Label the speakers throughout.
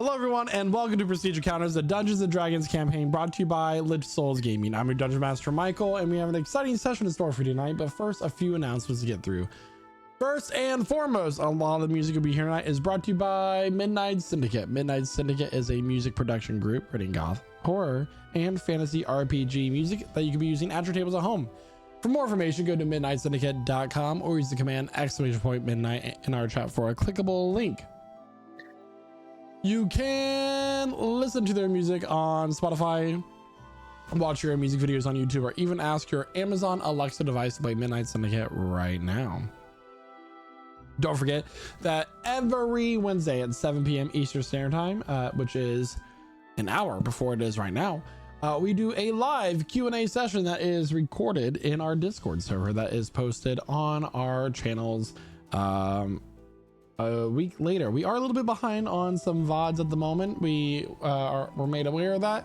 Speaker 1: Hello everyone and welcome to Prestige Encounters, the Dungeons & Dragons campaign brought to you by Lich Souls Gaming. I'm your Dungeon Master Michael and we have an exciting session in store for you tonight, but first a few announcements to get through. First and foremost, a lot of the music you'll be hearing tonight is brought to you by Midnight Syndicate. Midnight Syndicate is a music production group writing goth, horror, and fantasy RPG music that you can be using at your tables at home. For more information, go to midnightsyndicate.com or use the command !midnight in our chat for a clickable link. You can listen to their music on Spotify, watch your music videos on YouTube, or even ask your Amazon Alexa device to play Midnight Syndicate right now. Don't forget that every Wednesday at 7 p.m. Eastern Standard Time, which is an hour before it is right now, we do a live Q&A session that is recorded in our Discord server that is posted on our channels a week later. We are a little bit behind on some VODs at the moment. We're made aware of that,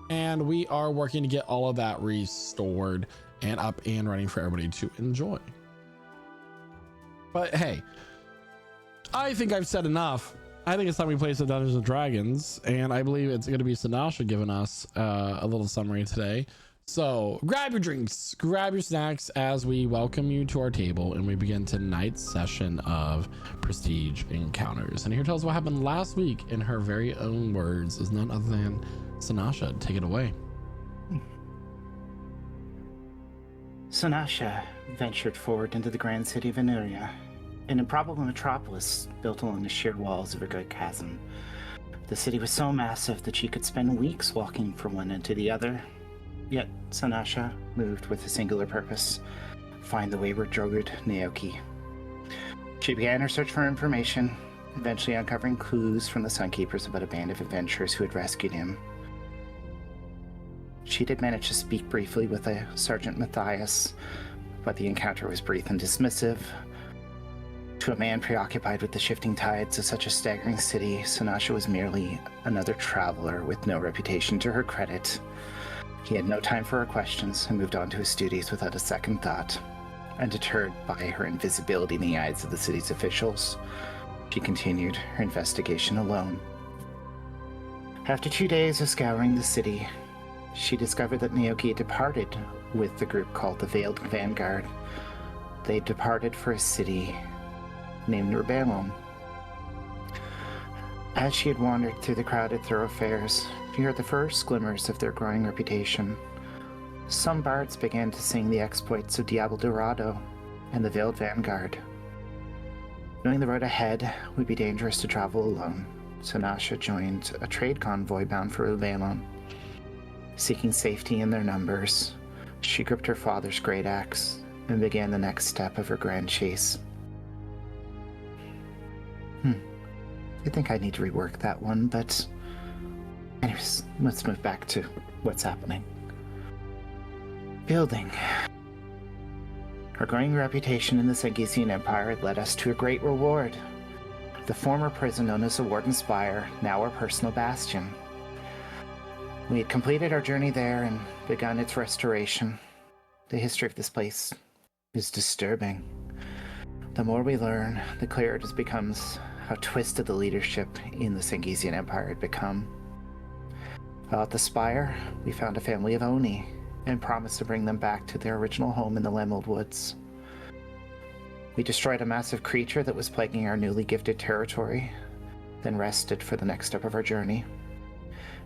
Speaker 1: and we are working to get all of that restored and up and running for everybody to enjoy. But hey, I think I've said enough. I think it's time we play some Dungeons and Dragons, and I believe it's going to be Sanasha giving us a little summary today. So grab your drinks, grab your snacks as we welcome you to our table and we begin tonight's session of Prestige Encounters. And here to tell us what happened last week in her very own words is none other than Sanasha. Take it away.
Speaker 2: Sanasha ventured forward into the grand city of Veneria, an improbable metropolis built along the sheer walls of a great chasm. The city was so massive that she could spend weeks walking from one end to the other. Yet Sanasha moved with a singular purpose: find the wayward druid Naoki. She began her search for information, eventually uncovering clues from the Sunkeepers about a band of adventurers who had rescued him. She did manage to speak briefly with a Sergeant Matthias, but the encounter was brief and dismissive. To a man preoccupied with the shifting tides of such a staggering city, Sanasha was merely another traveler with no reputation to her credit. He had no time for her questions and moved on to his duties without a second thought. Undeterred by her invisibility in the eyes of the city's officials, she continued her investigation alone. After 2 days of scouring the city, she discovered that Naoki had departed with the group called the Veiled Vanguard. They departed for a city named Rebellon. As she had wandered through the crowded thoroughfares, she heard the first glimmers of their growing reputation. Some bards began to sing the exploits of Diablo Dorado and the Veiled Vanguard. Knowing the road ahead would be dangerous to travel alone, Sanasha joined a trade convoy bound for Rebellon. Seeking safety in their numbers, she gripped her father's great axe and began the next step of her grand chase. I think I need to rework that one, but anyways, let's move back to what's happening. Building. Our growing reputation in the Sengisian Empire had led us to a great reward. The former prison known as the Warden's Spire, now our personal bastion. We had completed our journey there and begun its restoration. The history of this place is disturbing. The more we learn, the clearer it becomes how twisted the leadership in the Sengisian Empire had become. While at the Spire, we found a family of Oni and promised to bring them back to their original home in the Lemold Woods. We destroyed a massive creature that was plaguing our newly gifted territory, then rested for the next step of our journey.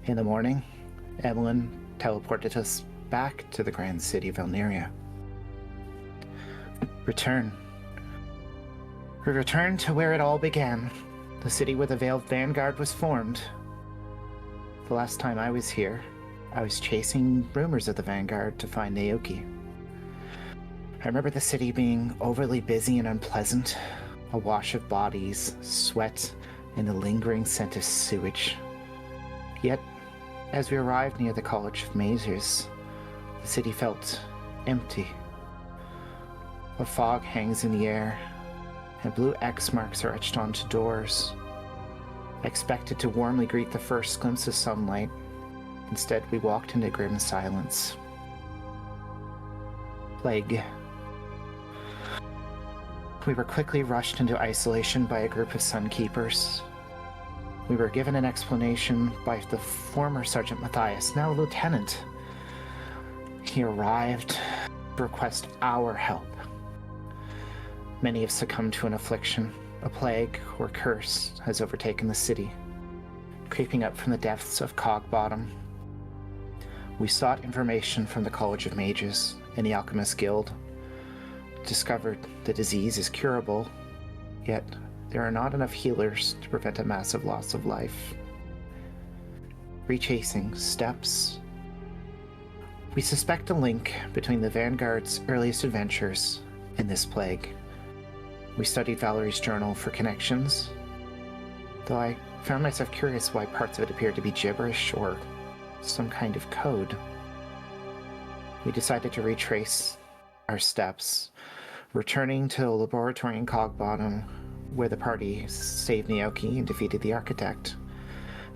Speaker 2: In the morning, Evelyn teleported us back to the grand city of Elneria. Return. We returned to where it all began, the city where the Veiled Vanguard was formed. The last time I was here, I was chasing rumors of the Vanguard to find Naoki. I remember the city being overly busy and unpleasant, a wash of bodies, sweat, and a lingering scent of sewage. Yet, as we arrived near the College of Mazers, the city felt empty. A fog hangs in the air, and blue X marks are etched onto doors. I expected to warmly greet the first glimpse of sunlight. Instead, we walked into grim silence. Plague. We were quickly rushed into isolation by a group of Sunkeepers. We were given an explanation by the former Sergeant Matthias, now Lieutenant. He arrived to request our help. Many have succumbed to an affliction. A plague or curse has overtaken the city, creeping up from the depths of Cog Bottom. We sought information from the College of Mages and the Alchemist Guild, discovered the disease is curable, yet there are not enough healers to prevent a massive loss of life. Retracing steps, we suspect a link between the Vanguard's earliest adventures and this plague. We studied Valerie's journal for connections, though I found myself curious why parts of it appeared to be gibberish or some kind of code. We decided to retrace our steps, returning to a laboratory in Cog Bottom, where the party saved Naoki and defeated the Architect.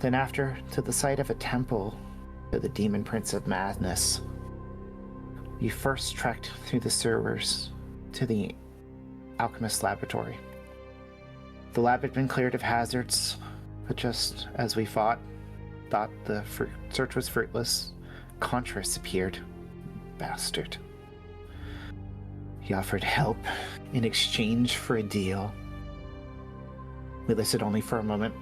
Speaker 2: Then after, to the site of a temple to the Demon Prince of Madness. We first trekked through the sewers to the Alchemist Laboratory. The lab had been cleared of hazards, but just as we thought the search was fruitless, Contras appeared. Bastard. He offered help in exchange for a deal. We listened only for a moment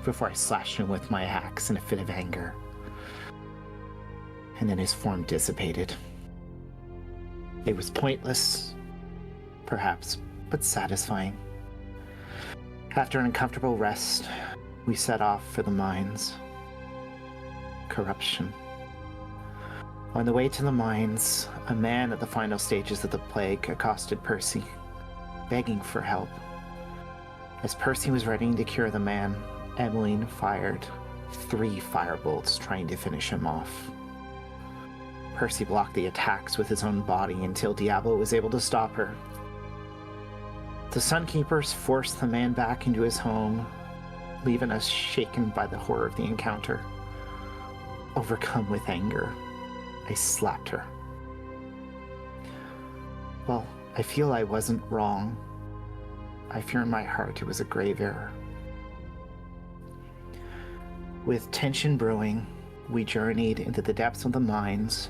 Speaker 2: before I slashed him with my axe in a fit of anger. And then his form dissipated. It was pointless, perhaps, but satisfying. After an uncomfortable rest, we set off for the mines. Corruption. On the way to the mines, a man at the final stages of the plague accosted Percy, begging for help. As Percy was ready to cure the man, Emmeline fired 3 firebolts trying to finish him off. Percy blocked the attacks with his own body until Diablo was able to stop her. The Sunkeepers forced the man back into his home, leaving us shaken by the horror of the encounter. Overcome with anger, I slapped her. Well, I feel I wasn't wrong. I fear in my heart it was a grave error. With tension brewing, we journeyed into the depths of the mines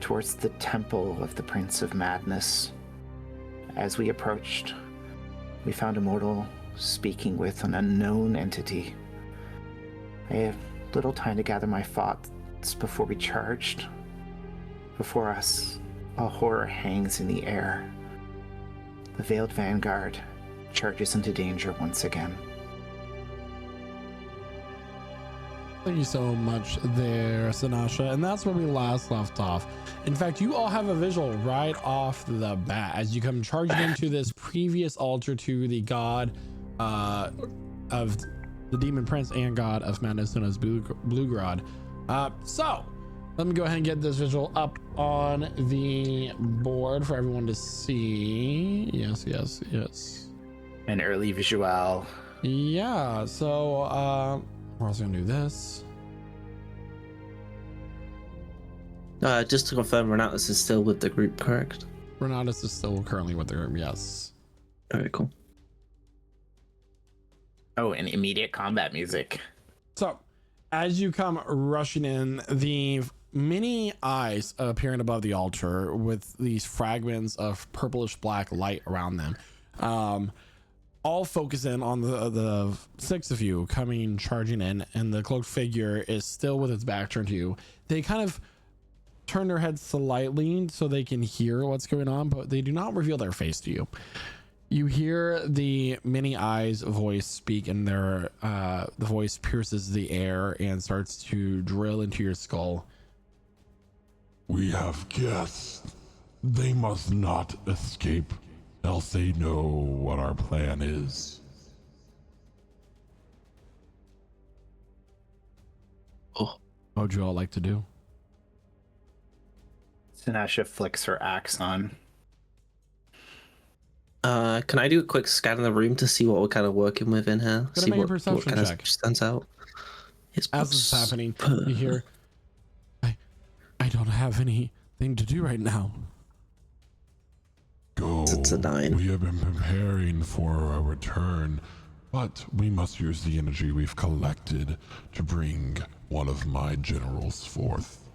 Speaker 2: towards the temple of the Prince of Madness. As we approached, we found a mortal speaking with an unknown entity. I had little time to gather my thoughts before we charged. Before us, a horror hangs in the air. The Veiled Vanguard charges into danger once again.
Speaker 1: Thank you so much there, Sinasha. And that's where we last left off. In fact, you all have a visual right off the bat as you come charging into this previous altar to the god of the Demon Prince and god of madness known as Bluegrod. So let me go ahead and get this visual up on the board for everyone to see. Yes.
Speaker 2: An early visual.
Speaker 1: Yeah, so we're also gonna do this.
Speaker 3: Just to confirm, Renatus is still with the group, correct?
Speaker 1: Renatus is still currently with the group, yes.
Speaker 3: Very cool.
Speaker 2: Oh, and immediate combat music.
Speaker 1: So as you come rushing in, the many eyes appearing above the altar with these fragments of purplish black light around them, all focus in on the 6 of you coming charging in, and the cloaked figure is still with its back turned to you. They kind of turn their heads slightly so they can hear what's going on, but they do not reveal their face to you. You hear the many eyes voice speak, and their the voice pierces the air and starts to drill into your skull.
Speaker 4: We have guests. They must not escape, else they know what our plan is.
Speaker 3: Oh,
Speaker 1: What would you all like to do?
Speaker 2: Sinasha flicks her axe on.
Speaker 3: can I do a quick scan of the room to see what we're kind of working with in here?
Speaker 1: Gonna
Speaker 3: See
Speaker 1: make a
Speaker 3: what
Speaker 1: perception
Speaker 3: kind
Speaker 1: check.
Speaker 3: of stands out. Yes,
Speaker 1: As this is happening, you hear, I don't have anything to do right now.
Speaker 4: Go.
Speaker 3: It's a 9.
Speaker 4: We have been preparing for a return But we must use the energy we've collected to bring one of my generals forth.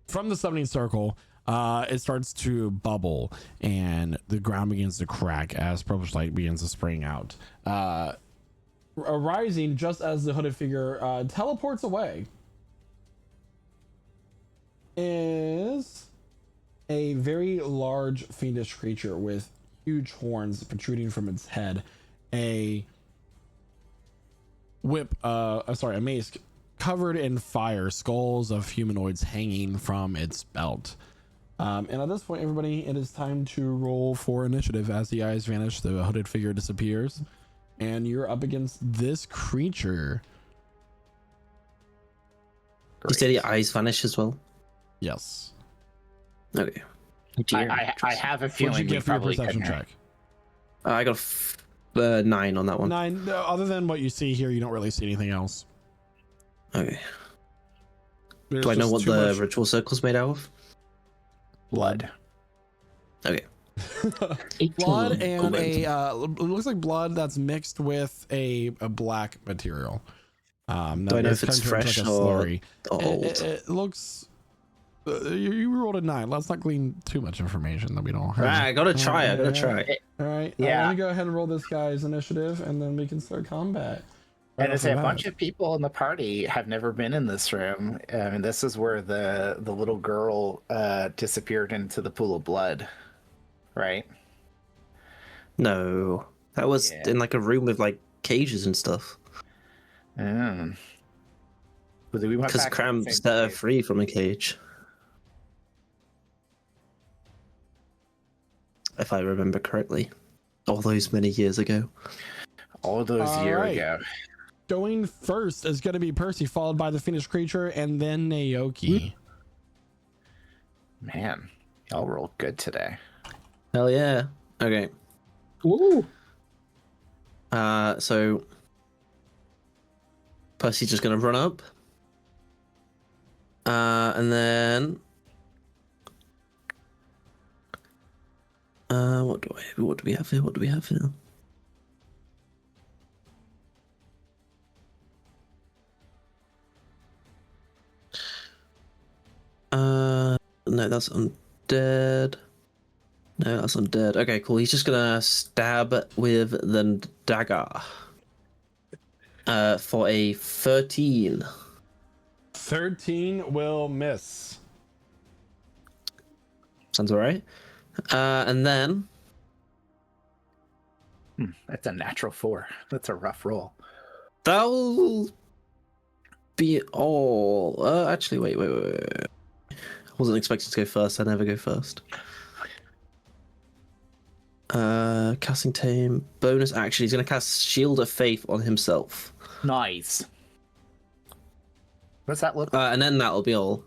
Speaker 1: From the summoning circle, it starts to bubble and the ground begins to crack as purplish light begins to spring out. Arising just as the hooded figure teleports away is a very large fiendish creature with huge horns protruding from its head, a whip, a mace covered in fire, skulls of humanoids hanging from its belt. And at this point, everybody, it is time to roll for initiative. As the eyes vanish, the hooded figure disappears, and you're up against this creature.
Speaker 3: You said your eyes vanish as well?
Speaker 1: Yes.
Speaker 3: Okay.
Speaker 2: I have a
Speaker 1: What'd
Speaker 2: feeling
Speaker 1: you
Speaker 2: we
Speaker 1: get for your
Speaker 2: probably
Speaker 1: perception
Speaker 2: couldn't.
Speaker 1: check?
Speaker 3: I got 9 on that one.
Speaker 1: 9. Other than what you see here, you don't really see anything else.
Speaker 3: Okay.
Speaker 1: There's
Speaker 3: Do I know
Speaker 1: just
Speaker 3: what
Speaker 1: too
Speaker 3: the
Speaker 1: much
Speaker 3: ritual circle's made out of?
Speaker 2: Blood.
Speaker 3: Okay.
Speaker 1: blood and
Speaker 3: Cool.
Speaker 1: it looks like blood that's mixed with a black material.
Speaker 3: Do I know if it's fresh or old?
Speaker 1: It looks. You rolled a 9. Let's not glean too much information that we don't have.
Speaker 3: I gotta try. I gotta try.
Speaker 1: All right.
Speaker 2: Yeah.
Speaker 1: Let me go ahead and roll this guy's initiative, and then we can start combat.
Speaker 2: And there's a bunch of people in the party have never been in this room. And this is where the little girl disappeared into the pool of blood, right?
Speaker 3: No, that was
Speaker 2: Yeah.
Speaker 3: in like a room with like cages and stuff.
Speaker 2: Mm. But we went
Speaker 3: Because
Speaker 2: back to the
Speaker 3: Cram
Speaker 2: same
Speaker 3: set her
Speaker 2: place.
Speaker 3: free from a cage. If I remember correctly, all those many years ago.
Speaker 2: All those
Speaker 1: All
Speaker 2: years
Speaker 1: right.
Speaker 2: ago.
Speaker 1: Going first is going to be Percy, followed by the finished creature, and then Naoki.
Speaker 2: Man, y'all rolled good today.
Speaker 3: Hell yeah. Okay.
Speaker 2: Ooh.
Speaker 3: So Percy's just gonna run up. And then what do we have here? What do we have here? No, that's undead. No, that's undead. Okay, cool. He's just gonna stab with the dagger. For a 13.
Speaker 1: 13 will miss.
Speaker 3: Sounds alright. And then
Speaker 2: That's a natural 4. That's a rough roll.
Speaker 3: that'll be all. Actually, wait. I wasn't expecting to go first. I never go first. Casting Tame. Bonus action. He's going to cast Shield of Faith on himself.
Speaker 2: Nice. What's that look like?
Speaker 3: And then that'll be all.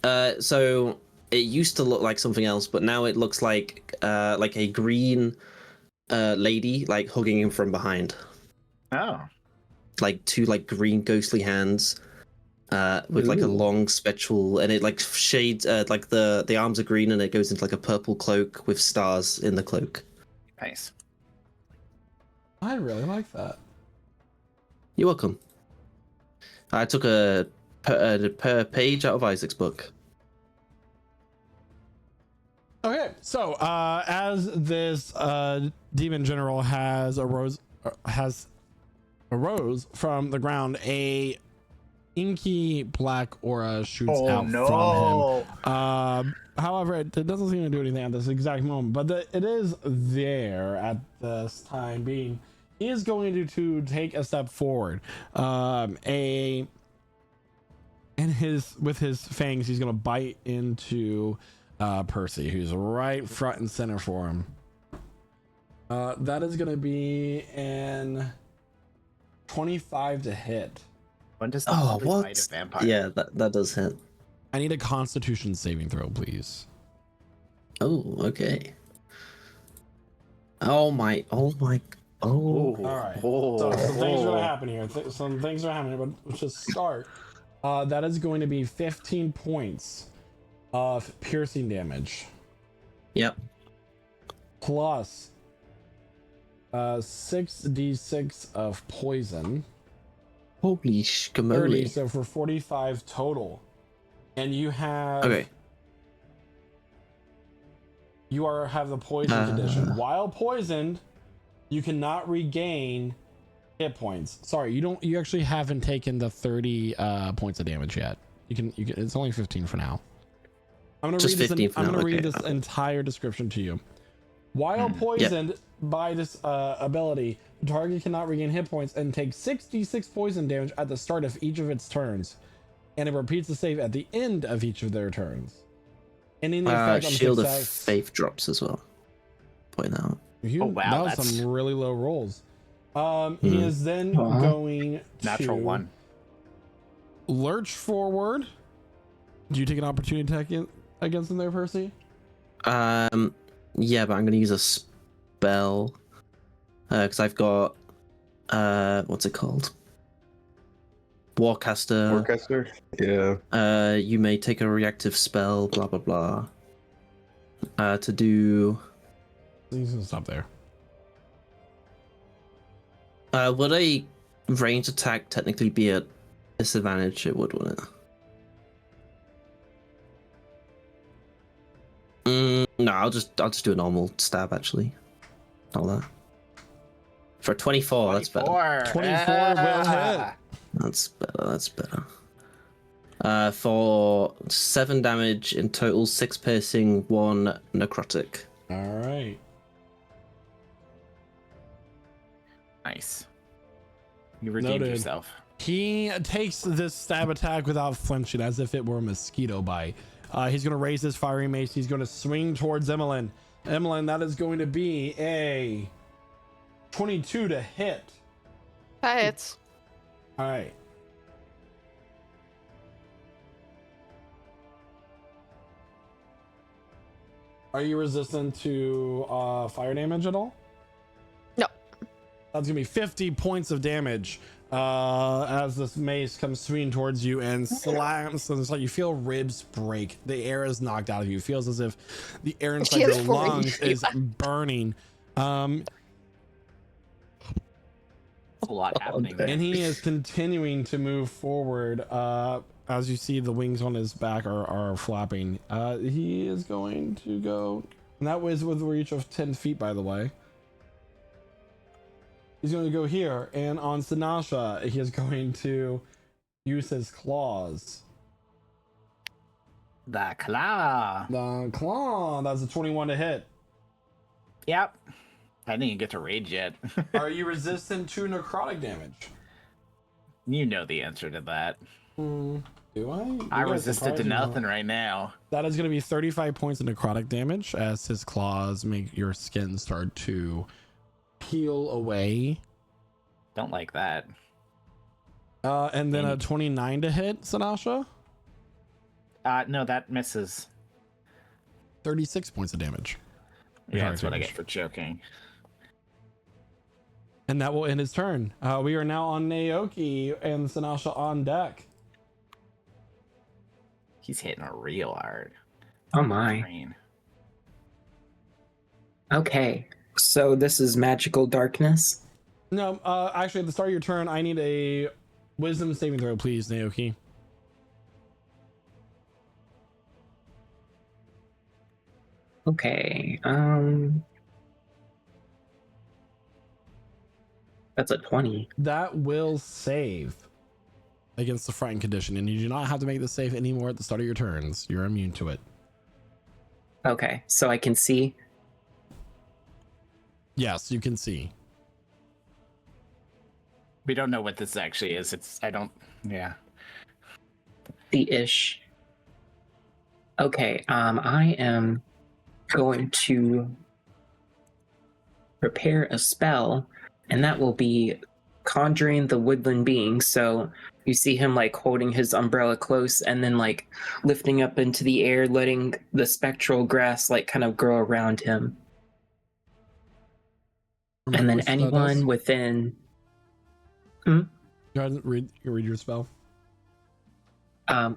Speaker 3: So it used to look like something else, but now it looks like a green lady like hugging him from behind.
Speaker 2: Oh.
Speaker 3: Like 2 like green ghostly hands. With like a long spectral, and it like shades like the arms are green and it goes into like a purple cloak with stars in the cloak.
Speaker 2: Nice.
Speaker 1: I really like that.
Speaker 3: You're welcome. I took a page out of Isaac's book.
Speaker 1: Okay, so as this demon general has arose from the ground, a inky black aura shoots out from him. However, it doesn't seem to do anything at this exact moment, but it is there at this time being. He is going to take a step forward. With his fangs, he's going to bite into Percy, who's right front and center for him. That is going to be an 25 to hit.
Speaker 2: When does the
Speaker 3: Oh,
Speaker 2: zombie
Speaker 3: what?
Speaker 2: bite a vampire?
Speaker 3: Yeah, that does hit.
Speaker 1: I need a Constitution saving throw, please.
Speaker 3: Oh, okay. Oh my.
Speaker 2: Oh.
Speaker 1: All right.
Speaker 2: Oh.
Speaker 1: So some things are going to happen here. Some things are happening, but let's just start. That is going to be 15 points of piercing damage.
Speaker 3: Yep.
Speaker 1: Plus 6d6 of poison.
Speaker 3: Holy
Speaker 1: 30,
Speaker 3: schmoly.
Speaker 1: so for 45 total. And you have
Speaker 3: Okay.
Speaker 1: have the poison condition. While poisoned, you cannot regain hit points. Sorry, you actually haven't taken the 30 points of damage yet. You can it's only 15 for now. I'm gonna read this entire description to you. While poisoned by this ability, the target cannot regain hit points and take 66 poison damage at the start of each of its turns, and it repeats the save at the end of each of their turns. And in the effect on
Speaker 3: Shield
Speaker 1: success,
Speaker 3: of Faith drops as well. Point out.
Speaker 1: That was some really low rolls. He is then going
Speaker 2: Natural
Speaker 1: to
Speaker 2: 1.
Speaker 1: lurch forward. Do you take an opportunity attack against him there, Percy?
Speaker 3: Yeah, but I'm gonna use a spell because I've got what's it called? Warcaster.
Speaker 5: Yeah.
Speaker 3: You may take a reactive spell, blah blah blah. To do.
Speaker 1: He's gonna stop there.
Speaker 3: Would a ranged attack technically be a disadvantage? It would, wouldn't it? No, I'll just do a normal stab actually. All that. For 24, that's better.
Speaker 1: 24 will hit.
Speaker 3: That's better. For 7 damage in total, 6 piercing, 1 necrotic.
Speaker 1: All right.
Speaker 2: Nice. You redeemed
Speaker 1: Noted.
Speaker 2: yourself.
Speaker 1: He takes this stab attack without flinching, as if it were a mosquito bite. He's going to raise his fiery mace. He's going to swing towards Emmeline. Emmeline, that is going to be a 22 to hit.
Speaker 6: That hits.
Speaker 1: All right. Are you resistant to fire damage at all?
Speaker 6: No.
Speaker 1: That's gonna be 50 points of damage as this mace comes swinging towards you and slams. And it's like you feel ribs break. The air is knocked out of you. It feels as if the air inside your lungs is burning.
Speaker 2: A lot happening there.
Speaker 1: And he is continuing to move forward. As you see, the wings on his back are flapping. He is going to go, and that was with a reach of 10 feet, by the way. He's going to go here, and on Sinasha, he is going to use his claws.
Speaker 2: The claw.
Speaker 1: The claw, that's a 21 to hit.
Speaker 2: Yep. I didn't even get to rage yet.
Speaker 1: Are you resistant to necrotic damage?
Speaker 2: You know the answer to that.
Speaker 1: Do I?
Speaker 2: I resisted to nothing right now.
Speaker 1: That is going to be 35 points of necrotic damage as his claws make your skin start to peel away.
Speaker 2: Don't like that.
Speaker 1: And then a 29 to hit, Sinasha.
Speaker 2: No, that misses.
Speaker 1: 36 points of damage.
Speaker 2: Yeah, that's what I get for joking.
Speaker 1: And that will end his turn. We are now on Naoki and Sinasha on deck.
Speaker 2: He's hitting her real hard.
Speaker 7: Oh my.
Speaker 2: Green.
Speaker 7: Okay, so this is magical darkness.
Speaker 1: No, actually, at the start of your turn, I need a wisdom saving throw, please, Naoki.
Speaker 7: Okay, that's a 20.
Speaker 1: That will save against the frightened condition, and you do not have to make the save anymore at the start of your turns. You're immune to it.
Speaker 7: Okay, so I can see.
Speaker 1: Yes, you can see.
Speaker 2: We don't know what this actually is. Yeah.
Speaker 7: The-ish. Okay, I am going to prepare a spell, and that will be conjuring the woodland being. So you see him like holding his umbrella close and then like lifting up into the air, letting the spectral grass like kind of grow around him. And then anyone within
Speaker 1: Go ahead and read your spell.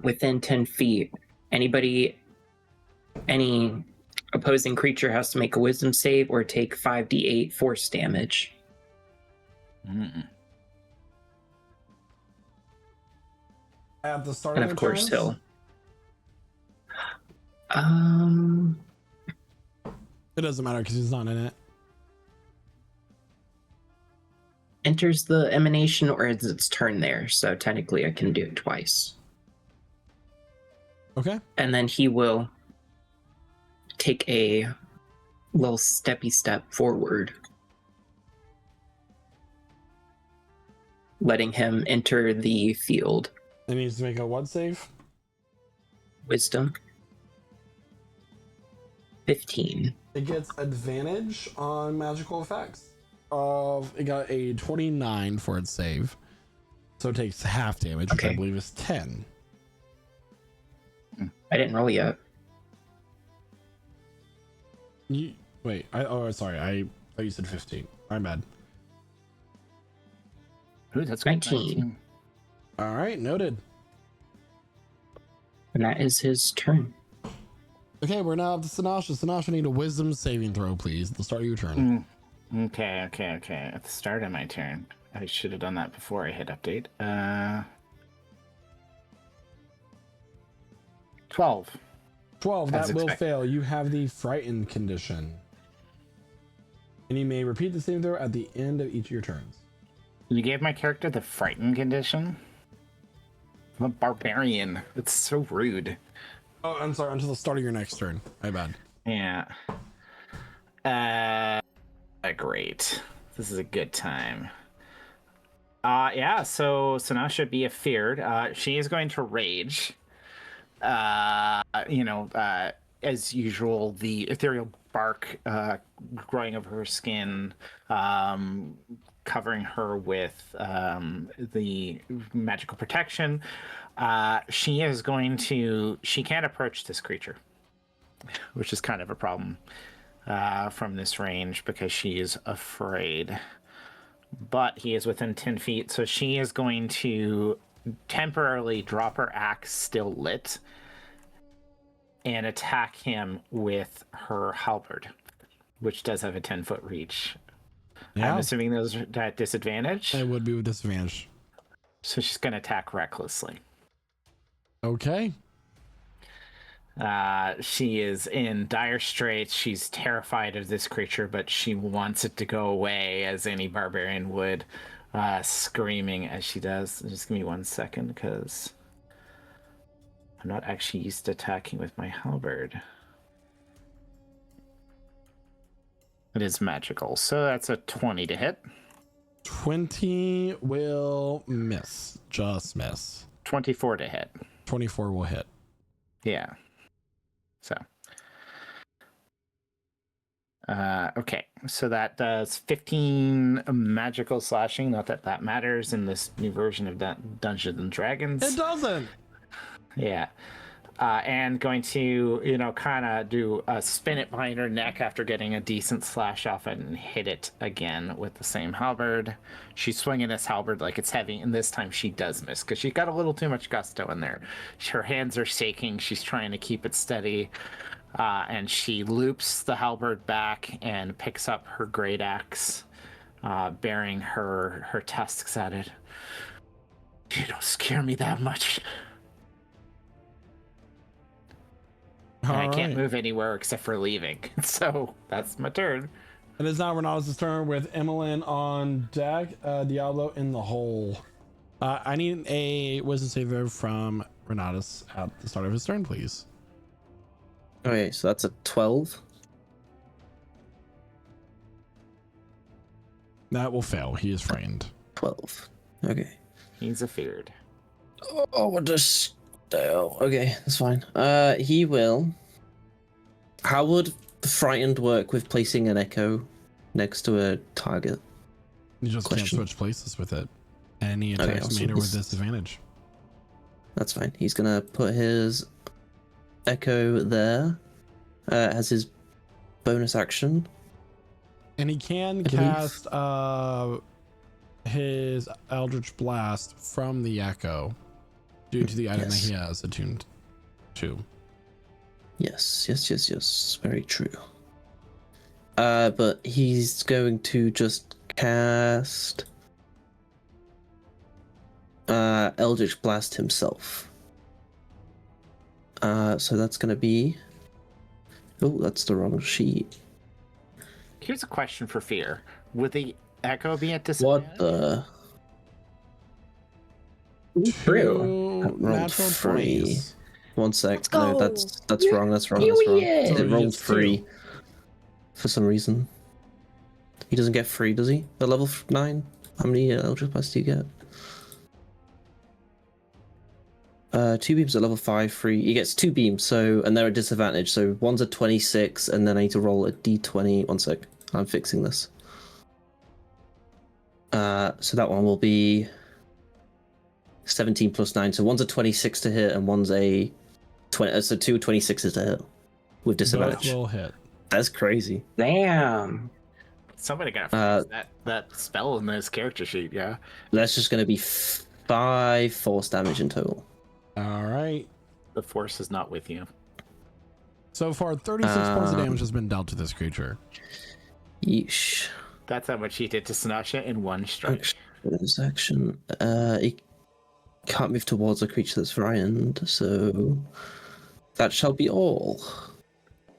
Speaker 7: within 10 feet, any opposing creature has to make a wisdom save or take 5d8 force damage.
Speaker 1: At the start
Speaker 7: And
Speaker 1: of
Speaker 7: of
Speaker 1: the
Speaker 7: course,
Speaker 1: turns?
Speaker 7: he'll.
Speaker 1: It doesn't matter because he's not in it.
Speaker 7: Enters the emanation or it's its turn there, so technically I can do it twice.
Speaker 1: Okay.
Speaker 7: And then he will take a little steppy step forward, letting him enter the field.
Speaker 1: It needs to make a what save?
Speaker 7: Wisdom 15.
Speaker 1: It gets advantage on magical effects. It got a 29 for its save, so it takes half damage, which I
Speaker 7: Okay.
Speaker 1: believe is 10.
Speaker 7: I didn't roll yet.
Speaker 1: Wait, sorry, I thought you said 15. My bad.
Speaker 2: Ooh, that's good.
Speaker 7: 19.
Speaker 1: All right, noted.
Speaker 7: And that is his turn.
Speaker 1: Okay, we're now up to Sinasha. Sinasha, need a wisdom saving throw, please, at the start of your turn.
Speaker 2: Okay. At the start of my turn. I should have done that before I hit update. 12.
Speaker 1: 12,
Speaker 2: As
Speaker 1: that will
Speaker 2: expected.
Speaker 1: fail. You have the frightened condition. And you may repeat the saving throw at the end of each of your turns.
Speaker 2: You gave my character the frightened condition? I'm a barbarian. It's so rude.
Speaker 1: Oh, I'm sorry, until the start of your next turn. My bad.
Speaker 2: Yeah. Great. This is a good time. Yeah, so Sinasha be feared. She is going to rage. As usual, the ethereal bark growing over her skin, covering her with the magical protection. She can't approach this creature, which is kind of a problem from this range because she is afraid. But he is within 10 feet, so she is going to temporarily drop her axe still lit and attack him with her halberd, which does have a 10-foot reach.
Speaker 1: Yeah,
Speaker 2: I'm assuming those are at disadvantage.
Speaker 1: it would be with disadvantage.
Speaker 2: So she's going to attack recklessly.
Speaker 1: Okay.
Speaker 2: She is in dire straits. She's terrified of this creature, but she wants it to go away, as any barbarian would, screaming as she does. Just give me 1 second, because I'm not actually used to attacking with my halberd. It is magical, so that's a 20 to hit.
Speaker 1: 20 will miss. Just miss.
Speaker 2: 24 to hit.
Speaker 1: 24 will hit.
Speaker 2: Yeah. So. Okay, so that does 15 magical slashing. Not that that matters in this new version of Dungeons and Dragons.
Speaker 1: It doesn't.
Speaker 2: Yeah. And going to, kind of do a spin it behind her neck after getting a decent slash off it and hit it again with the same halberd. She's swinging this halberd like it's heavy, and this time she does miss because she got a little too much gusto in there. Her hands are shaking. She's trying to keep it steady. And she loops the halberd back and picks up her great axe, bearing her tusks at it. You don't scare me that much. And I can't move anywhere except for leaving. So that's my turn.
Speaker 1: It is now Renatus' turn with Emmeline on deck. Diablo in the hole. I need a wisdom save from Renatus at the start of his turn, please.
Speaker 3: Okay, so that's a 12.
Speaker 1: That will fail. He is frightened.
Speaker 3: 12. Okay.
Speaker 2: He's afeared.
Speaker 3: Oh, what does... Oh, okay, that's fine. He will... How would the frightened work with placing an echo next to a target?
Speaker 1: You just
Speaker 3: Question.
Speaker 1: can't switch places with it. Any
Speaker 3: Okay,
Speaker 1: attacks
Speaker 3: awesome.
Speaker 1: made are with disadvantage.
Speaker 3: That's fine. He's gonna put his echo there as his bonus action.
Speaker 1: And he can
Speaker 3: I believe.
Speaker 1: cast his Eldritch Blast from the echo due to the item
Speaker 3: Yes.
Speaker 1: that he has attuned to.
Speaker 3: Yes. Very true. But he's going to just cast Eldritch Blast himself. So that's gonna be. Oh, that's the wrong sheet.
Speaker 2: Here's a question for Fear. Would the echo be at disadvantage?
Speaker 3: What the?
Speaker 1: Two
Speaker 3: Rolled
Speaker 1: natural
Speaker 3: free.
Speaker 1: 20s.
Speaker 3: 1 sec.
Speaker 6: Let's go.
Speaker 3: No, that's wrong. That's wrong.
Speaker 7: Yeah.
Speaker 3: It
Speaker 1: So he
Speaker 3: rolled
Speaker 1: gets
Speaker 3: 3
Speaker 1: 2.
Speaker 3: for some reason. He doesn't get 3, does he? At level 9? How many Eldritch Blasts do you get? 2 beams at level 5, 3. He gets 2 beams, so and they're at disadvantage. So one's a 26, and then I need to roll a d20. 1 sec. I'm fixing this. So that one will be 17 plus 9. So one's a 26 to hit, and one's a 20. So 2 26s to hit with
Speaker 1: Both
Speaker 3: disadvantage.
Speaker 1: will hit.
Speaker 3: That's crazy.
Speaker 7: Damn.
Speaker 2: Somebody gotta fix that spell in this character sheet, yeah.
Speaker 3: That's just going to be 5 force damage in total.
Speaker 1: All right.
Speaker 2: The force is not with you.
Speaker 1: So far, 36 points of damage has been dealt to this creature.
Speaker 3: Yeesh.
Speaker 2: That's how much he did to Sinasha in one strike.
Speaker 3: Bonus action. He can't move towards a creature that's frightened, so that shall be all.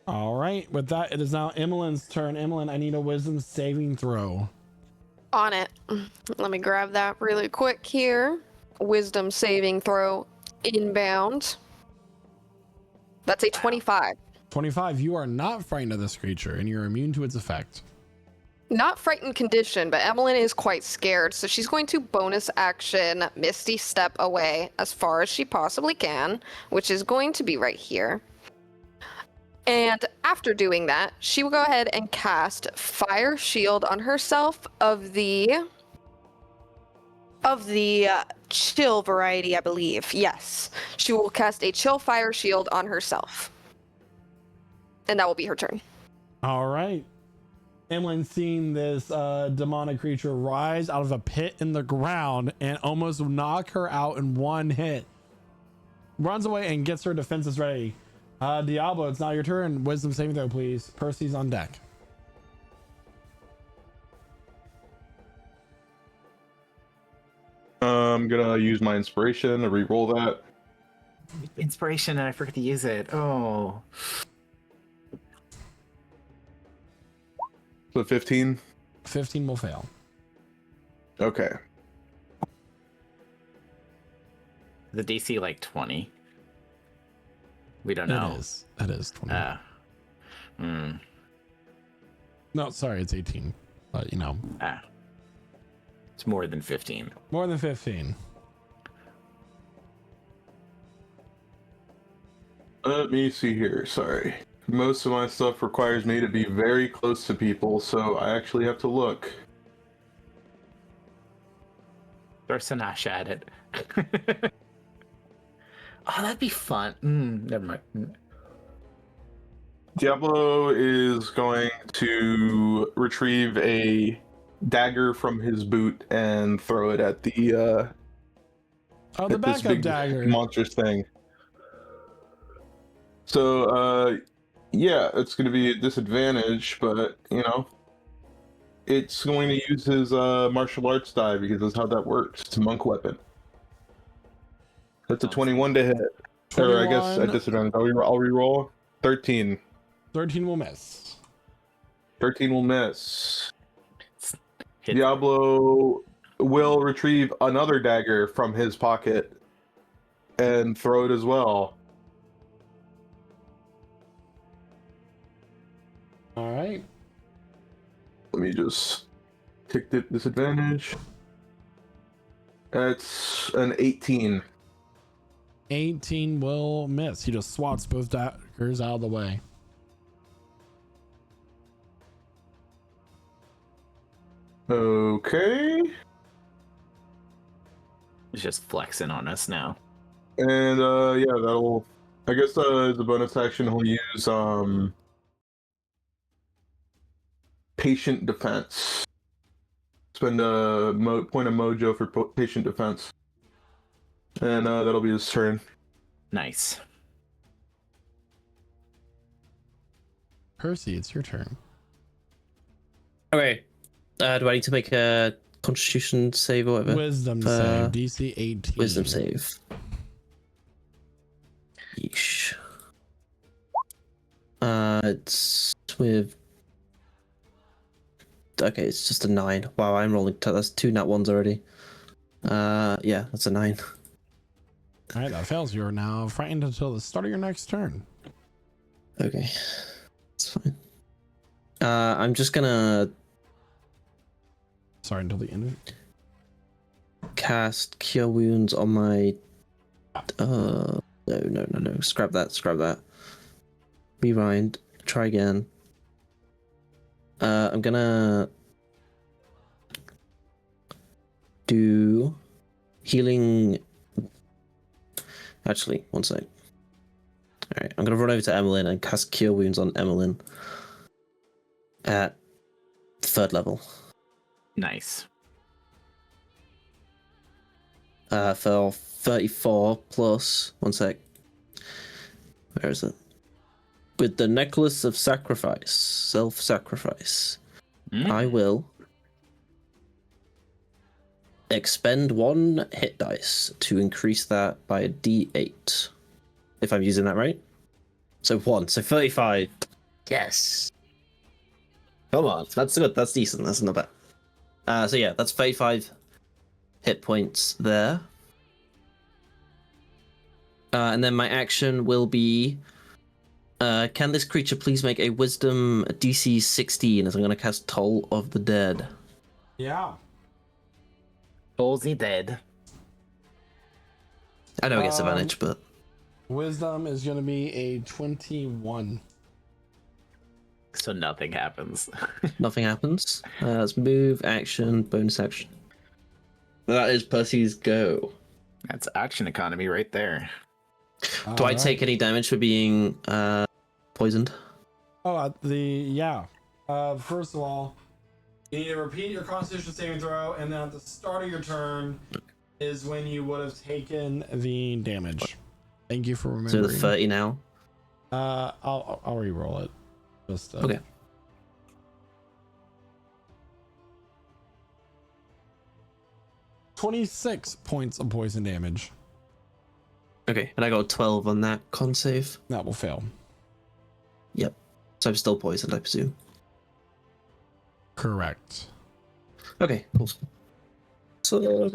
Speaker 1: All right. With that, it is now Emmeline's turn. Emmeline, I need a wisdom saving throw.
Speaker 6: On it. Let me grab that really quick here. Wisdom saving throw inbound. That's a 25.
Speaker 1: 25. You are not frightened of this creature, and you're immune to its effect.
Speaker 6: Not frightened condition, but Emmeline is quite scared, so she's going to bonus action Misty Step away as far as she possibly can, which is going to be right here. And after doing that, she will go ahead and cast Fire Shield on herself of the chill variety, I believe. Yes. She will cast a chill Fire Shield on herself. And that will be her turn.
Speaker 1: All right. Emmeline, seeing this demonic creature rise out of a pit in the ground and almost knock her out in one hit, runs away and gets her defenses ready. Diablo, it's now your turn. Wisdom saving throw, please. Percy's on deck.
Speaker 5: I'm gonna use my inspiration to re-roll that.
Speaker 2: Inspiration, and I forget to use it. Oh.
Speaker 5: So 15.
Speaker 1: 15 will fail.
Speaker 5: Okay.
Speaker 2: The DC like 20. We don't know.
Speaker 1: It is 20. No, sorry, it's 18. But you know.
Speaker 2: It's more than 15.
Speaker 1: More than 15.
Speaker 5: Let me see here. Sorry. Most of my stuff requires me to be very close to people, so I actually have to look.
Speaker 2: Throw Sinasha at it. Oh, that'd be fun. Never mind.
Speaker 5: Diablo is going to retrieve a dagger from his boot and throw it at the
Speaker 1: The
Speaker 5: at this
Speaker 1: backup
Speaker 5: big
Speaker 1: dagger.
Speaker 5: monstrous thing. So yeah, it's going to be a disadvantage, but you know, it's going to use his martial arts die because that's how that works. It's a monk weapon. That's a 21 to hit. Or I guess at disadvantage. I'll re-roll. 13.
Speaker 1: 13 will miss.
Speaker 5: 13 will miss.
Speaker 2: Hit.
Speaker 5: Diablo will retrieve another dagger from his pocket and throw it as well.
Speaker 1: All right.
Speaker 5: Let me just tick the disadvantage. That's an 18.
Speaker 1: 18 will miss. He just swats both daggers out of the way.
Speaker 5: Okay.
Speaker 2: He's just flexing on us now.
Speaker 5: And yeah, that'll I guess the bonus action he'll use patient defense. Spend a point of mojo for patient defense. And that'll be his turn.
Speaker 2: Nice.
Speaker 1: Percy, it's your turn.
Speaker 3: Okay. Do I need to make a Constitution save or whatever?
Speaker 1: Wisdom save, DC 18.
Speaker 3: Wisdom save. Yeesh. It's with. Okay, it's just a 9. Wow, I'm rolling. That's 2 nat 1s already. Yeah, that's a 9.
Speaker 1: All right, that fails. You're now frightened until the start of your next turn.
Speaker 3: Okay, it's fine. I'm just gonna
Speaker 1: Sorry, until the end of it.
Speaker 3: cast Cure Wounds on my. No. Scrap that. Rewind. Try again. I'm gonna do healing. Actually, one sec. Alright, I'm gonna run over to Emmeline and cast Cure Wounds on Emmeline at 3rd level.
Speaker 2: Nice.
Speaker 3: For 34 plus. One sec. Where is it? With the Necklace of Sacrifice, self-sacrifice, I will expend 1 hit dice to increase that by a d8. If I'm using that right. So 1, so 35. Yes. Come on, that's good. That's decent. That's not bad. So yeah, that's 35 hit points there. And then my action will be. Can this creature please make a Wisdom DC 16 as I'm going to cast Toll of the Dead?
Speaker 1: Yeah.
Speaker 2: Bullsy dead.
Speaker 3: I know it gets advantage, but...
Speaker 1: Wisdom is going to be a 21.
Speaker 2: So nothing happens.
Speaker 3: Nothing happens. Let's move, action, bonus action. That is Percy's go.
Speaker 2: That's action economy right there.
Speaker 3: Do I take any damage for being poisoned?
Speaker 1: First of all, you need to repeat your Constitution saving throw, and then at the start of your turn is when you would have taken the damage. Thank you for remembering.
Speaker 3: So the 30 now.
Speaker 1: I'll re-roll it. Just
Speaker 3: Okay.
Speaker 1: $26 points of poison damage.
Speaker 3: Okay, and I got a 12 on that con save.
Speaker 1: That will fail.
Speaker 3: Yep. So I'm still poisoned, I presume.
Speaker 1: Correct.
Speaker 3: Okay, cool. So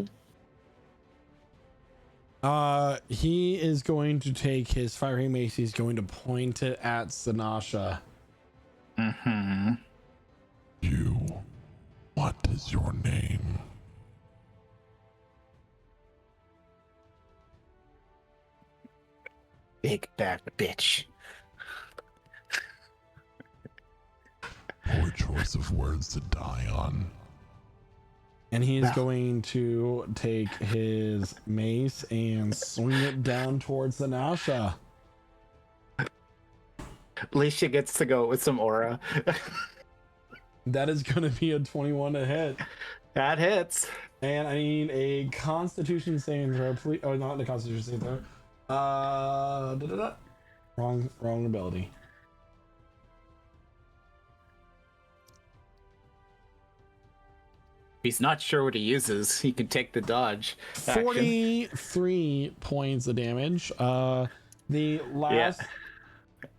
Speaker 1: he is going to take his fiery mace. He's going to point it at Sanasha.
Speaker 2: Mm-hmm.
Speaker 4: You. What is your name?
Speaker 2: Big bad bitch.
Speaker 4: Poor choice of words to die on.
Speaker 1: And he is going to take his mace and swing it down towards Sanasha.
Speaker 2: Alicia gets to go with some aura.
Speaker 1: That is going to be a 21 to hit.
Speaker 2: That hits.
Speaker 1: And I need a Constitution saving throw. Please. Oh, not the Constitution saving throw. Wrong ability.
Speaker 2: He's not sure what he uses. He can take the dodge.
Speaker 1: 43 points of damage. The last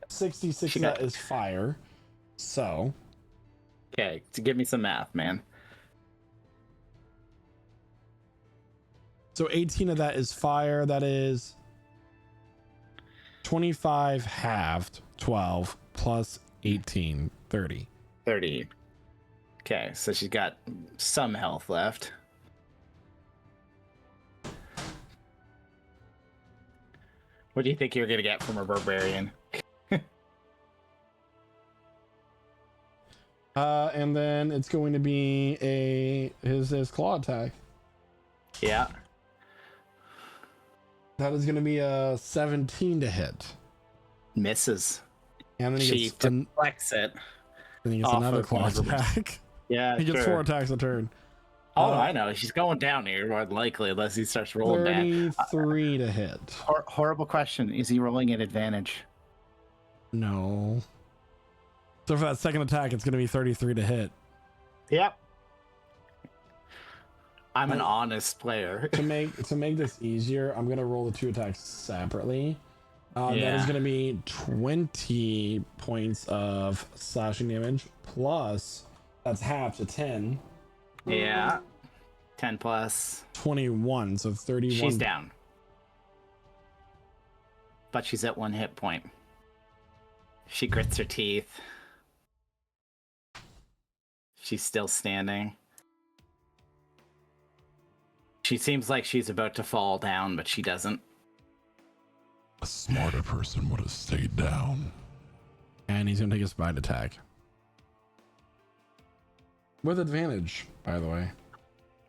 Speaker 1: 66 of that is fire. So.
Speaker 2: Okay, to give me some math, man.
Speaker 1: So 18 of that is fire. That is 25 halved, 12 plus 18, 30.
Speaker 2: 30. Okay, so she's got some health left. What do you think you're gonna get from a barbarian?
Speaker 1: And then it's going to be his claw attack.
Speaker 2: Yeah.
Speaker 1: That is going to be a 17 to hit.
Speaker 2: Misses.
Speaker 1: And then he gets,
Speaker 2: deflects it.
Speaker 1: then he gets
Speaker 2: off
Speaker 1: another
Speaker 2: of
Speaker 1: claw
Speaker 2: one of the-
Speaker 1: attack.
Speaker 2: Yeah,
Speaker 1: He gets
Speaker 2: sure.
Speaker 1: 4 attacks a turn.
Speaker 2: Oh, I know. She's going down here, more than likely, unless he starts rolling bad.
Speaker 1: 33 to hit.
Speaker 2: Horrible question. Is he rolling at advantage?
Speaker 1: No. So for that second attack, it's going to be 33 to hit.
Speaker 2: Yep. I'm an honest player.
Speaker 1: To make this easier, I'm going to roll the 2 attacks separately. That is
Speaker 2: Yeah.
Speaker 1: going to be 20 points of slashing damage plus that's half to 10.
Speaker 2: Yeah. 10 plus.
Speaker 1: 21, so 31.
Speaker 2: She's down. But she's at 1 hit point. She grits her teeth. She's still standing. She seems like she's about to fall down, but she doesn't.
Speaker 4: A smarter person would have stayed down.
Speaker 1: And he's going to take his bite attack. With advantage, by the way.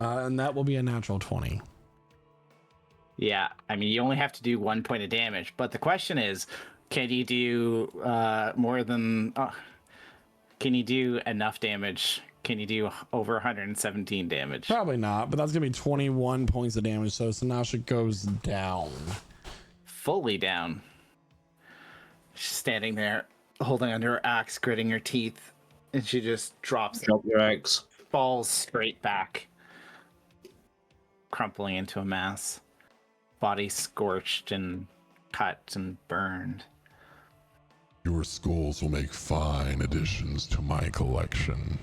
Speaker 1: And that will be a natural 20.
Speaker 2: Yeah, I mean, you only have to do 1 point of damage, but the question is, can you do more than... can you do enough damage? Can you do over 117 damage?
Speaker 1: Probably not, but that's going to be 21 points of damage, so Sanasha goes down.
Speaker 2: Fully down. She's standing there, holding onto her axe, gritting her teeth, and she just drops,
Speaker 3: Drop your axe.
Speaker 2: falls straight back, crumpling into a mass. Body scorched and cut and burned.
Speaker 4: Your skulls will make fine additions to my collection.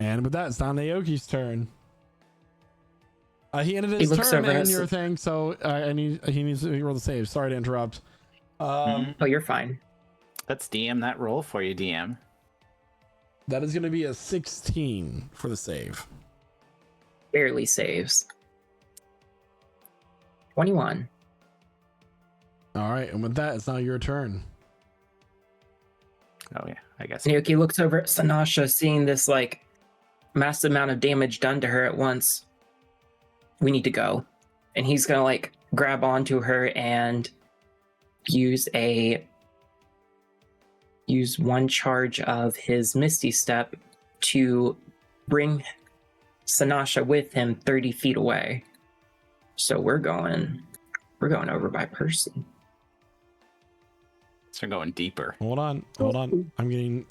Speaker 1: And with that, it's down to Aoki's turn. He ended
Speaker 7: He
Speaker 1: his
Speaker 7: looks
Speaker 1: turn
Speaker 7: over
Speaker 1: in
Speaker 7: at
Speaker 1: your thing, so he needs to roll the save. Sorry to interrupt.
Speaker 7: Oh, you're fine.
Speaker 2: Let's DM that roll for you, DM.
Speaker 1: That is going to be a 16 for the save.
Speaker 7: Barely saves. 21.
Speaker 1: All right, and with that, it's now your turn.
Speaker 2: Oh yeah, I guess.
Speaker 7: Naoki looks over at Sanasha, seeing this like massive amount of damage done to her at once. We need to go. And he's gonna like grab onto her and use 1 charge of his Misty Step to bring Sanasha with him 30 feet away. So we're going over by person.
Speaker 2: So we're going deeper.
Speaker 1: Hold on. I'm getting.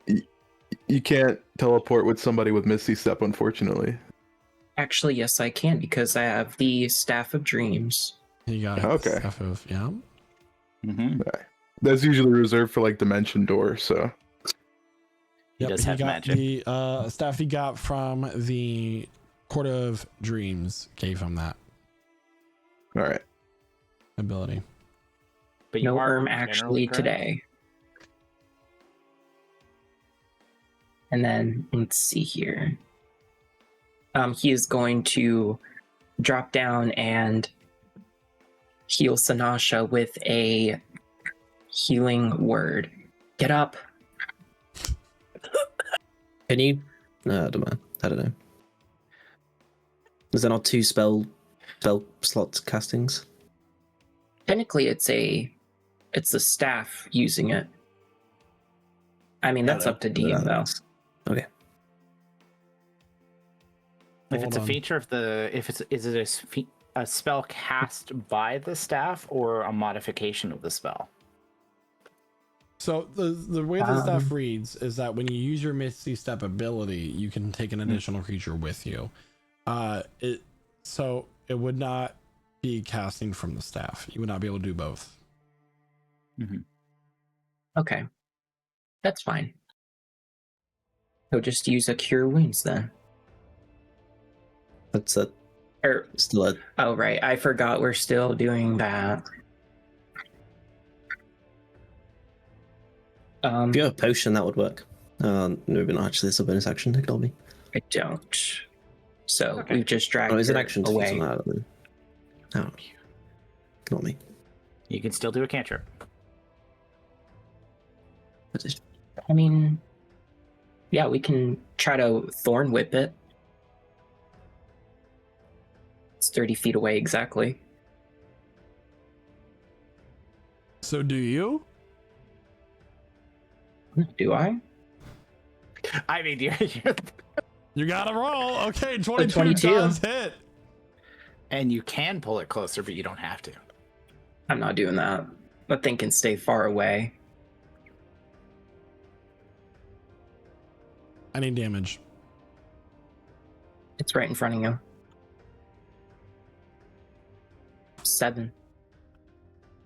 Speaker 5: You can't teleport with somebody with Misty Step, unfortunately.
Speaker 7: Actually, yes, I can because I have the Staff of Dreams.
Speaker 1: You got it.
Speaker 5: Okay.
Speaker 1: Stuff of, yeah.
Speaker 2: Mm-hmm.
Speaker 5: That's usually reserved for like Dimension Door, so.
Speaker 2: He does have
Speaker 1: got
Speaker 2: magic.
Speaker 1: the staff he got from the Court of Dreams gave him that
Speaker 5: Alright.
Speaker 1: ability.
Speaker 2: But
Speaker 7: No
Speaker 2: are
Speaker 7: worm
Speaker 2: generally
Speaker 7: actually
Speaker 2: correct.
Speaker 7: today. And then let's see here. He is going to drop down and heal Sanasha with a healing word. Get up.
Speaker 3: Can you? No, I don't know. I don't know. Is there not 2 spell slot castings?
Speaker 7: Technically, it's the staff using it. I mean, that's up to DM though.
Speaker 3: Okay.
Speaker 2: If
Speaker 1: Hold
Speaker 2: it's a
Speaker 1: on.
Speaker 2: feature of the, is it a spell cast by the staff or a modification of the spell?
Speaker 1: So the way the stuff reads is that when you use your Misty Step ability, you can take an additional creature with you. So it would not be casting from the staff. You would not be able to do both.
Speaker 2: Mm-hmm.
Speaker 7: Okay, that's fine. He'll just use a Cure Wounds then.
Speaker 3: That's still a.
Speaker 7: Oh right, I forgot we're still doing that.
Speaker 3: If you have a potion, that would work. Maybe not actually. It's a bonus action. Ignore me.
Speaker 7: I don't. So
Speaker 2: Okay.
Speaker 7: we've just dragged
Speaker 3: Oh, is it
Speaker 7: her
Speaker 3: action to use
Speaker 7: away.
Speaker 3: on that? I don't know. Oh, ignore me.
Speaker 2: You can still do a cantrip.
Speaker 3: That is-
Speaker 7: I mean, yeah, we can try to Thorn Whip it. It's 30 feet away exactly.
Speaker 1: So do you?
Speaker 7: Do I?
Speaker 2: I mean,
Speaker 1: You gotta roll. Okay, 22,
Speaker 7: 22.
Speaker 1: does hit.
Speaker 2: and you can pull it closer, but you don't have to.
Speaker 7: I'm not doing that. That thing can stay far away.
Speaker 1: I need damage.
Speaker 7: It's right in front of you. 7.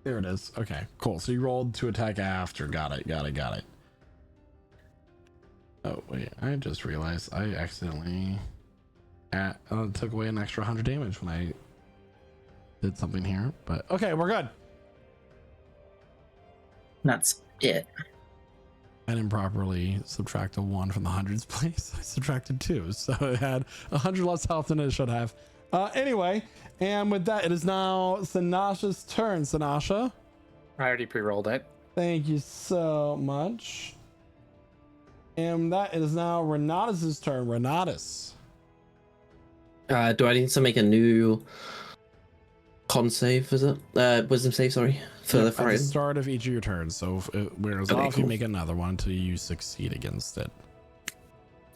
Speaker 1: There it is. Okay, cool. So you rolled to attack after. Got it. Oh, wait. I just realized I accidentally took away an extra 100 damage when I did something here. But okay, we're good.
Speaker 7: That's it.
Speaker 1: I didn't properly subtract a 1 from the hundreds place. I subtracted 2. So it had 100 less health than it should have. Anyway, and with that, it is now Sinasha's turn. Sinasha.
Speaker 2: I already pre-rolled it.
Speaker 1: Thank you so much. And that is now Renatus' turn. Renatus.
Speaker 3: Do I need to make a new con save? Is it wisdom save? Sorry, for the
Speaker 1: At the
Speaker 3: frighten.
Speaker 1: start of each of your turns. So if it wears
Speaker 3: Okay,
Speaker 1: off, you
Speaker 3: cool.
Speaker 1: make another one until you succeed against it.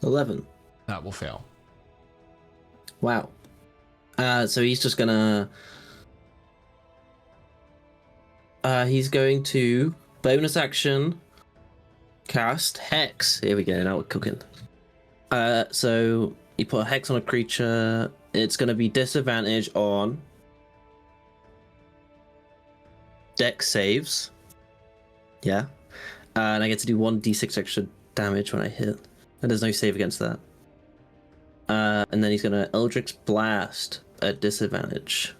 Speaker 3: 11.
Speaker 1: That will fail.
Speaker 3: Wow. So he's just gonna. He's going to bonus action cast Hex. Here we go. Now we're cooking. So you put a Hex on a creature. It's going to be disadvantage on Dex saves. Yeah. And I get to do 1d6 extra damage when I hit. And there's no save against that. And then he's going to Eldritch Blast at disadvantage.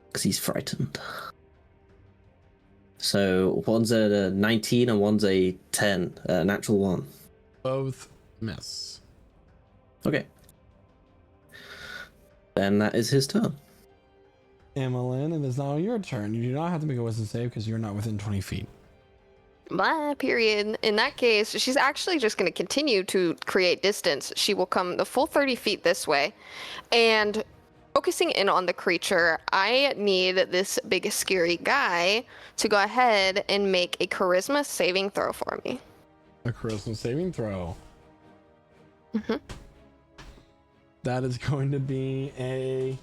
Speaker 3: Because he's frightened. So one's a 19 and one's a 10. Natural 1.
Speaker 1: Both miss.
Speaker 3: Okay. Then that is his turn.
Speaker 1: Emmeline, it is now your turn. You do not have to make a wisdom save because you're not within 20 feet.
Speaker 6: Blah, period. In that case, she's actually just going to continue to create distance. She will come the full 30 feet this way. And focusing in on the creature, I need this big scary guy to go ahead and make a charisma saving throw for me.
Speaker 1: A charisma saving throw.
Speaker 6: Mm-hmm.
Speaker 1: That is going to be a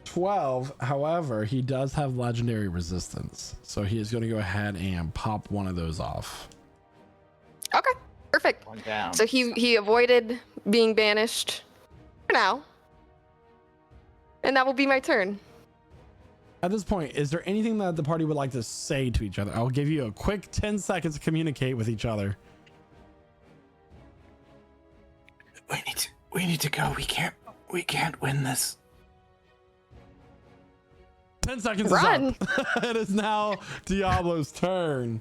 Speaker 1: 12. However, he does have legendary resistance. So he is going to go ahead and pop one of those off.
Speaker 6: Okay, perfect.
Speaker 2: One down.
Speaker 6: So he avoided being banished for now. And that will be my turn.
Speaker 1: At this point, is there anything that the party would like to say to each other? I'll give you a quick 10 seconds to communicate with each other.
Speaker 2: We need to go. We can't win this.
Speaker 1: 10 seconds
Speaker 6: Run.
Speaker 1: is up. It is now Diablo's turn.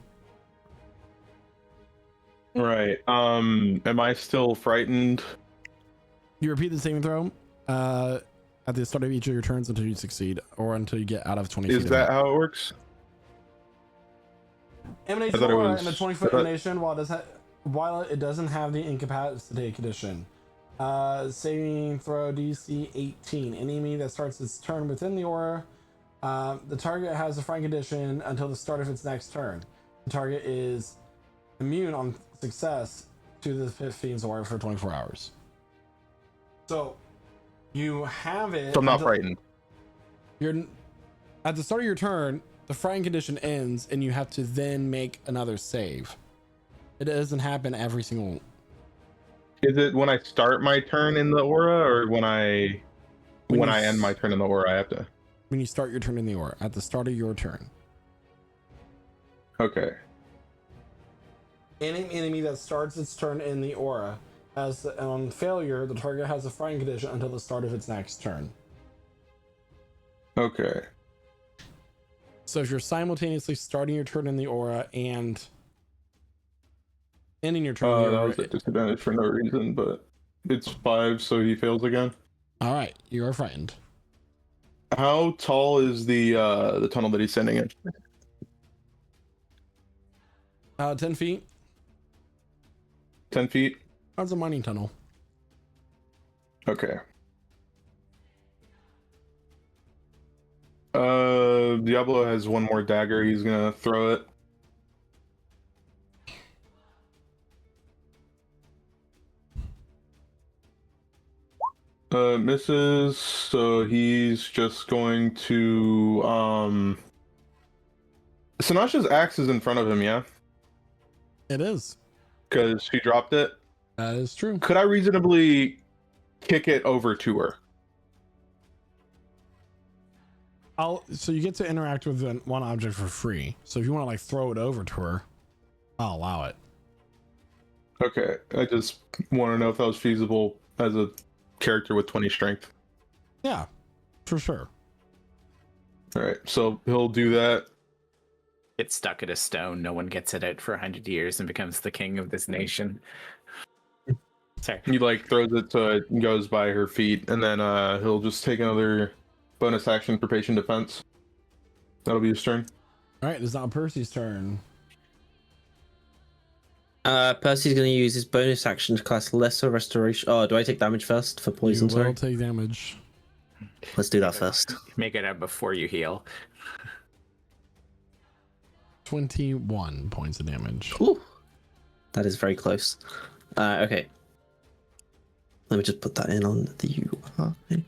Speaker 5: Right. Am I still frightened?
Speaker 1: You repeat the saving throw at the start of each of your turns until you succeed, or until you get out of 20 feet.
Speaker 5: Is that how it works?
Speaker 1: Emanation
Speaker 5: I thought it
Speaker 1: aura
Speaker 5: was-
Speaker 1: in the 20-foot emanation while it doesn't have the incapacitate condition. Saving throw DC 18. Any enemy that starts its turn within the aura, the target has a frightened condition until the start of its next turn. The target is immune on success to the fiend's aura for 24 hours. So you have it.
Speaker 5: So I'm not frightened.
Speaker 1: You're at the start of your turn. The frightened condition ends, and you have to then make another save. It doesn't happen every single.
Speaker 5: Is it when I start my turn in the aura, or when I end my turn in the aura? I have to.
Speaker 1: When you start your turn in the aura, at the start of your turn.
Speaker 5: Okay.
Speaker 1: Any enemy that starts its turn in the aura has, on failure, the target has a frightened condition until the start of its next turn.
Speaker 5: Okay.
Speaker 1: So if you're simultaneously starting your turn in the aura and ending your turn in the
Speaker 5: That
Speaker 1: aura,
Speaker 5: was a disadvantage for no reason, but it's 5, so he fails again.
Speaker 1: all right, you are frightened.
Speaker 5: How tall is the tunnel that he's sending in?
Speaker 1: 10 feet.
Speaker 5: 10 feet?
Speaker 1: That's a mining tunnel.
Speaker 5: Okay. Diablo has one more dagger. He's gonna throw it. Misses, so he's just going to Sinasha's axe is in front of him, yeah?
Speaker 1: It is.
Speaker 5: because she dropped it.
Speaker 1: That is true.
Speaker 5: Could I reasonably kick it over to her?
Speaker 1: So you get to interact with one object for free. So if you want to like throw it over to her, I'll allow it.
Speaker 5: Okay, I just want to know if that was feasible as a character with 20 strength.
Speaker 1: Yeah, for sure.
Speaker 5: All right, so he'll do that.
Speaker 8: Gets stuck at a stone. No one gets it out for 100 years and becomes the king of this nation. Sorry.
Speaker 5: He like throws it so it goes by her feet, and then he'll just take another bonus action for patient defense. That'll be his turn.
Speaker 1: All right, it's now Percy's turn.
Speaker 3: Percy's going to use his bonus action to cast Lesser Restoration. Oh, do I take damage first for poison?
Speaker 1: You will
Speaker 3: Sorry.
Speaker 1: take damage.
Speaker 3: Let's do that first.
Speaker 8: Make it out before you heal.
Speaker 1: 21 points of damage.
Speaker 3: Ooh, that is very close. Okay. Let me just put that in on the UI.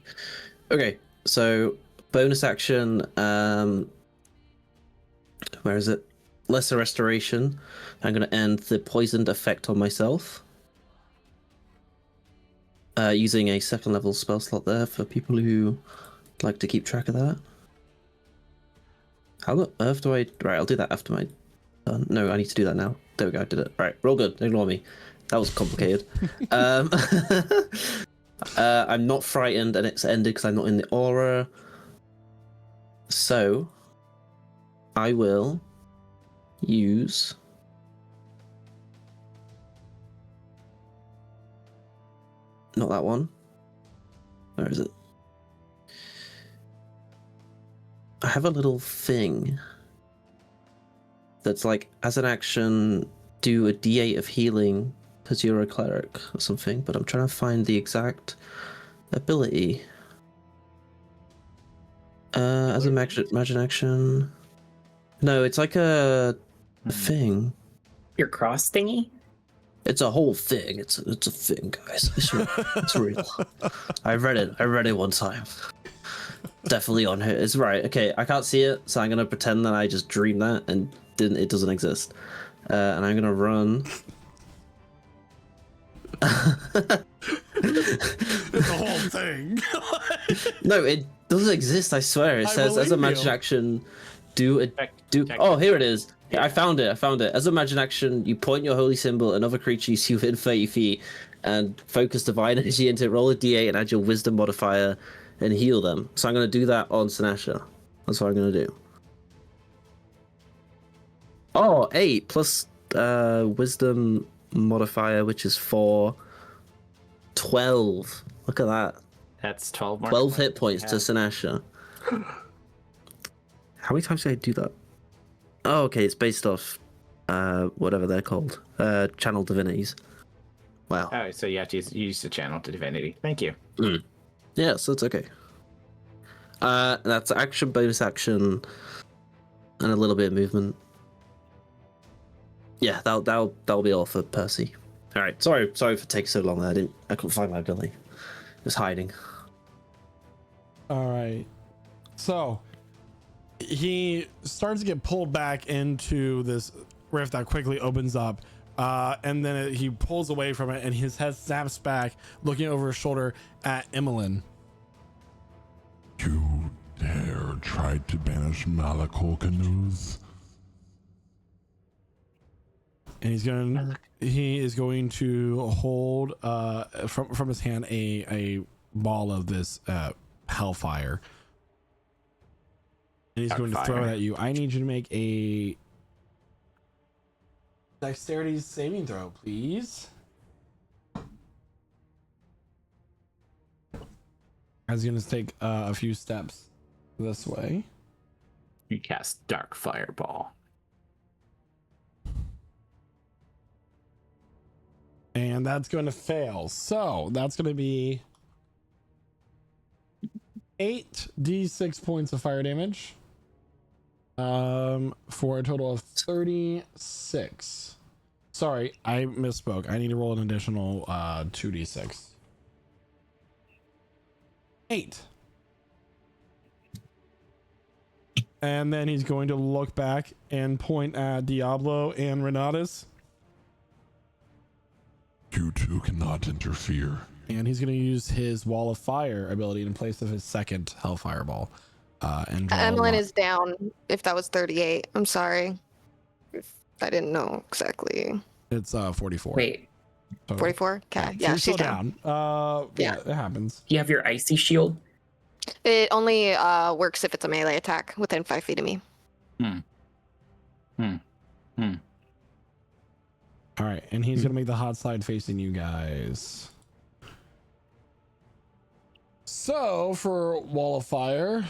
Speaker 3: Okay, so bonus action. Where is it? Lesser Restoration. I'm going to end the poisoned effect on myself. Using a second level spell slot there for people who like to keep track of that. How on earth do I... Right, I'll do that after my... no, I need to do that now. There we go, I did it. Right, roll good. Ignore me. That was complicated. I'm not frightened and it's ended because I'm not in the aura. So, I will use... Not that one. Where is it? I have a little thing that's like, as an action, do a d8 of healing because you're a cleric or something, but I'm trying to find the exact ability. As a magic action. No, it's like a thing.
Speaker 7: Your cross thingy?
Speaker 3: It's a whole thing. It's a thing, guys. It's real. I read it one time. Definitely on here. It's right. Okay, I can't see it, so I'm gonna pretend that I just dreamed that and it doesn't exist. And I'm gonna run.
Speaker 1: It's a whole thing.
Speaker 3: No, it doesn't exist. I swear. It says as a magic action, do. Oh, here it is. Yeah. I found it. As a magic action, you point your holy symbol at another creature you see within 30 feet, and focus divine energy into it. Roll a d8 and add your wisdom modifier, and heal them. So I'm gonna do that on Sinasha. That's what I'm gonna do. Oh, 8 plus wisdom modifier, which is 4. 12. Look at that.
Speaker 8: That's 12 more.
Speaker 3: 12 hit points to Sinasha. How many times did I do that? Oh, okay, it's based off whatever they're called. Channel divinities. Wow.
Speaker 8: Oh, so you have to use the channel to divinity. Thank you.
Speaker 3: Mm. Yeah, so it's okay. That's action, bonus action, and a little bit of movement. Yeah, that'll be all for Percy. All right, sorry for taking so long. I couldn't find my ability. It was hiding.
Speaker 1: All right. So he starts to get pulled back into this rift that quickly opens up. And then he pulls away from it and his head snaps back, looking over his shoulder at Emmeline.
Speaker 4: You dare try to banish Malakol canoes?
Speaker 1: And he is going to hold from his hand a ball of this hellfire. And he's going to throw it at you. I need you to make a dexterity saving throw, please. I was going to take a few steps this way.
Speaker 8: You cast Dark Fireball.
Speaker 1: And that's going to fail. So that's going to be 8d6 points of fire damage. For a total of 36. Sorry, I misspoke. I need to roll an additional 2d6. 8. And then he's going to look back and point at Diablo and Renatus.
Speaker 4: You two cannot interfere.
Speaker 1: And he's going to use his Wall of Fire ability in place of his second Hellfire Ball. And draw
Speaker 6: Emlyn
Speaker 1: one.
Speaker 6: is down if that was 38. I'm sorry. If I didn't know exactly.
Speaker 1: It's 44.
Speaker 7: Wait,
Speaker 1: So-
Speaker 6: 44? Okay.
Speaker 1: so
Speaker 6: Yeah,
Speaker 1: you're
Speaker 6: she's
Speaker 1: still
Speaker 6: down.
Speaker 1: Yeah, it happens.
Speaker 7: you have your icy shield?
Speaker 6: It only works if it's a melee attack within 5 feet of me.
Speaker 1: All right, and he's gonna make the hot side facing you guys. So for Wall of Fire,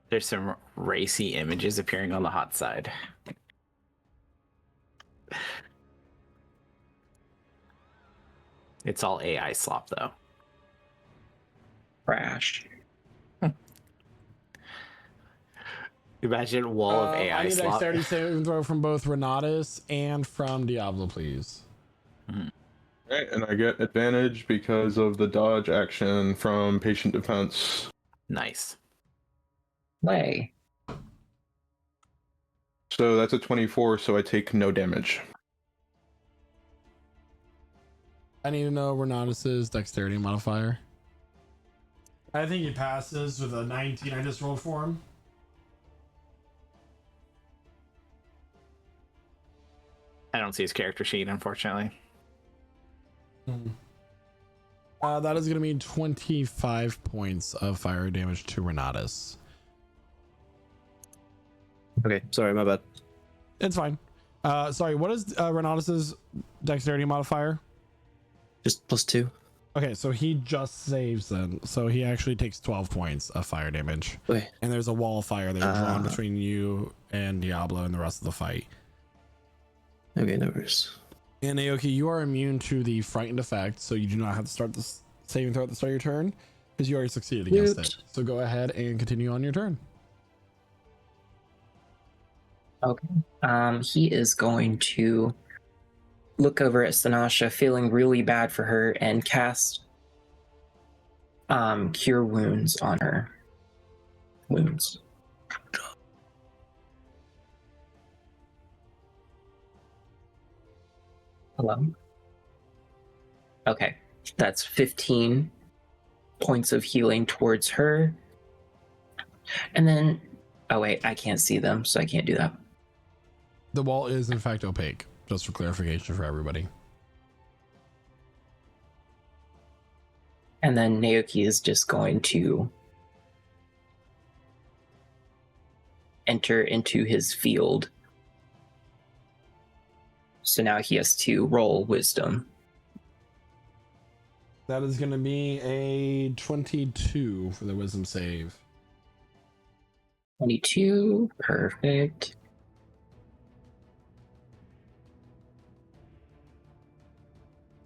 Speaker 8: There's some racy images appearing on the hot side. It's all AI slop, though.
Speaker 7: Crash.
Speaker 8: Imagine a wall of
Speaker 1: I
Speaker 8: AI
Speaker 1: need a
Speaker 8: slop.
Speaker 1: dexterity saving throw from both Renatus and from Diablo, please.
Speaker 5: Right, and I get advantage because of the dodge action from patient defense.
Speaker 8: Nice.
Speaker 7: Way.
Speaker 5: So that's a 24, so I take no damage.
Speaker 1: I need to know Renatus's dexterity modifier. I think he passes with a 19 I just rolled for him.
Speaker 8: I don't see his character sheet, unfortunately.
Speaker 1: That is going to be 25 points of fire damage to Renatus.
Speaker 3: Okay, sorry, my bad.
Speaker 1: It's fine. Sorry, what is Renatus's dexterity modifier?
Speaker 3: Just +2.
Speaker 1: Okay, so he just saves then. So he actually takes 12 points of fire damage.
Speaker 3: Okay.
Speaker 1: And there's a wall of fire there drawn between you and Diablo and the rest of the fight.
Speaker 3: Okay, no worries.
Speaker 1: And Aoki, you are immune to the frightened effect, so you do not have to start the saving throw at the start of your turn because you already succeeded against
Speaker 3: Woot.
Speaker 1: it. So go ahead and continue on your turn.
Speaker 7: Okay. He is going to look over at Sanasha, feeling really bad for her, and cast Cure Wounds on her. Wounds. Hello? Okay. That's 15 points of healing towards her. And then, oh wait, I can't see them, so I can't do that.
Speaker 1: The wall is in fact opaque, just for clarification for everybody.
Speaker 7: And then Naoki is just going to enter into his field. So now he has to roll wisdom.
Speaker 1: That is going to be a 22 for the wisdom save.
Speaker 7: 22, perfect.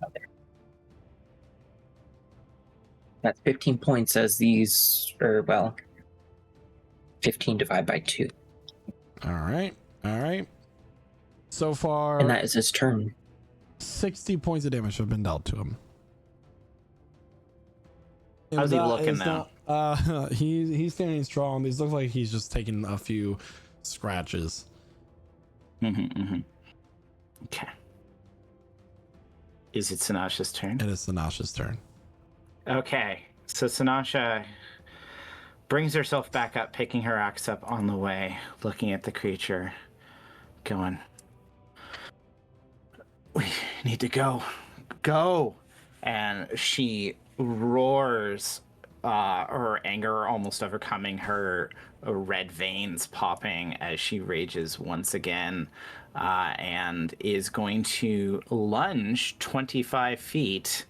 Speaker 7: Okay. That's 15 points as these, or well, 15 divided by 2.
Speaker 1: All right. All right. So far,
Speaker 7: And that is his turn.
Speaker 1: 60 points of damage have been dealt to him. And
Speaker 8: How's he
Speaker 1: that
Speaker 8: looking
Speaker 1: is
Speaker 8: now?
Speaker 1: He's standing strong. These look like he's just taking a few scratches.
Speaker 8: Okay. Is it Sanasha's turn?
Speaker 1: It is Sanasha's turn.
Speaker 8: Okay, so Sanasha brings herself back up, picking her axe up on the way, looking at the creature, going, "We need to go. Go!" And she roars, her anger almost overcoming her red veins popping as she rages once again, and is going to lunge 25 feet,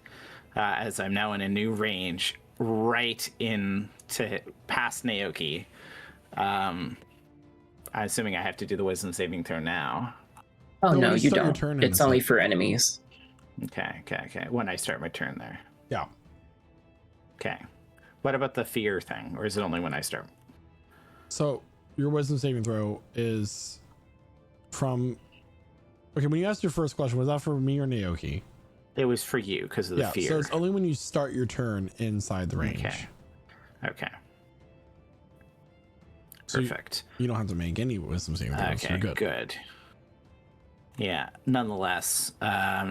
Speaker 8: as I'm now in a new range, right in to past Naoki. I'm assuming I have to do the wisdom saving throw now.
Speaker 7: Oh,
Speaker 1: No,
Speaker 7: no,
Speaker 1: when you
Speaker 7: you
Speaker 1: start your
Speaker 7: don't.
Speaker 1: turn in
Speaker 7: It's
Speaker 1: a
Speaker 7: only
Speaker 1: sec.
Speaker 7: for enemies.
Speaker 8: Okay. When I start my turn there.
Speaker 1: Yeah.
Speaker 8: Okay. What about the fear thing, or is it only when I start?
Speaker 1: So your wisdom saving throw is from. Okay, when you asked your first question, was that for me or Naoki?
Speaker 8: It was for you because of the
Speaker 1: Yeah.
Speaker 8: fear.
Speaker 1: So it's only when you start your turn inside the range.
Speaker 8: Okay.
Speaker 1: So
Speaker 8: Perfect.
Speaker 1: You don't have to make any wisdom saving throws.
Speaker 8: Okay,
Speaker 1: You're good.
Speaker 8: good. Yeah, nonetheless,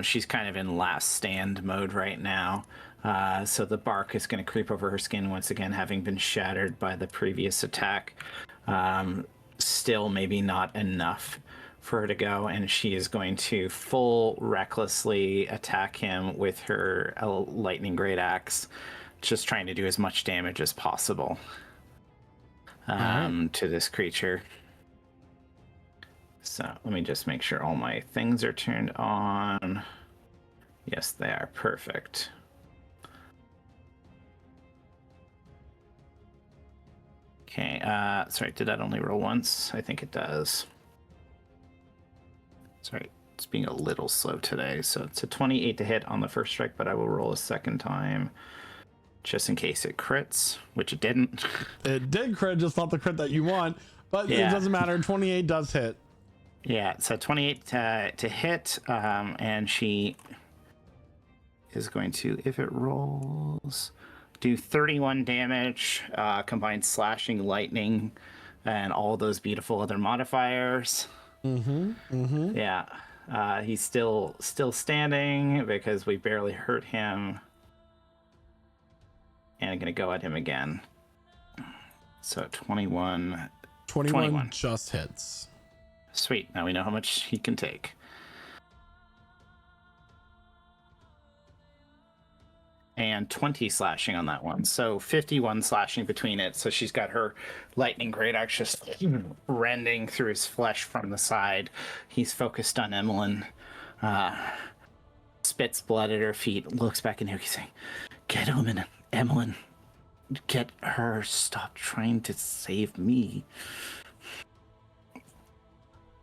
Speaker 8: she's kind of in last stand mode right now. So the bark is going to creep over her skin once again, having been shattered by the previous attack. Still, maybe not enough for her to go, and she is going to full recklessly attack him with her lightning great axe, just trying to do as much damage as possible to this creature. So let me just make sure all my things are turned on. Yes, they are. Perfect. Okay, sorry, did that only roll once? I think it does. Sorry, it's being a little slow today. So it's a 28 to hit on the first strike, but I will roll a second time just in case it crits, which it didn't.
Speaker 1: It did crit, just not the crit that you want, but it doesn't matter. 28 does hit.
Speaker 8: Yeah, so 28 to hit, and she is going to, if it rolls, do 31 damage, combined slashing, lightning, and all those beautiful other modifiers. Yeah, he's still standing because we barely hurt him, and I'm gonna go at him again. So 21
Speaker 1: just hits.
Speaker 8: Sweet, now we know how much he can take. And 20 slashing on that one. So 51 slashing between it. So she's got her lightning great axe just rending through his flesh from the side. He's focused on Emmeline. Spits blood at her feet. Looks back at Nuki saying, "Get him, Emmeline. Get her. Stop trying to save me."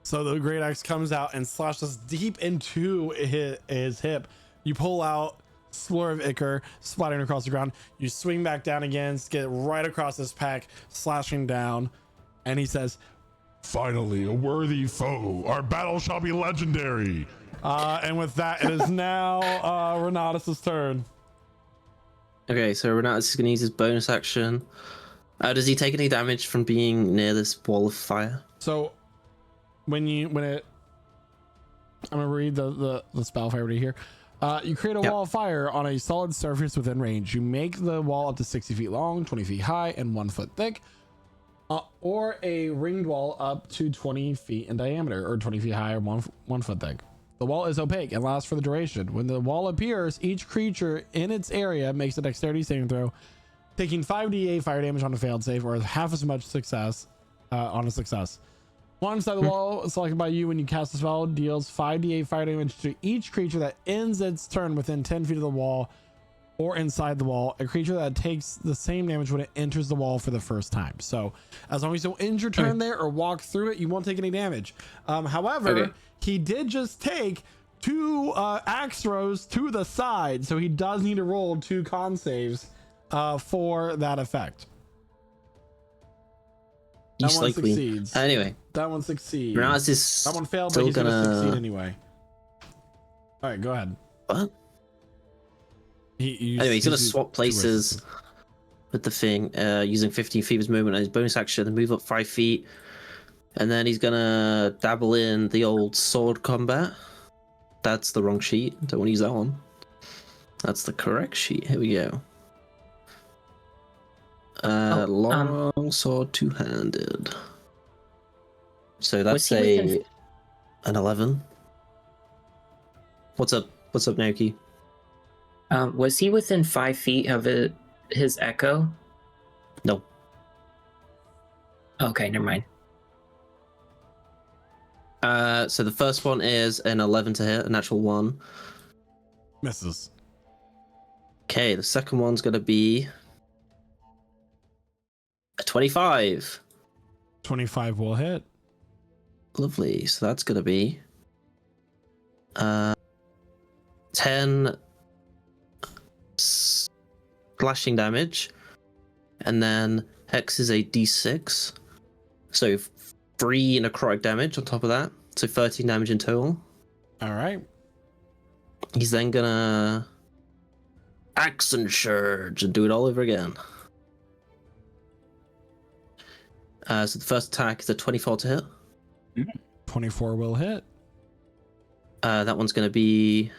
Speaker 1: So the great axe comes out and slashes deep into his hip. You pull out Splore of Ichor, splattering across the ground. You swing back down again, get right across his pack, slashing down. And he says,
Speaker 4: "Finally, a worthy foe. Our battle shall be legendary."
Speaker 1: And with that, it is now Renatus' turn.
Speaker 3: Okay, so Renatus is going to use his bonus action. Does he take any damage from being near this wall of fire?
Speaker 1: So I'm gonna read the spell fire right here. You create a wall of fire on a solid surface within range. You make the wall up to 60 feet long, 20 feet high, and 1 foot thick, or a ringed wall up to 20 feet in diameter, or 20 feet high, or 1 foot thick. The wall is opaque and lasts for the duration. When the wall appears, each creature in its area makes a dexterity saving throw, taking 5d8 fire damage on a failed save, or half as much success on a success. One side of the wall selected by you when you cast the spell deals 5d8 fire damage to each creature that ends its turn within 10 feet of the wall or inside the wall. A creature that takes the same damage when it enters the wall for the first time. So as long as you don't end your turn there or walk through it, you won't take any damage. However, he did just take 2 axe throws to the side, so he does need to roll 2 con saves for that effect. That one succeeds.
Speaker 3: Anyway,
Speaker 1: that one succeeds.
Speaker 3: Renatus is
Speaker 1: that one failed, but he's gonna succeed anyway. All right, go ahead.
Speaker 3: What? Anyway, he's gonna swap places with the thing, using 15 feet of his movement and his bonus action to move up 5 feet, and then he's gonna dabble in the old sword combat. That's the wrong sheet. Don't want to use that one. That's the correct sheet. Here we go. Long sword, two-handed. So that's an 11. What's up, Naoki?
Speaker 7: Was he within 5 feet of his echo?
Speaker 3: No.
Speaker 7: Okay, never mind.
Speaker 3: So the first one is an 11 to hit, a natural 1.
Speaker 1: Misses.
Speaker 3: Okay, the second one's gonna be a 25.
Speaker 1: 25 will hit.
Speaker 3: Lovely. So that's gonna be 10 slashing damage, and then Hex is a d6, so 3 necrotic damage on top of that, so 13 damage in total.
Speaker 1: All right.
Speaker 3: He's then gonna action surge and do it all over again. So the first attack is a 24 to hit.
Speaker 1: 24 will hit.
Speaker 3: That one's going to be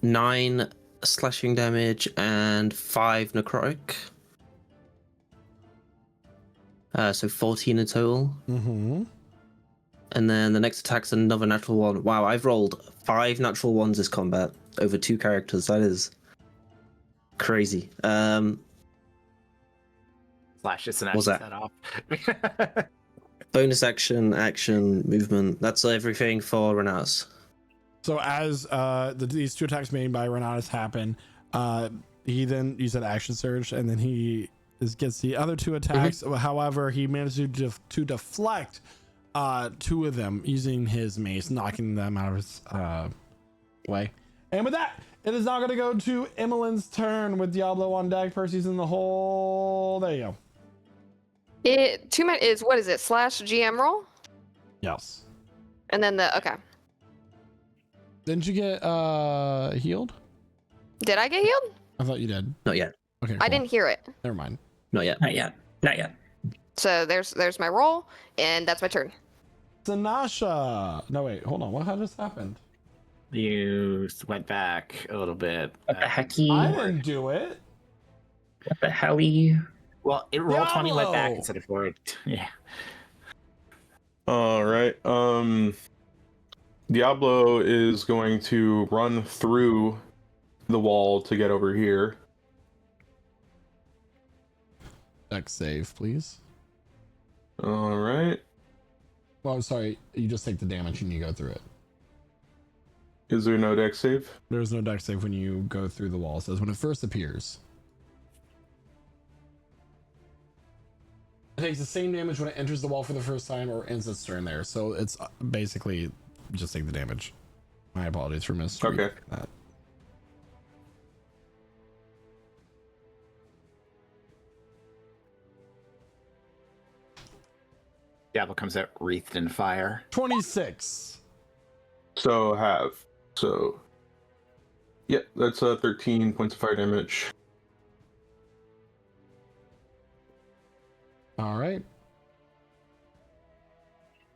Speaker 3: 9 slashing damage and 5 necrotic. So 14 in total.
Speaker 1: Mm-hmm.
Speaker 3: And then the next attack's another natural one. Wow, I've rolled 5 natural ones this combat over 2 characters. That is crazy.
Speaker 8: Slash just an
Speaker 3: What's
Speaker 8: action
Speaker 3: that?
Speaker 8: set off.
Speaker 3: Bonus action, movement. That's everything for Renatus.
Speaker 1: So as these 2 attacks made by Renatus happen, he then used an action surge, and then he gets the other 2 attacks. However, he managed to deflect 2 of them using his mace, knocking them out of his way. And with that, it is now going to go to Emmeline's turn with Diablo on deck. Percy's in the hole. There you go.
Speaker 6: It 2 minutes is, what is it, slash GM roll?
Speaker 1: Yes.
Speaker 6: And then okay.
Speaker 1: Didn't you get healed?
Speaker 6: Did I get healed?
Speaker 1: I thought you did.
Speaker 3: Not yet.
Speaker 1: Okay,
Speaker 6: I
Speaker 1: cool.
Speaker 6: didn't hear it.
Speaker 1: Never mind.
Speaker 3: Not yet.
Speaker 7: Not yet. Not yet.
Speaker 6: So there's my roll, and that's my turn.
Speaker 1: Sanasha. No, wait, hold on. What just happened?
Speaker 8: You went back a little bit.
Speaker 7: What the hecky?
Speaker 1: I didn't do it.
Speaker 7: What the helly?
Speaker 8: Well, it rolled 20 went back
Speaker 1: Diablo!
Speaker 8: instead of forward. Yeah.
Speaker 5: All right. Diablo is going to run through the wall to get over here.
Speaker 1: Dex save, please.
Speaker 5: All right.
Speaker 1: Well, I'm sorry. You just take the damage and you go through it.
Speaker 5: Is there no dex save?
Speaker 1: There's no dex save when you go through the wall. It says when it first appears. It takes the same damage when it enters the wall for the first time or ends its turn there. So it's basically just take the damage. My apologies for missing
Speaker 5: Okay.
Speaker 1: that.
Speaker 8: Diablo comes out wreathed in fire.
Speaker 1: 26.
Speaker 5: So have. So. Yeah, that's 13 points of fire damage.
Speaker 1: All right.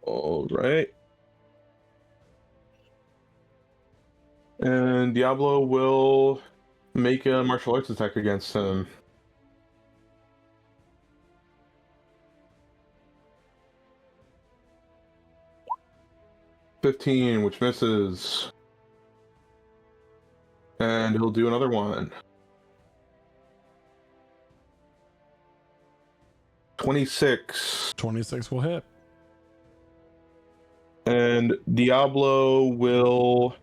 Speaker 5: All right. And Diablo will make a martial arts attack against him. $15, which misses. And he'll do another one. 26.
Speaker 1: 26 will hit.
Speaker 5: And Diablo will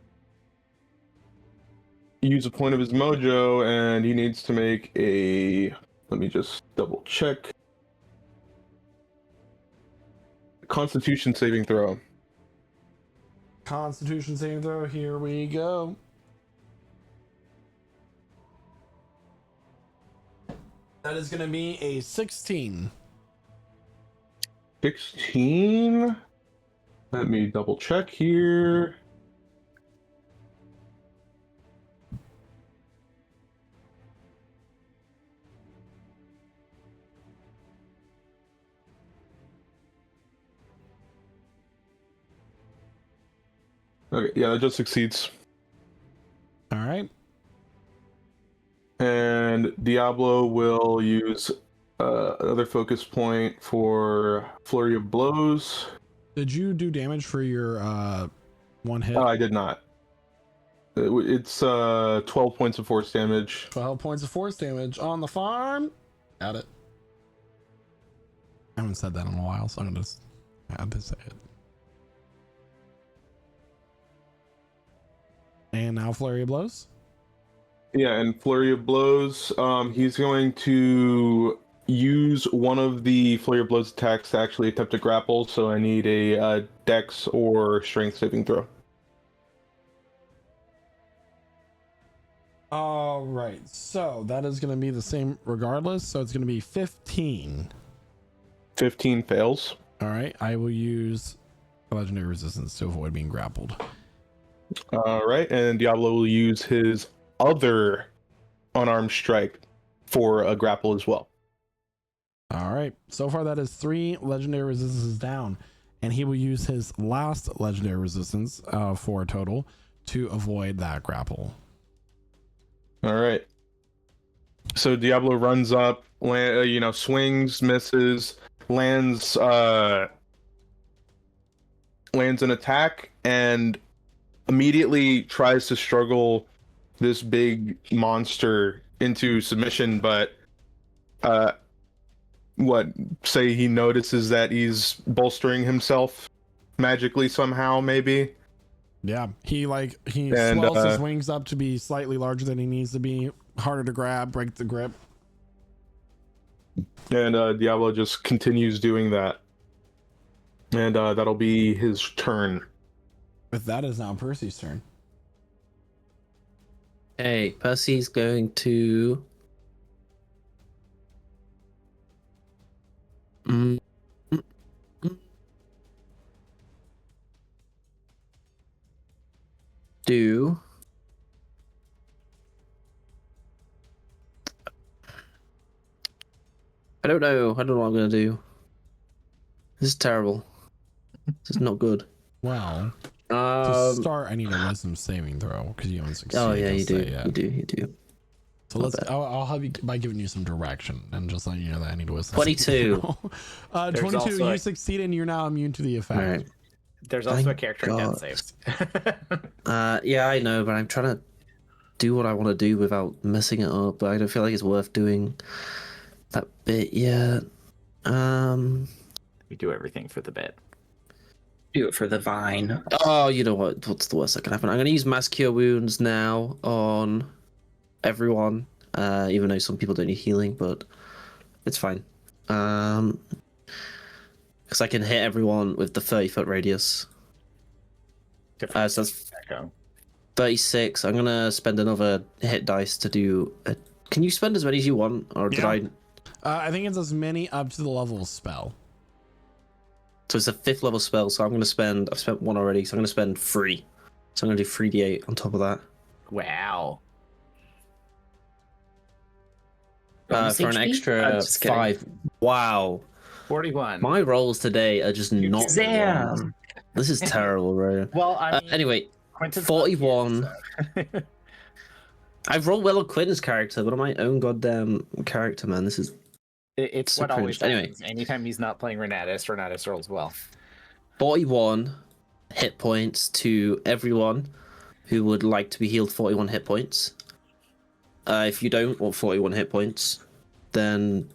Speaker 5: use a point of his mojo, and he needs to make a... Let me just double check. Constitution saving throw.
Speaker 1: Constitution saving throw. Here we go. That is going to be a 16.
Speaker 5: 16? Let me double check here. Okay, yeah, that just succeeds.
Speaker 1: All right.
Speaker 5: And Diablo will use another focus point for Flurry of Blows.
Speaker 1: Did you do damage for your one hit?
Speaker 5: I did not. It's 12 points of force damage.
Speaker 1: 12 points of force damage on the farm. Got it. I haven't said that in a while, so I'm gonna just have to say it. And now Flurry of Blows.
Speaker 5: Yeah, and Flurry of Blows, he's going to use one of the Flurry of Blows attacks to actually attempt to grapple, so I need a Dex or Strength saving throw.
Speaker 1: All right, so that is going to be the same regardless, so it's going to be 15.
Speaker 5: 15 fails.
Speaker 1: All right, I will use legendary resistance to avoid being grappled.
Speaker 5: All right, and Diablo will use his other unarmed strike for a grapple as well.
Speaker 1: All right, so far that is 3 legendary resistances down. and he will use his last legendary resistance for a total to avoid that grapple.
Speaker 5: All right. So Diablo runs up, swings, misses, lands an attack, and immediately tries to struggle this big monster into submission, but say he notices that he's bolstering himself magically somehow, maybe.
Speaker 1: Yeah, he swells his wings up to be slightly larger than he needs to be, harder to grab, break the grip.
Speaker 5: And Diablo just continues doing that. And that'll be his turn.
Speaker 1: But that is now Percy's turn.
Speaker 3: Hey, Percy's going to... do... I don't know what I'm going to do. This is terrible. This is not good.
Speaker 1: Well, to start, I need a wisdom saving throw because you haven't succeeded.
Speaker 3: Oh yeah, you do. You do.
Speaker 1: So I'll help you by giving you some direction and just letting you know that I need a wisdom.
Speaker 3: 22.
Speaker 1: 22. You succeed and you're now immune to the effect.
Speaker 3: Right.
Speaker 8: There's also a character in death saves.
Speaker 3: Yeah, I know, but I'm trying to do what I want to do without messing it up. But I don't feel like it's worth doing that bit yet.
Speaker 8: We do everything for the bit.
Speaker 7: Do it for the vine.
Speaker 3: Oh, you know what? What's the worst that can happen? I'm going to use Mass Cure Wounds now on everyone, even though some people don't need healing, but it's fine. Because I can hit everyone with the 30-foot radius. So that's 36. I'm going to spend another hit dice to do... Can you spend as many as you want? Or did I...
Speaker 1: I think it's as many up to the level of spell.
Speaker 3: So it's a 5th level spell, so I'm going to spend... I've spent 1 already, so I'm going to spend 3. So I'm going to do 3d8 on top of that.
Speaker 8: Wow.
Speaker 3: For an extra 5. Wow.
Speaker 8: 41.
Speaker 3: My rolls today are just not...
Speaker 7: Damn.
Speaker 3: This is terrible, bro.
Speaker 8: Well, I mean,
Speaker 3: anyway,
Speaker 8: Quentin's
Speaker 3: 41.
Speaker 8: not here, so.
Speaker 3: I've rolled well on Quentin's character, but on my own goddamn character, man, this is...
Speaker 8: It's
Speaker 3: so
Speaker 8: what always
Speaker 3: cringe.
Speaker 8: happens. Anytime he's not playing Renatus rolls well.
Speaker 3: 41 hit points to everyone who would like to be healed 41 hit points. If you don't want 41 hit points, then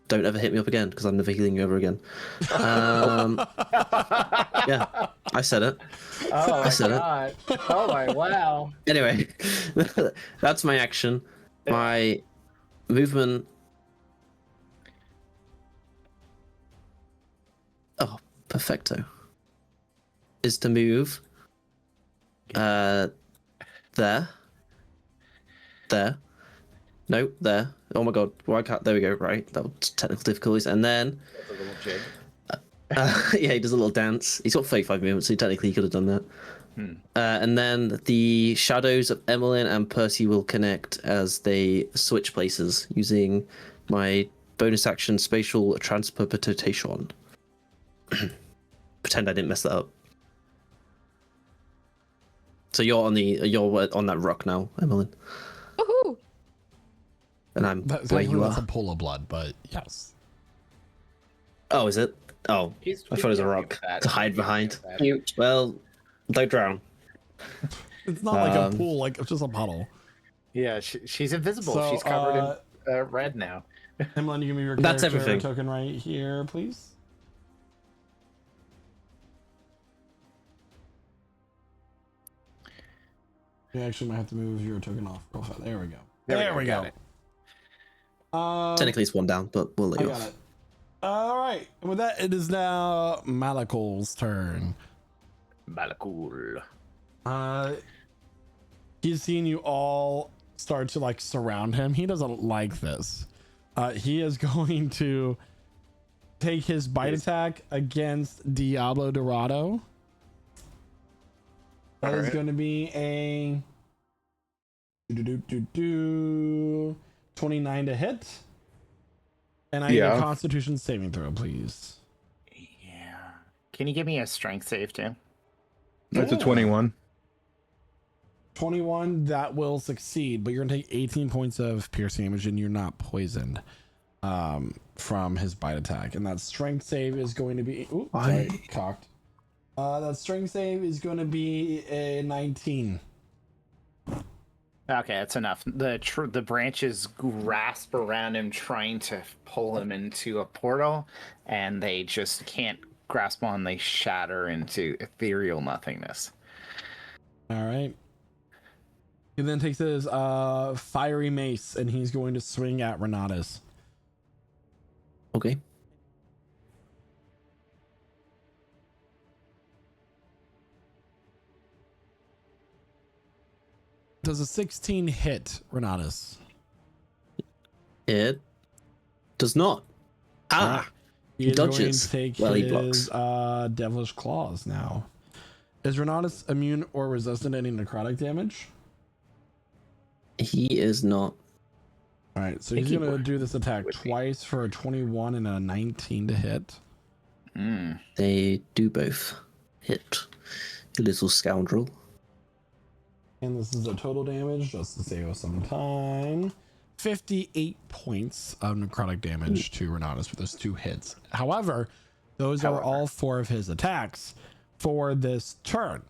Speaker 3: don't ever hit me up again, because I'm never healing you ever again. Yeah, I said it.
Speaker 8: Oh,
Speaker 3: I said
Speaker 8: God. Oh, my, wow.
Speaker 3: Anyway, that's my action. My movement... Oh, perfecto. Is to move there. No, there. Oh my god, why can't... There we go, right. That was technical difficulties. And then...
Speaker 8: That's a little jig.
Speaker 3: yeah, he does a little dance. He's got 35 movements, so technically he could have done that. And then the shadows of Emmeline and Percy will connect as they switch places using my bonus action spatial transportation. Pretend I didn't mess that up. So you're on that rock now, Emmeline.
Speaker 6: Woohoo!
Speaker 3: And I'm
Speaker 1: That's
Speaker 3: where you
Speaker 1: that's
Speaker 3: are.
Speaker 1: a pool of blood, but yes.
Speaker 3: Oh, is it? Oh, I thought it was a rock to hide behind. Well, don't drown.
Speaker 1: It's not like a pool, like it's just a puddle.
Speaker 8: Yeah, she's invisible.
Speaker 1: So,
Speaker 8: She's covered in red now.
Speaker 1: Emmeline, you give me your
Speaker 3: That's
Speaker 1: character
Speaker 3: everything.
Speaker 1: token right here, please. You actually might have to move your token off profile. There we go. There we go.
Speaker 3: Technically, it's 1 down, but we'll let you
Speaker 1: I got
Speaker 3: off.
Speaker 1: it. All right. And with that, it is now Malakul's turn.
Speaker 8: Malakul.
Speaker 1: He's seen you all start to like surround him. He doesn't like this. He is going to take his bite attack against Diablo Dorado. That is going to be a 29 to hit. And I need a Constitution saving throw, please.
Speaker 8: Yeah. Can you give me a strength save too?
Speaker 5: That's a
Speaker 1: Yeah.
Speaker 5: 21.
Speaker 1: 21, that will succeed, but you're gonna take 18 points of piercing damage and you're not poisoned from his bite attack. And that strength save is going to be cocked. That strength save is going to be a 19.
Speaker 8: Okay, that's enough. The branches grasp around him, trying to pull him into a portal, and they just can't grasp on. They shatter into ethereal nothingness.
Speaker 1: All right. He then takes his fiery mace and he's going to swing at Renatus.
Speaker 3: Okay.
Speaker 1: Does a 16 hit Renatus?
Speaker 3: It does not. Ah!
Speaker 1: He is
Speaker 3: dodges.
Speaker 1: going to take
Speaker 3: Well, he
Speaker 1: his
Speaker 3: blocks.
Speaker 1: devilish claws now. Is Renatus immune or resistant to any necrotic damage?
Speaker 3: He is not.
Speaker 1: All right, so
Speaker 8: Think
Speaker 1: he's
Speaker 8: he
Speaker 1: going to
Speaker 8: would-
Speaker 1: do this attack
Speaker 8: would be.
Speaker 1: twice for a 21 and a 19 to hit.
Speaker 3: They do both hit. You little scoundrel.
Speaker 1: And this is a total damage, just to save us some time. 58 points of necrotic damage to Renatus with those 2 hits. However, those are all 4 of his attacks for this turn.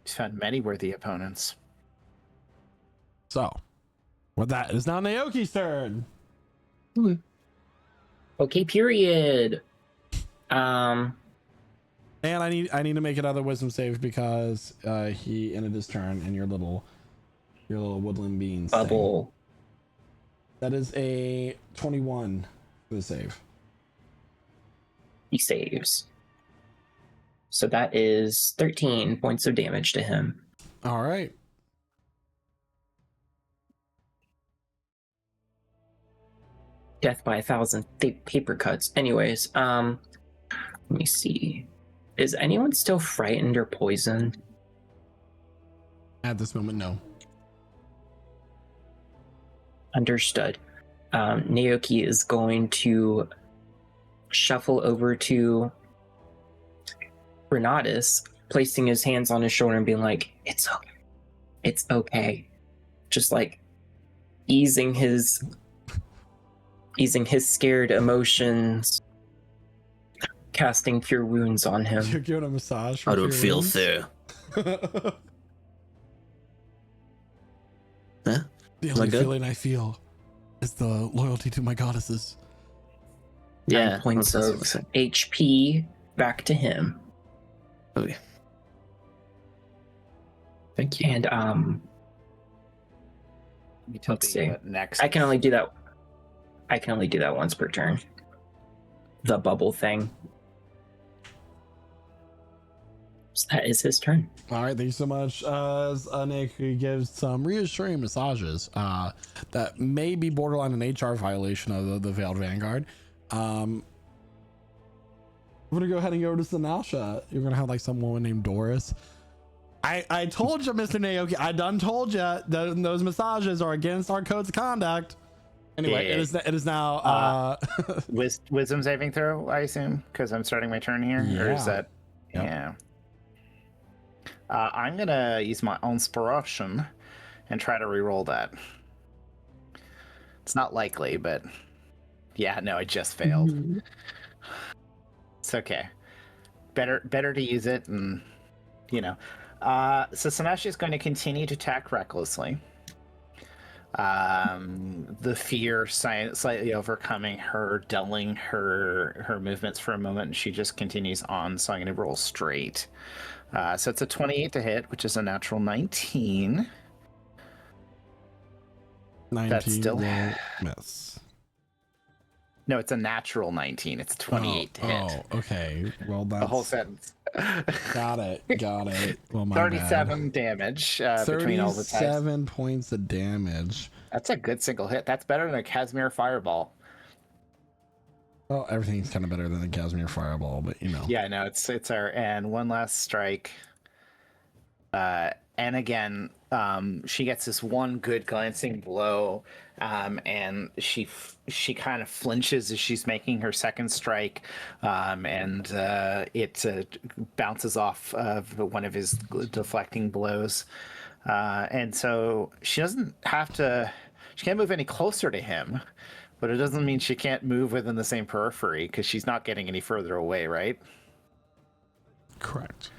Speaker 8: He's found many worthy opponents.
Speaker 1: So, with that, it is now Naoki's turn.
Speaker 7: Okay, period.
Speaker 1: And I need to make another wisdom save because he ended his turn in your little woodland beans thing.
Speaker 7: Bubble.
Speaker 1: That is a 21 for the save.
Speaker 7: He saves. So that is 13 points of damage to him.
Speaker 1: All right.
Speaker 7: Death by 1,000 paper cuts. Anyways, let me see. Is anyone still frightened or poisoned?
Speaker 1: At this moment, no.
Speaker 7: Understood. Naoki is going to shuffle over to Renatus, placing his hands on his shoulder and being like, "It's okay. It's okay." Just like easing his scared emotions, casting Cure Wounds on
Speaker 1: You're
Speaker 7: him.
Speaker 1: giving a massage. For
Speaker 3: I don't
Speaker 1: Cure
Speaker 3: feel
Speaker 1: Wounds?
Speaker 3: fair. Huh?
Speaker 1: The
Speaker 3: Is that
Speaker 1: only
Speaker 3: good?
Speaker 1: feeling I feel is the loyalty to my goddesses.
Speaker 7: 9 points
Speaker 3: that's
Speaker 7: of
Speaker 3: what I said.
Speaker 7: HP back to him.
Speaker 3: Okay. Thank you.
Speaker 7: And
Speaker 8: You tell
Speaker 7: Let's
Speaker 8: me
Speaker 7: see.
Speaker 8: what next.
Speaker 7: I can only do that once per turn. The bubble thing. So that is his turn.
Speaker 1: All right, thank you so much. As Nick gives some reassuring massages that may be borderline an HR violation of the Veiled Vanguard. I'm gonna go ahead and go to Sanasha. You're gonna have like some woman named Doris. I told you, Mr. Naoki. I done told you that those massages are against our codes of conduct. Anyway,
Speaker 8: Yeah.
Speaker 1: it is now.
Speaker 8: Wisdom saving throw, I assume, because I'm starting my turn here. Or is
Speaker 1: Yeah.
Speaker 8: that?
Speaker 1: Yep.
Speaker 8: Yeah. I'm gonna use my inspiration and try to re-roll that. It's not likely, but yeah, no, I just failed. It's okay. Better to use it, and you know. So Sanashi is going to continue to attack recklessly. The fear slightly overcoming her, dulling her movements for a moment, and she just continues on. So I'm going to roll straight. So it's a 28 to hit, which is a natural 19.
Speaker 1: 19
Speaker 8: still-
Speaker 1: will miss.
Speaker 8: No, it's a natural 19. It's a 28 to hit.
Speaker 1: Oh, okay. Well, that's
Speaker 8: The whole sentence.
Speaker 1: got it. Well, my
Speaker 8: 37 damage between all the types.
Speaker 1: 37 points of damage.
Speaker 8: That's a good single hit. That's better than a Casimir Fireball.
Speaker 1: Well, everything's kind of better than a Casimir Fireball, but you know.
Speaker 8: Yeah, no, it's our and one last strike. And again, she gets this one good glancing blow, and she kind of flinches as she's making her second strike, and it bounces off of one of his deflecting blows, and so she doesn't have to. She can't move any closer to him, but it doesn't mean she can't move within the same periphery because she's not getting any further away, right?
Speaker 1: Correct.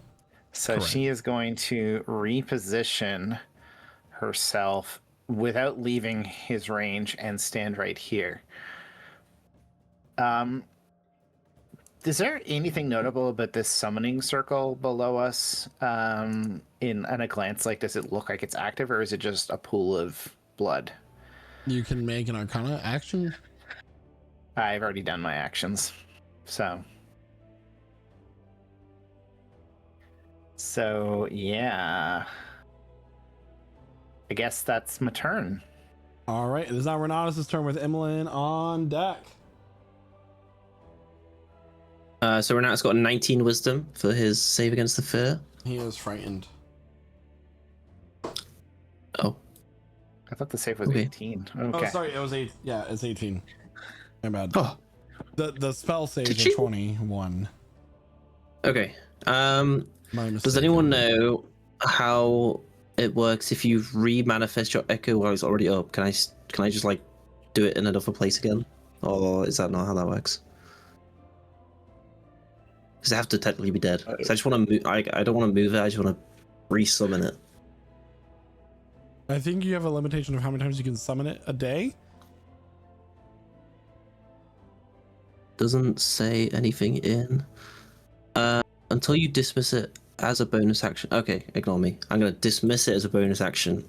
Speaker 8: So
Speaker 1: Correct.
Speaker 8: she is going to reposition herself without leaving his range and stand right here. Is there anything notable about this summoning circle below us? In at a glance, like, does it look like it's active, or is it just a pool of blood?
Speaker 1: You can make an Arcana action.
Speaker 8: I've already done my actions, so yeah. I guess that's my turn.
Speaker 1: All right, it is now Renatus' turn with Emmeline on deck.
Speaker 3: So Renat's got a 19 wisdom for his save against the fear.
Speaker 1: He is frightened.
Speaker 3: Oh,
Speaker 8: I thought the save was
Speaker 3: Okay.
Speaker 8: 18. Okay.
Speaker 1: Oh, sorry, it was 8. Yeah, it's 18. My bad.
Speaker 3: Oh.
Speaker 1: The spell saves
Speaker 3: Did
Speaker 1: are
Speaker 3: you-
Speaker 1: 21.
Speaker 3: okay.
Speaker 1: My
Speaker 3: Does
Speaker 1: mistake.
Speaker 3: anyone know how it works if you re-manifest your echo while it's already up? Can I just like do it in another place again, or is that not how that works? Because I have to technically be dead. So I just want to move. I don't want to move it. I just want to re-summon it.
Speaker 1: I think you have a limitation of how many times you can summon it a day.
Speaker 3: Doesn't say anything in. Until you dismiss it as a bonus action. Okay, ignore me. I'm gonna dismiss it as a bonus action.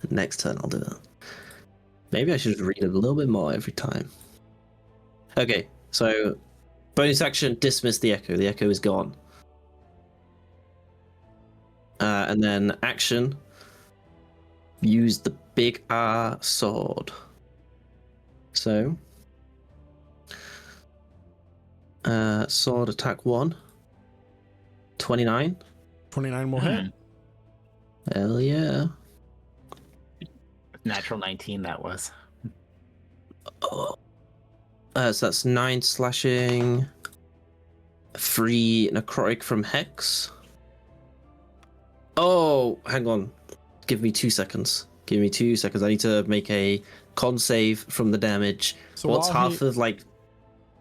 Speaker 3: Next turn I'll do it. Maybe I should read it a little bit more every time. Okay, so bonus action, dismiss the echo. The echo is gone. And then action, use the big R sword. So sword attack 1. 29.
Speaker 1: 29 will hit.
Speaker 3: Hell yeah.
Speaker 8: Natural 19, that was.
Speaker 3: Oh. So that's 9 slashing, 3 necrotic from Hex. Oh, hang on. Give me 2 seconds. Give me 2 seconds. I need to make a con save from the damage.
Speaker 1: So
Speaker 3: What's
Speaker 1: while
Speaker 3: half of like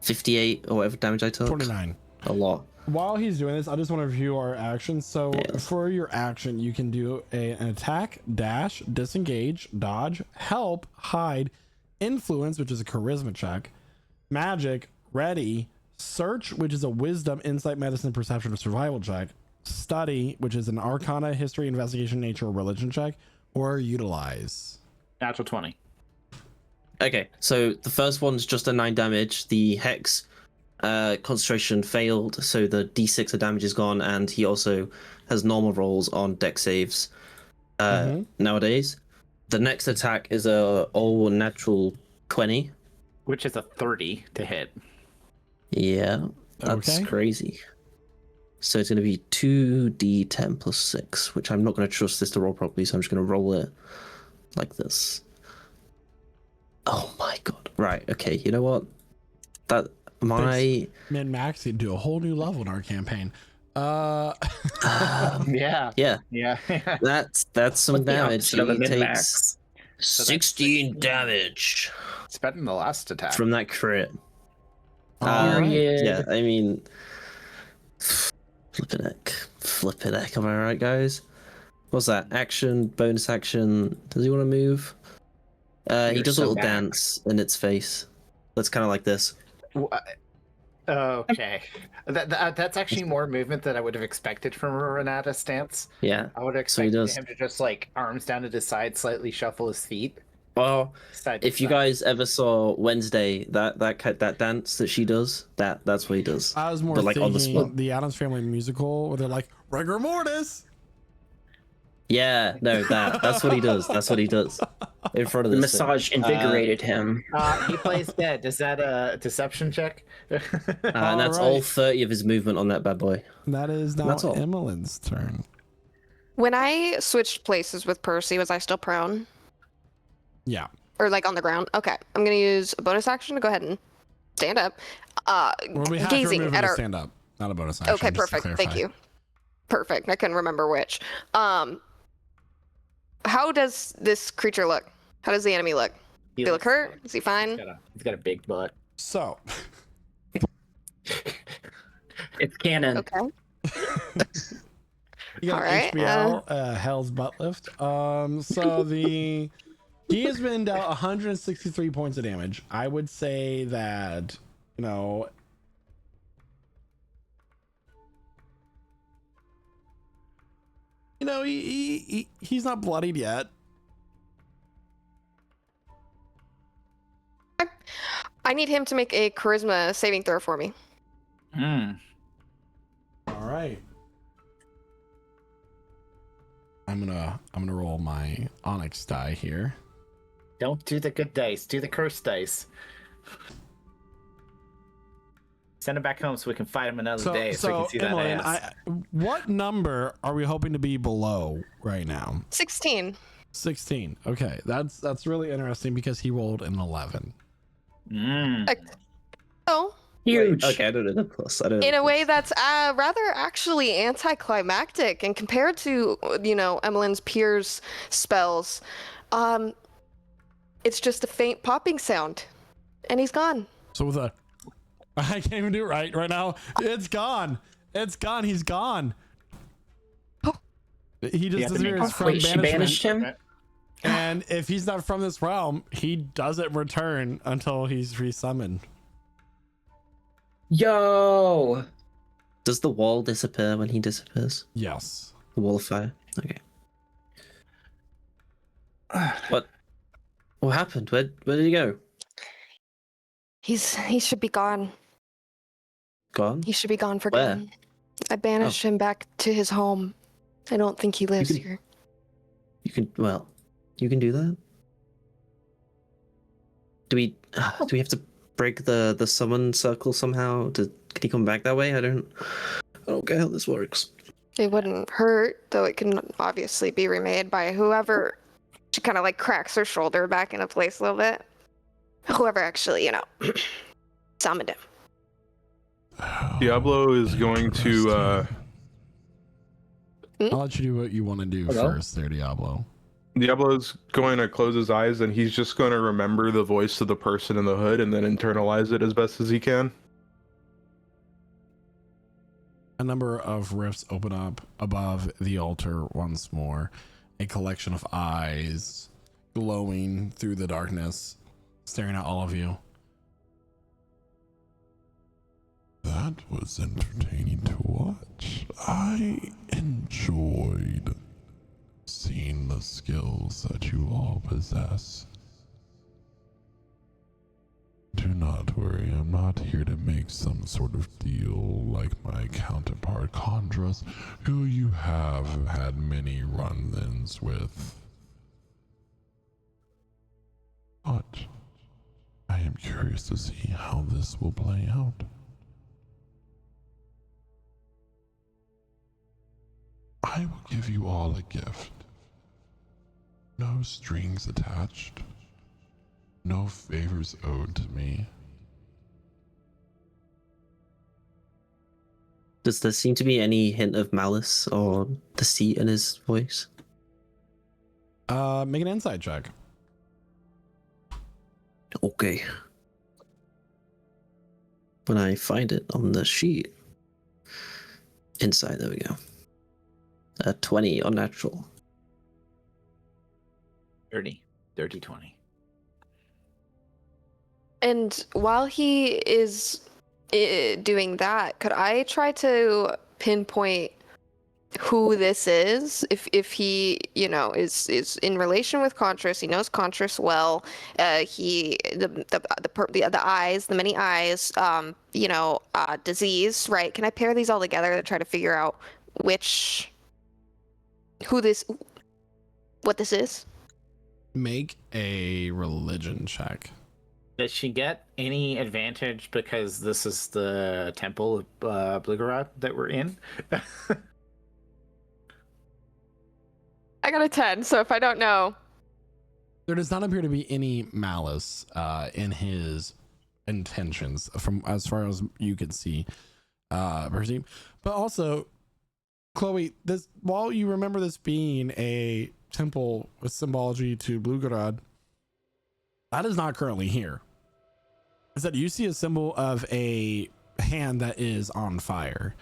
Speaker 3: 58 or whatever damage I took?
Speaker 1: 29.
Speaker 3: A lot.
Speaker 1: While he's doing this, I just want to review our actions. So
Speaker 3: Yes.
Speaker 1: for your action, you can do an attack, dash, disengage, dodge, help, hide, influence, which is a charisma check, magic, ready, search, which is a wisdom, insight, medicine, perception, or survival check, study, which is an arcana, history, investigation, nature, or religion check, or utilize.
Speaker 8: Natural 20.
Speaker 3: Okay, so the first one's just a 9 damage. The Hex concentration failed, so the d6 of damage is gone, and he also has normal rolls on deck saves nowadays. The next attack is a all natural 20.
Speaker 8: Which is a 30 to hit.
Speaker 3: Yeah, that's
Speaker 1: Okay.
Speaker 3: crazy. So it's going to be 2d10 plus 6, which I'm not going to trust this to roll properly, so I'm just going to roll it like this. Oh my god. Right, okay, you know what?
Speaker 1: Min Max, you do a whole new level in our campaign.
Speaker 8: Yeah.
Speaker 3: Yeah,
Speaker 8: Yeah.
Speaker 3: that's some
Speaker 7: What's the
Speaker 3: damage.
Speaker 7: opposite of a
Speaker 3: He takes
Speaker 7: min-max?
Speaker 8: So that's
Speaker 3: 16 damage
Speaker 8: It's better than the last attack.
Speaker 3: from that crit.
Speaker 1: Alright.
Speaker 3: Yeah, I mean, flipping heck. Am I right, guys? What's that? Action, bonus action. Does he want to move? He
Speaker 7: You're
Speaker 3: does a
Speaker 7: so
Speaker 3: little
Speaker 7: back.
Speaker 3: dance in its face. That's kind of like this.
Speaker 8: Okay. That's actually more movement than I would have expected from a Renata stance.
Speaker 3: Yeah.
Speaker 8: I would have
Speaker 3: So he
Speaker 8: expected
Speaker 3: does.
Speaker 8: him to just like arms down at his side, slightly shuffle his feet.
Speaker 3: Well,
Speaker 8: Side to
Speaker 3: if you
Speaker 8: side.
Speaker 3: guys ever saw Wednesday, that dance that she does, that's what he does.
Speaker 1: I was more
Speaker 3: But, like, on the
Speaker 1: thinking
Speaker 3: spot.
Speaker 1: the Addams Family musical where they're like, rigor mortis.
Speaker 3: Yeah, no, that's what he does. That's what he does in front of
Speaker 7: The
Speaker 3: this thing.
Speaker 7: massage invigorated him.
Speaker 8: He plays dead. Is that a deception check?
Speaker 3: And that's all
Speaker 1: Alright.
Speaker 3: 30 of his movement on that bad boy.
Speaker 1: That is now
Speaker 3: That's all.
Speaker 1: Emmeline's turn.
Speaker 6: When I switched places with Percy, was I still prone?
Speaker 1: Yeah.
Speaker 6: Or like on the ground? Okay. I'm gonna use a bonus action to go ahead and stand up.
Speaker 1: Well, we have to
Speaker 6: Gazing
Speaker 1: remove it
Speaker 6: at
Speaker 1: to
Speaker 6: our.
Speaker 1: stand up, not a bonus action.
Speaker 6: Okay,
Speaker 1: just to
Speaker 6: perfect. Thank
Speaker 1: clarify.
Speaker 6: you. Perfect. I couldn't remember which. How does this creature look? How does the enemy look?
Speaker 8: He
Speaker 6: They look
Speaker 8: looks
Speaker 6: hurt?
Speaker 8: good.
Speaker 6: Is he fine?
Speaker 8: He's got a big butt.
Speaker 1: So,
Speaker 7: It's canon.
Speaker 6: Okay.
Speaker 1: you got
Speaker 6: All right,
Speaker 1: HBL, Hell's Butt Lift. So he has been dealt 163 points of damage. I would say that, he's not bloodied yet.
Speaker 6: I need him to make a charisma saving throw for me.
Speaker 8: Hmm.
Speaker 1: All right. I'm gonna roll my Onyx die here.
Speaker 8: Don't do the good dice. Do the cursed dice. Send him back home so we can fight him another day so we can see
Speaker 1: Emily,
Speaker 8: that ass.
Speaker 1: what number are we hoping to be below right now?
Speaker 6: 16.
Speaker 1: 16. Okay, that's really interesting because he rolled an 11.
Speaker 6: Oh,
Speaker 7: Huge.
Speaker 3: Okay, I don't know the plus. I don't know
Speaker 6: in
Speaker 3: the
Speaker 6: a way
Speaker 3: plus.
Speaker 6: that's rather actually anticlimactic, and compared to Emmeline's Pier's spells, it's just a faint popping sound, and he's gone.
Speaker 1: So with a, I can't even do it right now. It's gone. It's gone. He's gone. He just disappears from
Speaker 7: Wait, she banished him?
Speaker 1: And if he's not from this realm, he doesn't return until he's resummoned.
Speaker 7: Yo!
Speaker 3: Does the wall disappear when he disappears?
Speaker 1: Yes.
Speaker 3: The wall of fire. Okay. What happened? Where did he go?
Speaker 6: He should be gone.
Speaker 3: Gone?
Speaker 6: He should be gone for
Speaker 3: Where?
Speaker 6: good. I banished him back to his home. I don't think he lives
Speaker 3: can-
Speaker 6: here.
Speaker 3: You can do that. Do we have to break the summon circle somehow? Can he come back that way? I don't get how this works.
Speaker 6: It wouldn't hurt, though it can obviously be remade by whoever. She kind of like cracks her shoulder back into place a little bit. Whoever actually, summoned him.
Speaker 5: Diablo is going to.
Speaker 1: I'll let you do what you want to do
Speaker 7: Hello?
Speaker 1: first there, Diablo.
Speaker 5: Diablo's going to close his eyes and he's just going to remember the voice of the person in the hood and then internalize it as best as he can.
Speaker 1: A number of rifts open up above the altar once more. A collection of eyes glowing through the darkness, staring at all of you.
Speaker 4: That was entertaining to watch. I enjoyed seeing the skills that you all possess. Do not worry, I'm not here to make some sort of deal like my counterpart Condras, who you have had many run-ins with. But I am curious to see how this will play out. I will give you all a gift. No strings attached. No favors owed to me.
Speaker 3: Does there seem to be any hint of malice or deceit in his voice?
Speaker 1: Make an insight check.
Speaker 3: Okay. When I find it on the sheet. Inside, there we go. 20 unnatural.
Speaker 8: 30, 20.
Speaker 6: And while he is doing that, could I try to pinpoint who this is? If he, is in relation with Contras, he knows Contras well. The eyes, the many eyes, disease, right? Can I pair these all together to try to figure out what this is?
Speaker 1: Make a religion check.
Speaker 8: Does she get any advantage because this is the temple of Bligorod that we're in?
Speaker 6: I got a 10, so if I don't know.
Speaker 1: There does not appear to be any malice in his intentions, from as far as you can see, Percy. But also, Chloe, this, while you remember this being a temple with symbology to Blugorod, that is not currently here. Instead, you see a symbol of a hand that is on fire,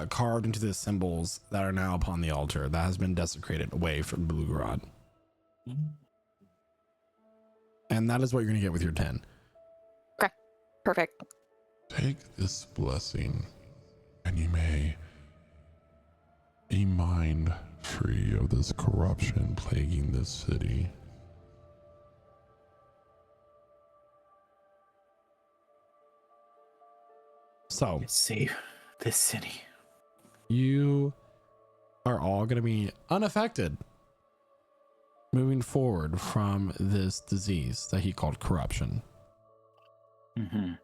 Speaker 1: carved into the symbols that are now upon the altar that has been desecrated away from Blugorod. And that is what you're going to get with your 10.
Speaker 6: Okay, perfect.
Speaker 4: Take this blessing, and you may be mind free of this corruption plaguing this city.
Speaker 1: So,
Speaker 8: Save this city.
Speaker 1: you are all going to be unaffected moving forward from this disease that he called corruption.
Speaker 8: Mm-hmm.
Speaker 6: Is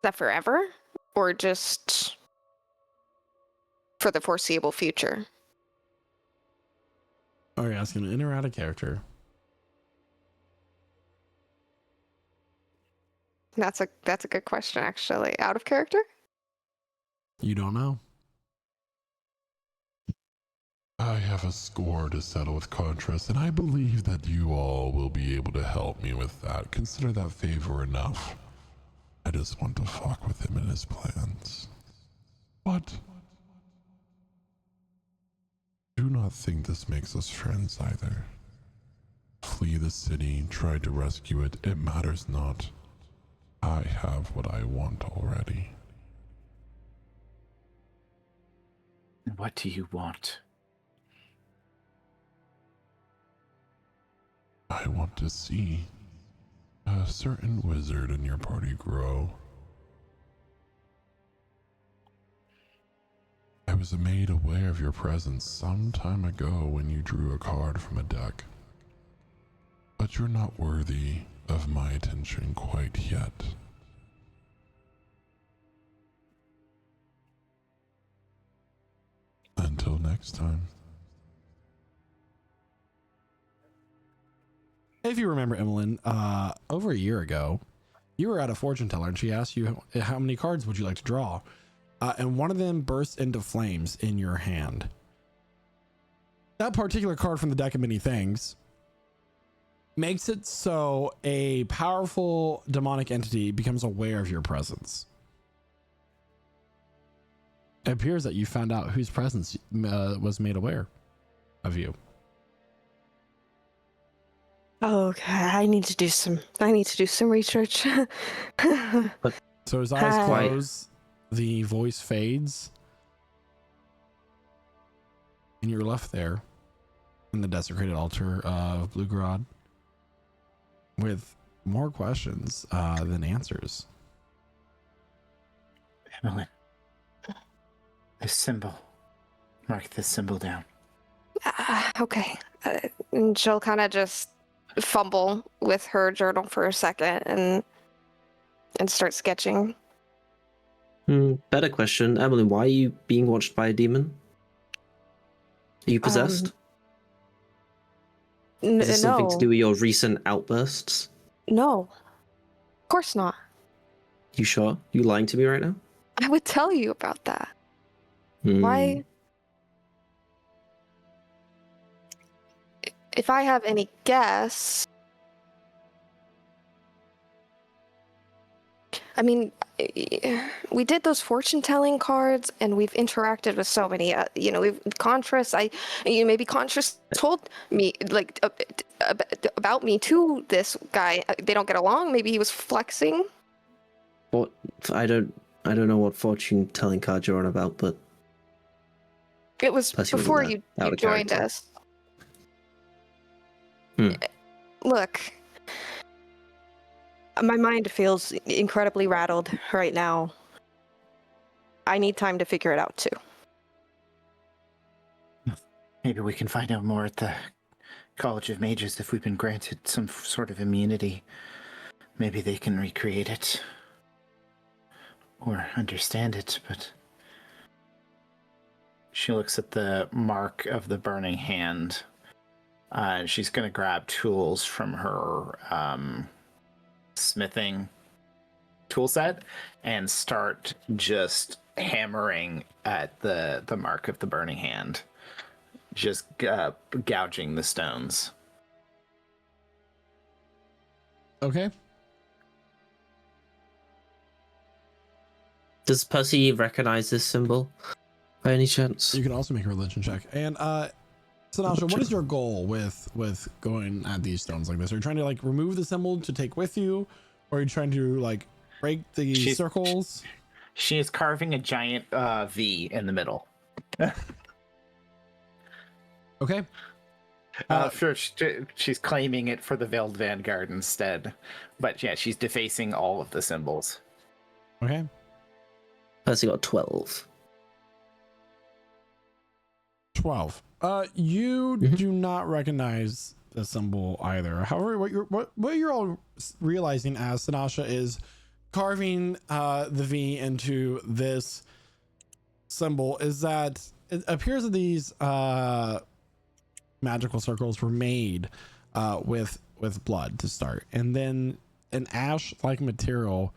Speaker 6: that forever? Or just for the foreseeable future?
Speaker 1: Oh, you're asking an in or out of character?
Speaker 6: That's a good question, actually. Out of character?
Speaker 1: You don't know.
Speaker 4: I have a score to settle with Contrast, and I believe that you all will be able to help me with that. Consider that favor enough. I just want to fuck with him and his plans. But do not think this makes us friends either. Flee the city, try to rescue it, it matters not. I have what I want already.
Speaker 8: What do you want?
Speaker 4: I want to see a certain wizard in your party grow. I was made aware of your presence some time ago when you drew a card from a deck. But you're not worthy of my attention quite yet. Until next time.
Speaker 1: If you remember, Emmeline, over a year ago, you were at a fortune teller and she asked you how many cards would you like to draw, and one of them burst into flames in your hand. That particular card from the deck of many things makes it so a powerful demonic entity becomes aware of your presence. It appears that you found out whose presence was made aware of you.
Speaker 6: Okay, I need to do some research.
Speaker 1: So his eyes
Speaker 6: Hi.
Speaker 1: close, the voice fades, and you're left there in the desecrated altar of Blugorod with more questions than answers.
Speaker 8: Evelyn. This symbol. Mark this symbol down.
Speaker 6: Okay. And she'll kind of just fumble with her journal for a second and start sketching.
Speaker 3: Better question, Emily. Why are you being watched by a demon? Are you possessed? Is this something to do with your recent outbursts?
Speaker 6: No. Of course not.
Speaker 3: You sure? You lying to me right now?
Speaker 6: I would tell you about that.
Speaker 3: Hmm.
Speaker 6: Why? If I have any guess, I mean, we did those fortune telling cards, and we've interacted with so many. We've Contrast. Maybe Contrast told me about me to this guy. They don't get along. Maybe he was flexing.
Speaker 3: What? I don't know what fortune telling card you're on about, but
Speaker 6: It was
Speaker 3: Plus he wasn't
Speaker 6: before
Speaker 3: that
Speaker 6: you
Speaker 3: out of
Speaker 6: joined
Speaker 3: character.
Speaker 6: us. Look, my mind feels incredibly rattled right now. I need time to figure it out too.
Speaker 8: Maybe we can find out more at the College of Mages if we've been granted some sort of immunity. Maybe they can recreate it. Or understand it, but she looks at the mark of the burning hand. She's going to grab tools from her smithing tool set and start just hammering at the mark of the burning hand, just gouging the stones.
Speaker 1: Okay.
Speaker 3: Does Percy recognize this symbol by any chance?
Speaker 1: You can also make a religion check. And Sinasha, what is your goal with going at these stones like this? Are you trying to like remove the symbol to take with you, or are you trying to like break the circles?
Speaker 8: She is carving a giant V in the middle.
Speaker 1: Okay.
Speaker 8: First, she's claiming it for the Veiled Vanguard instead. But yeah, she's defacing all of the symbols.
Speaker 1: Okay.
Speaker 3: Percy got 12.
Speaker 1: 12. You do not recognize the symbol either. However, what you're all realizing as Sinasha is carving the V into this symbol is that it appears that these magical circles were made with blood to start, and then an ash-like material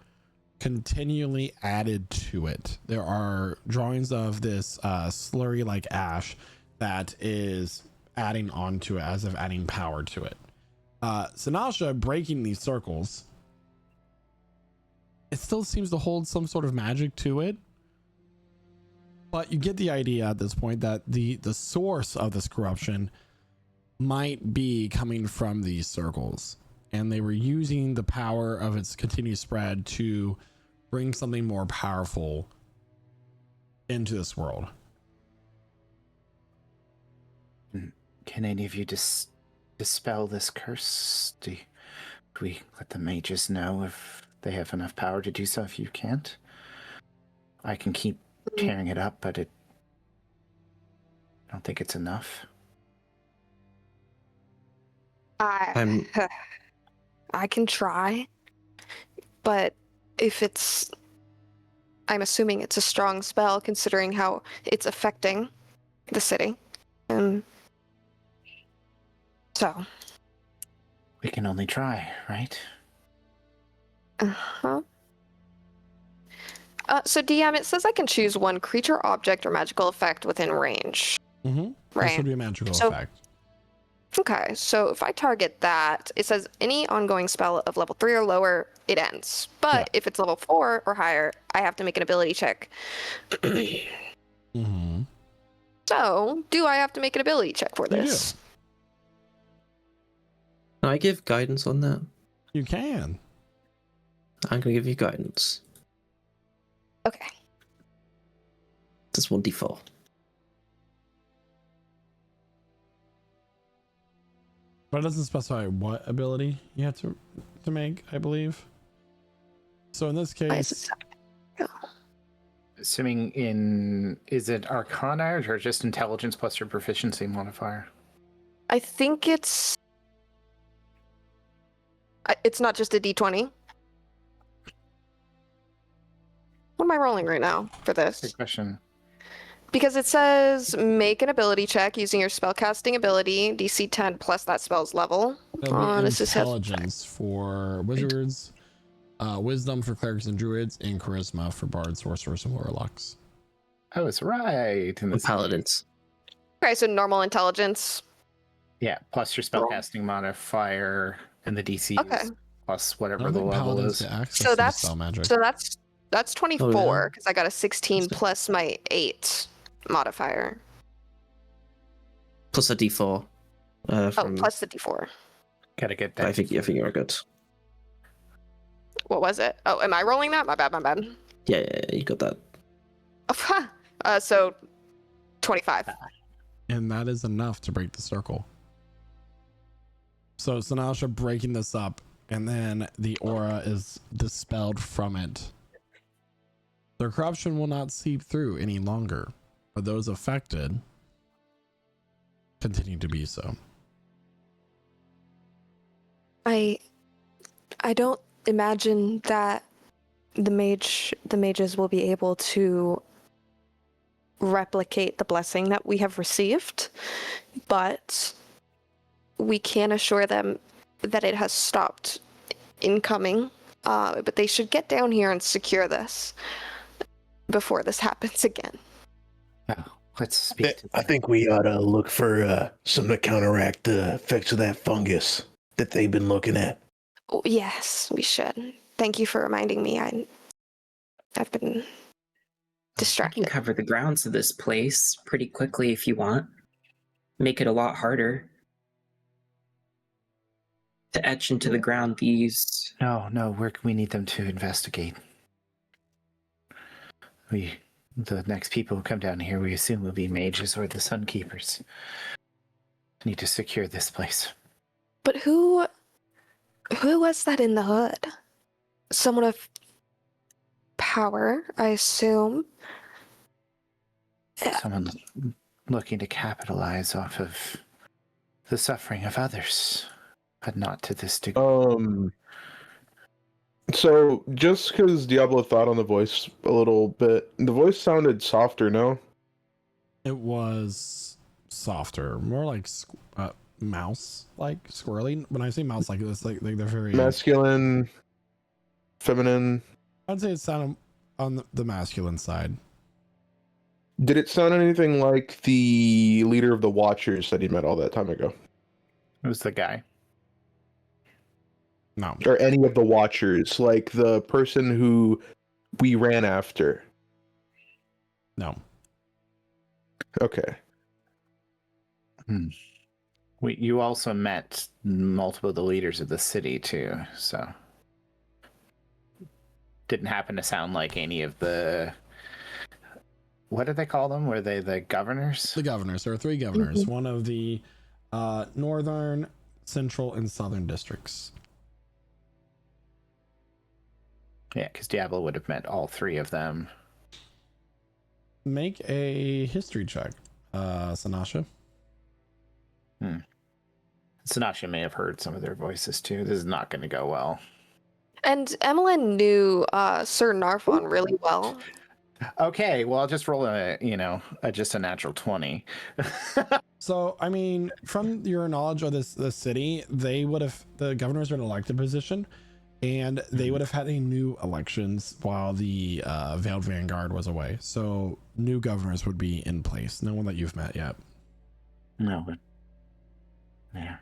Speaker 1: continually added to it. There are drawings of this slurry-like ash that is adding onto it as if adding power to it. Sinasha breaking these circles, it still seems to hold some sort of magic to it, but you get the idea at this point that the source of this corruption might be coming from these circles, and they were using the power of its continued spread to bring something more powerful into this world.
Speaker 2: Can any of you dispel this curse? Do we let the mages know if they have enough power to do so? If you can't, I can keep tearing it up, but I don't think it's enough.
Speaker 6: I can try, but if I'm assuming it's a strong spell considering how it's affecting the city. So.
Speaker 2: We can only try, right?
Speaker 6: Uh-huh. So DM, it says I can choose one creature, object, or magical effect within range.
Speaker 1: Mm-hmm.
Speaker 6: Right.
Speaker 1: This would be a magical
Speaker 6: So-
Speaker 1: effect.
Speaker 6: Okay, so if I target that, it says any ongoing spell of level 3 or lower, it ends. But if it's level 4 or higher, I have to make an ability check.
Speaker 1: Mm-hmm.
Speaker 6: So, do I have to make an ability check for this?
Speaker 3: Can I give guidance on that?
Speaker 1: You can.
Speaker 3: I'm going to give you guidance.
Speaker 6: Okay.
Speaker 3: That's 1d4.
Speaker 1: But it doesn't specify what ability you have to make, I believe. So in this case,
Speaker 8: Assuming is it Arcana or just Intelligence plus your proficiency modifier?
Speaker 6: I think it's not just a d20. What am I rolling right now for this?
Speaker 8: Good question.
Speaker 6: Because it says make an ability check using your spellcasting ability, DC 10 plus that spell's level.
Speaker 1: it'll be
Speaker 6: This is
Speaker 1: intelligence for wizards, wisdom for clerics and druids, and charisma for bards, sorcerers, and warlocks.
Speaker 8: I was right. In this
Speaker 3: Paladins.
Speaker 6: Okay, so normal intelligence.
Speaker 8: Yeah, plus your spellcasting modifier and the DC
Speaker 6: Okay.
Speaker 8: plus
Speaker 1: I
Speaker 8: whatever
Speaker 1: don't
Speaker 8: the
Speaker 1: think
Speaker 8: level
Speaker 1: paladins
Speaker 8: is.
Speaker 1: get access
Speaker 6: So
Speaker 1: to
Speaker 6: that's
Speaker 1: spell magic.
Speaker 6: that's 24 because I got a 16
Speaker 3: That's it.
Speaker 6: plus my 8 modifier.
Speaker 3: Plus a d4. From,
Speaker 6: Plus the d4.
Speaker 8: Gotta get that.
Speaker 3: I think you're good.
Speaker 6: What was it? Oh, am I rolling that? My bad.
Speaker 3: Yeah, you got that.
Speaker 6: So 25.
Speaker 1: And that is enough to break the circle. So Sinasha breaking this up, and then the aura is dispelled from it. The corruption will not seep through any longer, but those affected continue to be so.
Speaker 6: I don't imagine that the mages will be able to replicate the blessing that we have received, but we can assure them that it has stopped incoming. But they should get down here and secure this before this happens again.
Speaker 2: Oh, let's speak to
Speaker 9: I think we ought to look for something to counteract the effects of that fungus that they've been looking at.
Speaker 6: Oh, yes, we should. Thank you for reminding me. I've been
Speaker 7: I can
Speaker 6: distracted.
Speaker 7: cover the grounds of this place pretty quickly if you want. Make it a lot harder to etch into the ground these.
Speaker 2: No, we need them to investigate. The next people who come down here, we assume will be mages or the Sunkeepers. Need to secure this place.
Speaker 6: But who was that in the hood? Someone of power, I assume.
Speaker 2: Someone looking to capitalize off of the suffering of others, but not to this degree.
Speaker 5: So just because Diablo thought on the voice a little bit, the voice sounded softer, no?
Speaker 1: It was softer, more like mouse, like squirrely. When I say mouse, like this, like they're very
Speaker 5: Masculine, feminine.
Speaker 1: I'd say it sounded on the masculine side.
Speaker 5: Did it sound anything like the leader of the Watchers that he met all that time ago?
Speaker 2: Who's the guy?
Speaker 1: No.
Speaker 5: Or any of the Watchers, like the person who we ran after?
Speaker 1: No.
Speaker 5: Okay.
Speaker 2: You also met multiple of the leaders of the city too, so didn't happen to sound like any of the, what do they call them? Were they the governors?
Speaker 1: The governors. There are 3 governors. One of the northern, central, and southern districts.
Speaker 2: Yeah, because Diablo would have met all 3 of them.
Speaker 1: Make a history check, Sanasha.
Speaker 2: Sinasha may have heard some of their voices too. This is not going to go well.
Speaker 6: And Emmeline knew Sir Narfon really well.
Speaker 2: Okay, well, I'll just roll just a natural 20.
Speaker 1: So, I mean, from your knowledge of the city, the governors are in an elected position, and they would have had a new elections while the Veiled Vanguard was away. So, new governors would be in place. No one that you've met yet.
Speaker 2: No, but yeah,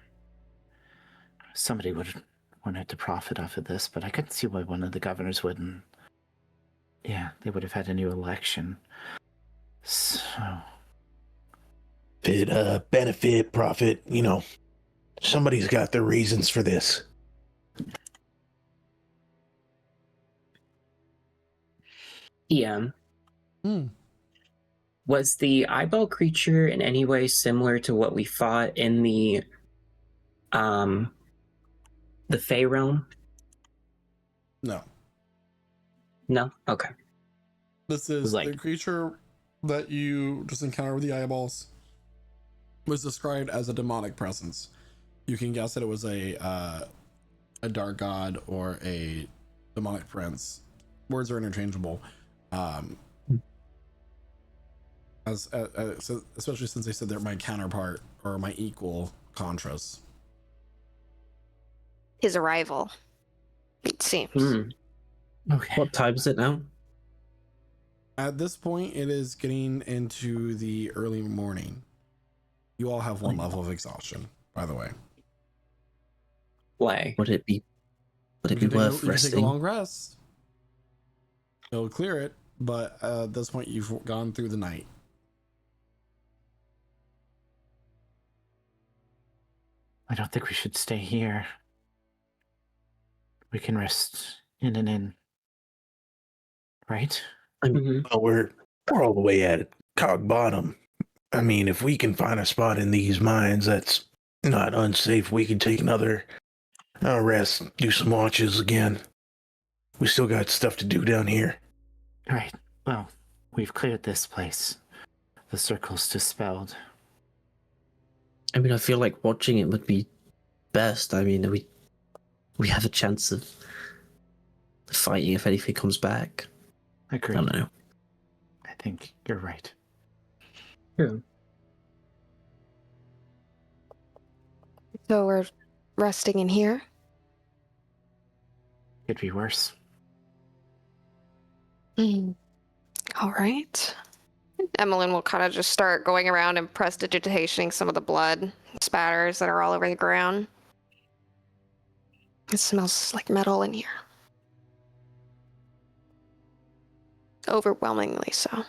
Speaker 2: somebody would have wanted to profit off of this, but I couldn't see why one of the governors wouldn't. Yeah, they would have had a new election. So
Speaker 9: Benefit, profit, somebody's got their reasons for this.
Speaker 7: EM. Was the eyeball creature in any way similar to what we fought in the Fey realm?
Speaker 1: No.
Speaker 7: No? Okay.
Speaker 1: This is
Speaker 2: Like-
Speaker 1: the creature that you just encountered with the eyeballs was described as a demonic presence. You can guess that it was a dark god or a demonic prince. Words are interchangeable. Especially since they said they're my counterpart or my equal Contras.
Speaker 6: His arrival, it seems.
Speaker 2: okay.
Speaker 3: What time is it now?
Speaker 1: At this point, it is getting into the early morning. You all have 1 level of exhaustion, by the way.
Speaker 7: Why?
Speaker 3: Would it be
Speaker 1: You can
Speaker 3: worth
Speaker 1: take a
Speaker 3: resting?
Speaker 1: long rest. It'll clear it, but at this point, you've gone through the night.
Speaker 2: I don't think we should stay here. We can rest in an inn. Right?
Speaker 9: Well, we're all the way at Cog Bottom. I mean, if we can find a spot in these mines that's not unsafe, we can take another rest, do some watches again. We still got stuff to do down here.
Speaker 2: Right. Well, we've cleared this place. The circle's dispelled.
Speaker 3: I mean, I feel like watching it would be best. I mean, we have a chance of fighting if anything comes back.
Speaker 2: Agreed.
Speaker 3: I don't know.
Speaker 2: I think you're right.
Speaker 7: True.
Speaker 6: So we're resting in here.
Speaker 8: Could be worse.
Speaker 6: All right. Emmeline will kind of just start going around and prestidigitating some of the blood spatters that are all over the ground. It smells like metal in here. Overwhelmingly so.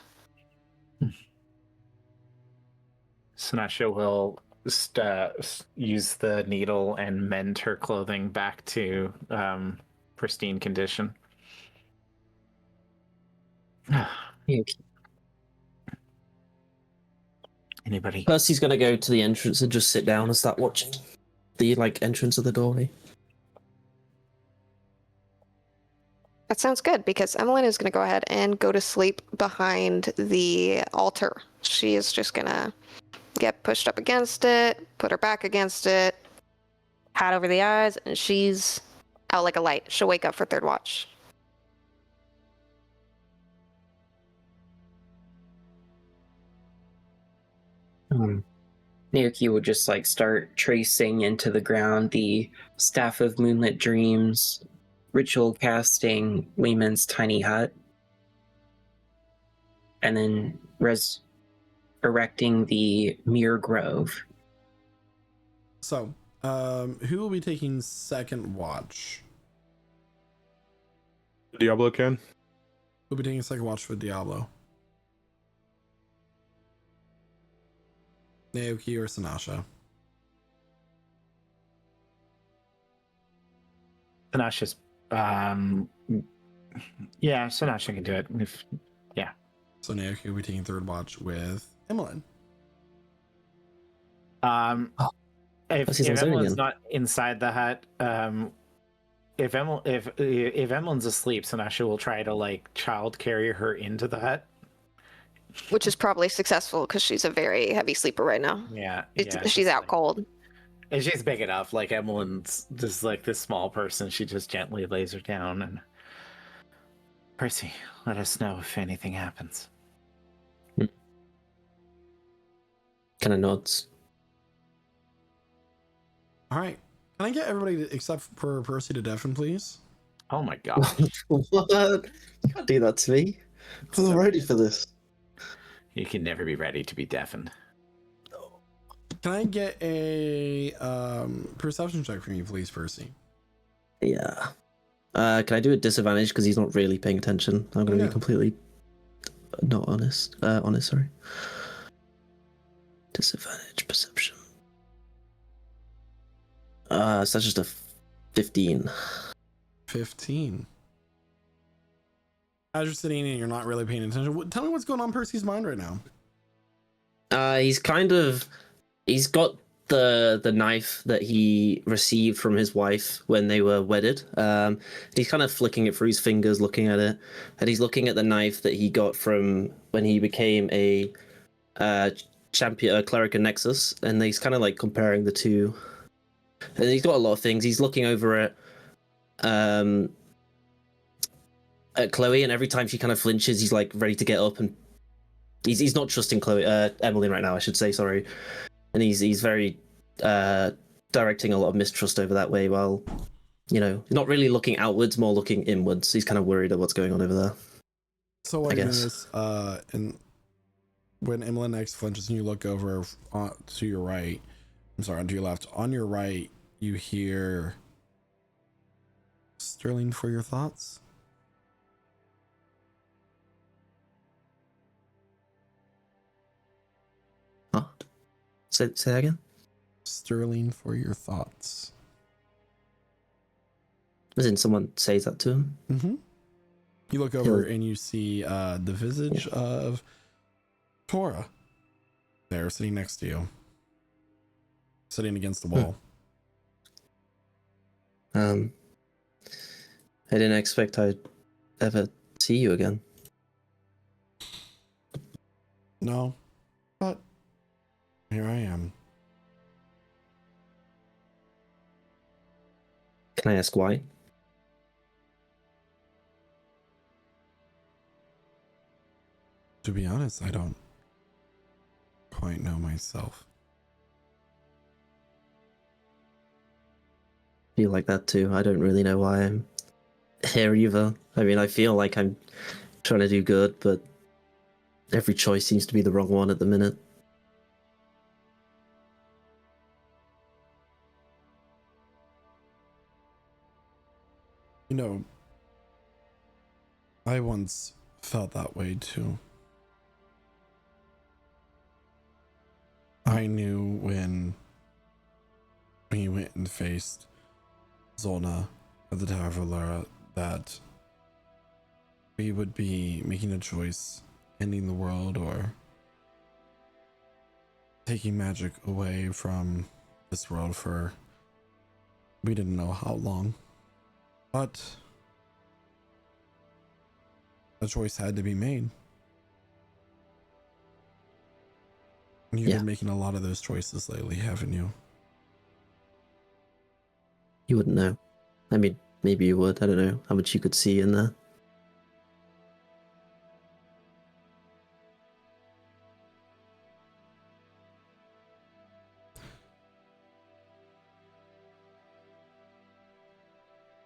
Speaker 8: Sinasha will use the needle and mend her clothing back to pristine condition. Anybody?
Speaker 3: Percy's gonna go to the entrance and just sit down and start watching the entrance of the doorway.
Speaker 6: That sounds good, because Emmeline is going to go ahead and go to sleep behind the altar. She is just going to get pushed up against it, put her back against it, hat over the eyes, and she's out like a light. She'll wake up for third watch.
Speaker 7: Naoki will just start tracing into the ground the Staff of Moonlit Dreams, ritual casting Lehman's tiny hut, and then erecting the Mirror Grove.
Speaker 1: So, who will be taking second watch?
Speaker 5: Diablo can.
Speaker 1: Who'll be taking second watch for Diablo? Naoki or Sinasha?
Speaker 8: Sinasha's yeah, Sinasha can do it.
Speaker 1: So Naoki will be taking third watch with Emmeline.
Speaker 8: If Emmeline's not inside the hut, if Emmeline's asleep, Sinasha will try to child carry her into the hut.
Speaker 6: Which is probably successful, because she's a very heavy sleeper right now.
Speaker 8: Yeah,
Speaker 6: She's out cold.
Speaker 8: And she's big enough. Emmeline's just this small person. She just gently lays her down and. Percy, let us know if anything happens.
Speaker 3: Kind of nods.
Speaker 1: All right. Can I get everybody except for Percy to deafen, please?
Speaker 8: Oh my god.
Speaker 3: What? You can't do that to me. I'm not ready for this.
Speaker 8: You can never be ready to be deafened.
Speaker 1: Can I get a perception check from you, please, Percy?
Speaker 3: Yeah. Can I do a disadvantage because he's not really paying attention? I'm going to be completely not honest. Sorry. Disadvantage perception. So that's just a 15.
Speaker 1: 15. As you're sitting and you're not really paying attention, tell me what's going on in Percy's mind right now.
Speaker 3: He's got the knife that he received from his wife when they were wedded. He's kind of flicking it through his fingers, looking at it, and he's looking at the knife that he got from when he became a champion, a cleric in Nexus, and he's kind of comparing the two. And he's got a lot of things. He's looking over at Chloe, and every time she kind of flinches, he's ready to get up, and he's not trusting Emmeline right now, I should say. Sorry. And he's very directing a lot of mistrust over that way, while not really looking outwards, more looking inwards. He's kind of worried at what's going on over there.
Speaker 1: So what is and when Emmeline next flinches and you look over to your right, I'm sorry, to your left, on your right, you hear Sterling, for your thoughts.
Speaker 3: Huh? Say that again.
Speaker 1: Sterling, for your thoughts.
Speaker 3: As in someone says that to him?
Speaker 1: Mm-hmm. You look over and you see the visage of Tora there, sitting next to you, sitting against the wall.
Speaker 3: I didn't expect I'd ever see you again.
Speaker 1: No, but here I am.
Speaker 3: Can I ask why?
Speaker 1: To be honest, I don't. quite know myself.
Speaker 3: Feel like that too. I don't really know why I'm here either. I mean, I feel like I'm trying to do good, but every choice seems to be the wrong one at the minute.
Speaker 1: You know, I once felt that way too. I knew when we went and faced Zolna at the Tower of Alara that we would be making a choice, ending the world or taking magic away from this world for we didn't know how long. But a choice had to be made. You've been making a lot of those choices lately, haven't you?
Speaker 3: You wouldn't know. I mean, maybe you would. I don't know how much you could see in there.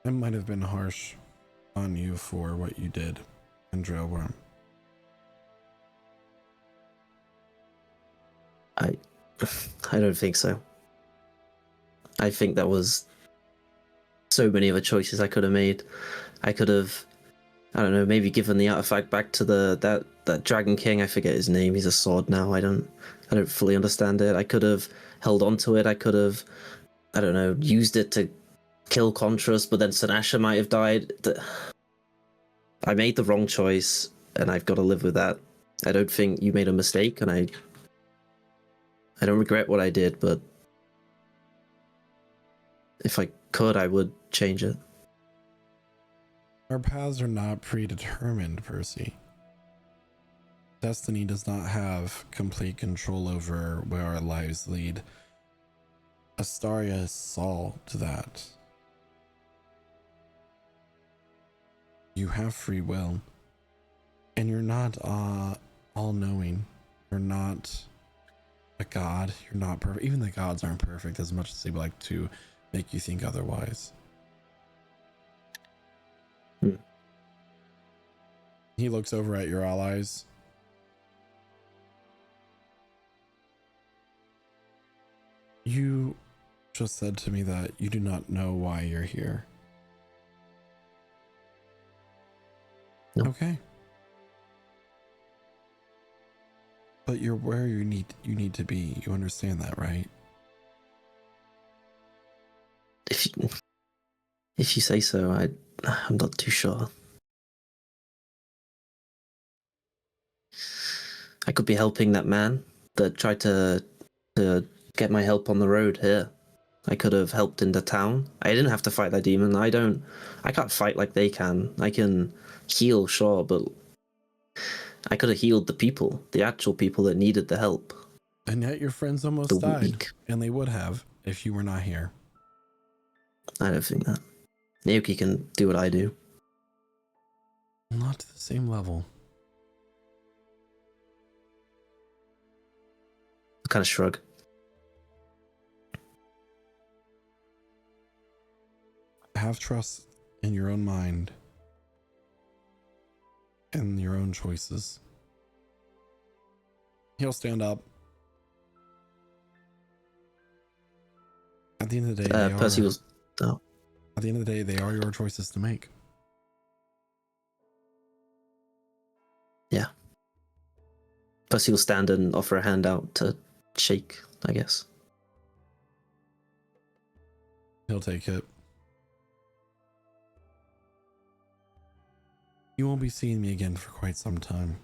Speaker 1: It might have been harsh on you for what you did in Drillworm.
Speaker 3: I don't think so. I think that was so many other choices I could have made. I could have, I don't know, maybe given the artifact back to that Dragon King. I forget his name. He's a sword now. I don't fully understand it. I could have held on to it. I could have, I don't know, used it to kill Contras, but then Sinasha might have died. I made the wrong choice, and I've got to live with that. I don't think you made a mistake, and I don't regret what I did, but if I could, I would change it.
Speaker 1: Our paths are not predetermined, Percy. Destiny does not have complete control over where our lives lead. Astaria saw to that. You have free will, and you're not all-knowing. You're not a god. You're not perfect. Even the gods aren't perfect, as much as they like to make you think otherwise. He looks over at your allies. You just said to me that you do not know why you're here.
Speaker 3: No.
Speaker 1: Okay. But you're where you need to be. You understand that, right?
Speaker 3: If you say so, I'm not too sure. I could be helping that man that tried to get my help on the road here. I could have helped in the town. I didn't have to fight that demon. I can't fight like they can. I can heal, sure, but I could have healed the people, the actual people that needed the help.
Speaker 1: And yet your friends almost
Speaker 3: The
Speaker 1: died.
Speaker 3: weak.
Speaker 1: And they would have if you were not here.
Speaker 3: I don't think that. Naoki can do what I do.
Speaker 1: Not to the same level.
Speaker 3: Kind of shrug.
Speaker 1: Have trust in your own mind and your own choices. He'll stand up. At the end of the day,
Speaker 3: Percy was. Oh.
Speaker 1: At the end of the day, they are your choices to make.
Speaker 3: Yeah. Percy will stand and offer a hand out to shake, I guess.
Speaker 1: He'll take it. You won't be seeing me again for quite some time.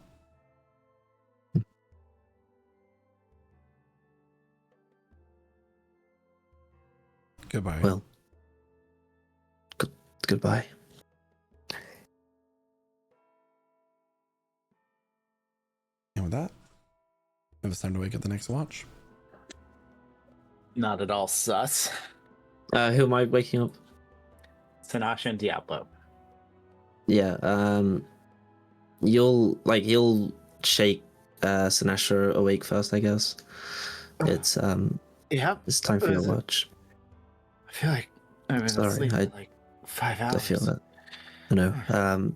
Speaker 1: Goodbye.
Speaker 3: Well, goodbye.
Speaker 1: And with that, it was time to wake up the next watch.
Speaker 8: Not at all sus.
Speaker 3: Who am I waking up?
Speaker 8: Sinasha and Diablo.
Speaker 3: Yeah, he'll shake Sinestro awake first, I guess. It's
Speaker 8: Yep.
Speaker 3: it's time for your watch.
Speaker 8: I feel like I've been
Speaker 3: Sorry,
Speaker 8: asleep for like 5 hours.
Speaker 3: I feel that. I know.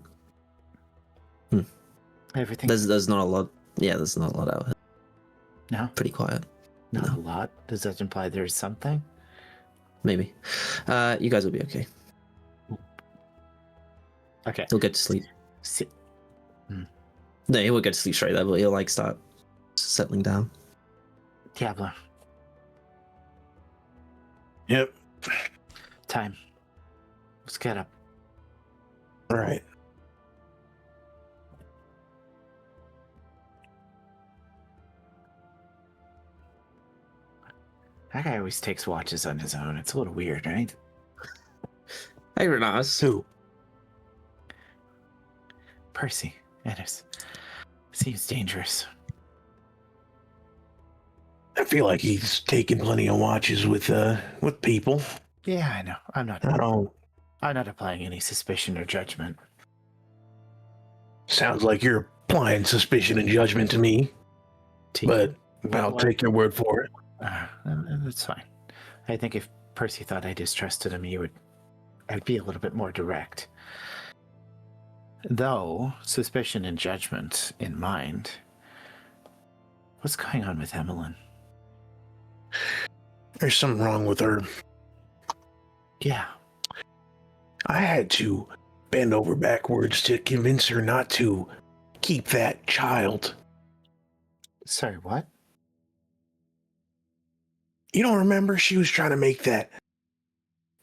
Speaker 8: Everything.
Speaker 3: There's not a lot. Yeah, there's not a lot out here.
Speaker 8: No,
Speaker 3: Pretty quiet.
Speaker 8: not
Speaker 3: No.
Speaker 8: a lot. Does that imply there's something?
Speaker 3: Maybe. You guys will be okay.
Speaker 8: Okay.
Speaker 3: He'll get to sleep.
Speaker 8: Sit.
Speaker 3: No, he won't get to sleep straight there, but he'll like start settling down.
Speaker 8: Diablo.
Speaker 9: Yep.
Speaker 8: Time. Let's get up.
Speaker 9: All right.
Speaker 8: That guy always takes watches on his own. It's a little weird, right?
Speaker 3: Hey, Renas.
Speaker 9: Who?
Speaker 8: Percy. Ennis. Seems dangerous.
Speaker 9: I feel like he's taking plenty of watches with people.
Speaker 8: Yeah, I know. I'm not applying any suspicion or judgment.
Speaker 9: Sounds like you're applying suspicion and judgment to me, but I'll take your word for it.
Speaker 8: That's fine. I think if Percy thought I distrusted him, I'd be a little bit more direct. Though, suspicion and judgment in mind, what's going on with Emmeline?
Speaker 9: There's something wrong with her.
Speaker 8: Yeah.
Speaker 9: I had to bend over backwards to convince her not to keep that child.
Speaker 8: Sorry, what?
Speaker 9: You don't remember? She was trying to make that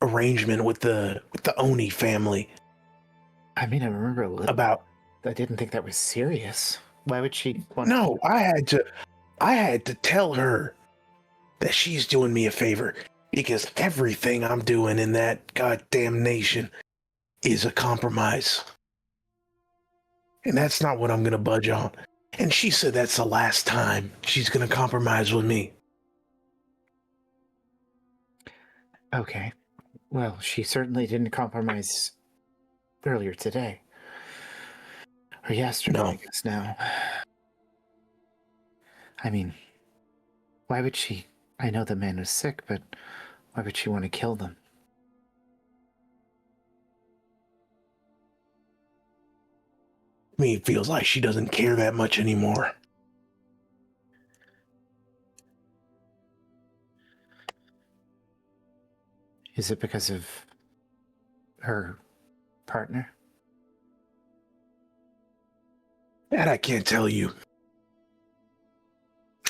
Speaker 9: arrangement with the Oni family.
Speaker 8: I mean, I remember a little.
Speaker 9: About
Speaker 8: I didn't think that was serious. Why would she want
Speaker 9: no, I had to tell her that she's doing me a favor because everything I'm doing in that goddamn nation is a compromise. And that's not what I'm gonna budge on. And she said that's the last time she's gonna compromise with me.
Speaker 8: Okay. Well, she certainly didn't compromise earlier today. Or yesterday,
Speaker 9: No.
Speaker 8: I guess now. I mean, why would she? I know the man was sick, but why would she want to kill them?
Speaker 9: I mean, it feels like she doesn't care that much anymore.
Speaker 8: Is it because of her partner?
Speaker 9: That I can't tell you.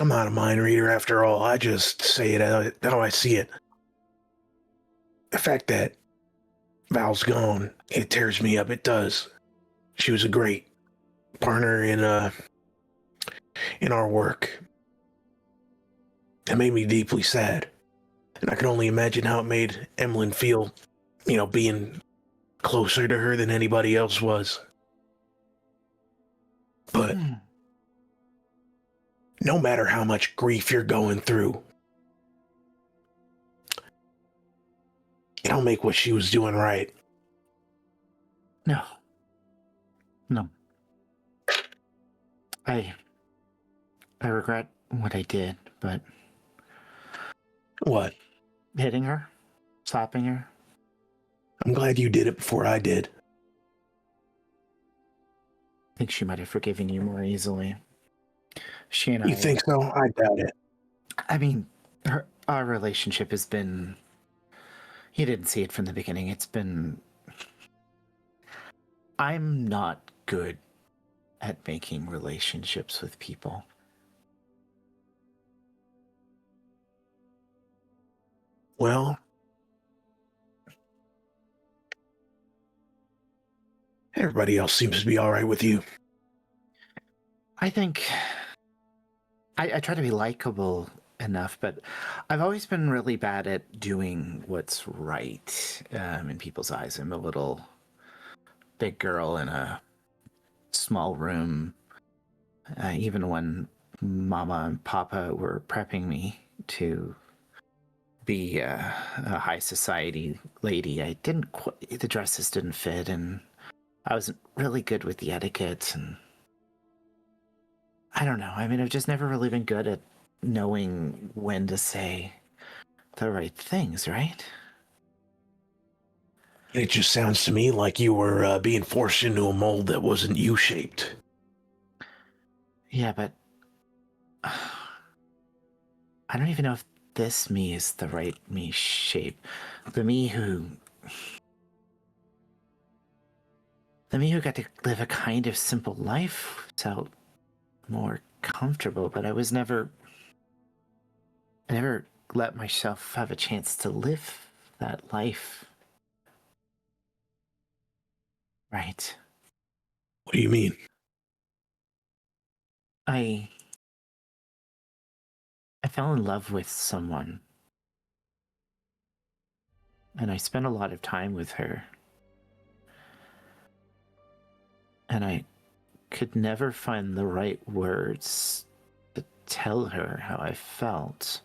Speaker 9: I'm not a mind reader after all. I just say it how I see it. The fact that Val's gone, it tears me up. It does. She was a great partner in our work. It made me deeply sad. And I can only imagine how it made Emmeline feel, being closer to her than anybody else was. But no matter how much grief you're going through, it don't make what she was doing right.
Speaker 8: No. I regret what I did, but
Speaker 9: What?
Speaker 8: hitting her? Slapping her?
Speaker 9: I'm glad you did it before I did.
Speaker 8: I think she might have forgiven you more easily. She and
Speaker 9: You think so? I doubt it.
Speaker 8: I mean, our relationship has been... You didn't see it from the beginning. It's been... I'm not good at making relationships with people.
Speaker 9: Well, everybody else seems to be all right with you.
Speaker 8: I think I try to be likable enough, but I've always been really bad at doing what's right in people's eyes. I'm a little big girl in a small room. Even when Mama and Papa were prepping me to be a high society lady, the dresses didn't fit, and I wasn't really good with the etiquette, and
Speaker 2: I don't know. I mean, I've just never really been good at knowing when to say the right things, right?
Speaker 9: It just sounds to me like you were being forced into a mold that wasn't U-shaped.
Speaker 2: Yeah, but I don't even know if this me is the right me shape. The me who got to live a kind of simple life felt more comfortable, but I never let myself have a chance to live that life. Right.
Speaker 9: What do you mean?
Speaker 2: I fell in love with someone, and I spent a lot of time with her. And I could never find the right words to tell her how I felt.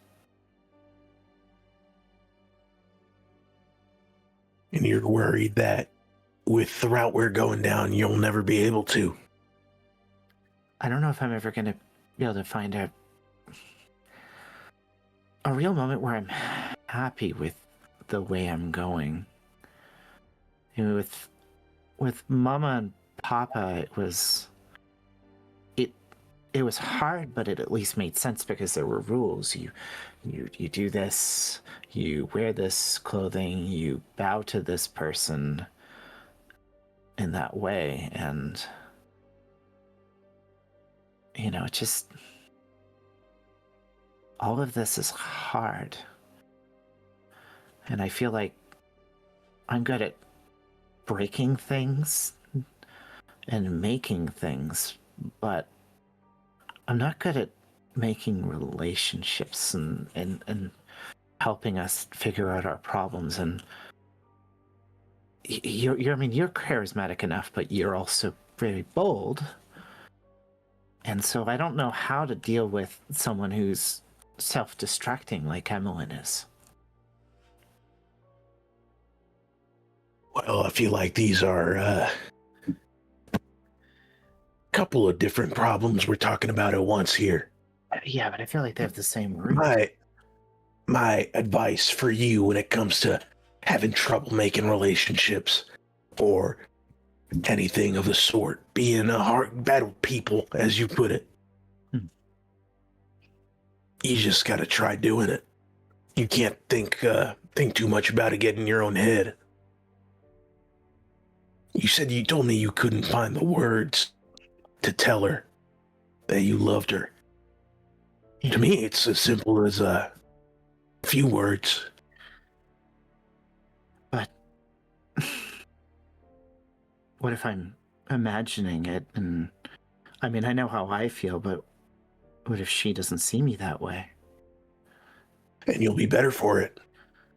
Speaker 9: And you're worried that with the route we're going down, you'll never be able to.
Speaker 2: I don't know if I'm ever going to be able to find a real moment where I'm happy with the way I'm going. You know, with Mama and Papa, it was hard, but it at least made sense because there were rules. You do this, you wear this clothing, you bow to this person in that way, and you know, just all of this is hard. And I feel like I'm good at breaking things and making things, but I'm not good at making relationships and helping us figure out our problems. And you're charismatic enough, but you're also very bold. And so I don't know how to deal with someone who's self-destructing like Emmeline is.
Speaker 9: Well, I feel like these are a couple of different problems we're talking about at once here.
Speaker 2: Yeah, but I feel like they have the same root.
Speaker 9: My advice for you when it comes to having trouble making relationships or anything of the sort, being a hard battle people, as you put it, you just got to try doing it. You can't think too much about it getting in your own head. You told me you couldn't find the words to tell her that you loved her. To me, it's as simple as a few words.
Speaker 2: But what if I'm imagining it? And I mean, I know how I feel, but what if she doesn't see me that way?
Speaker 9: And you'll be better for it.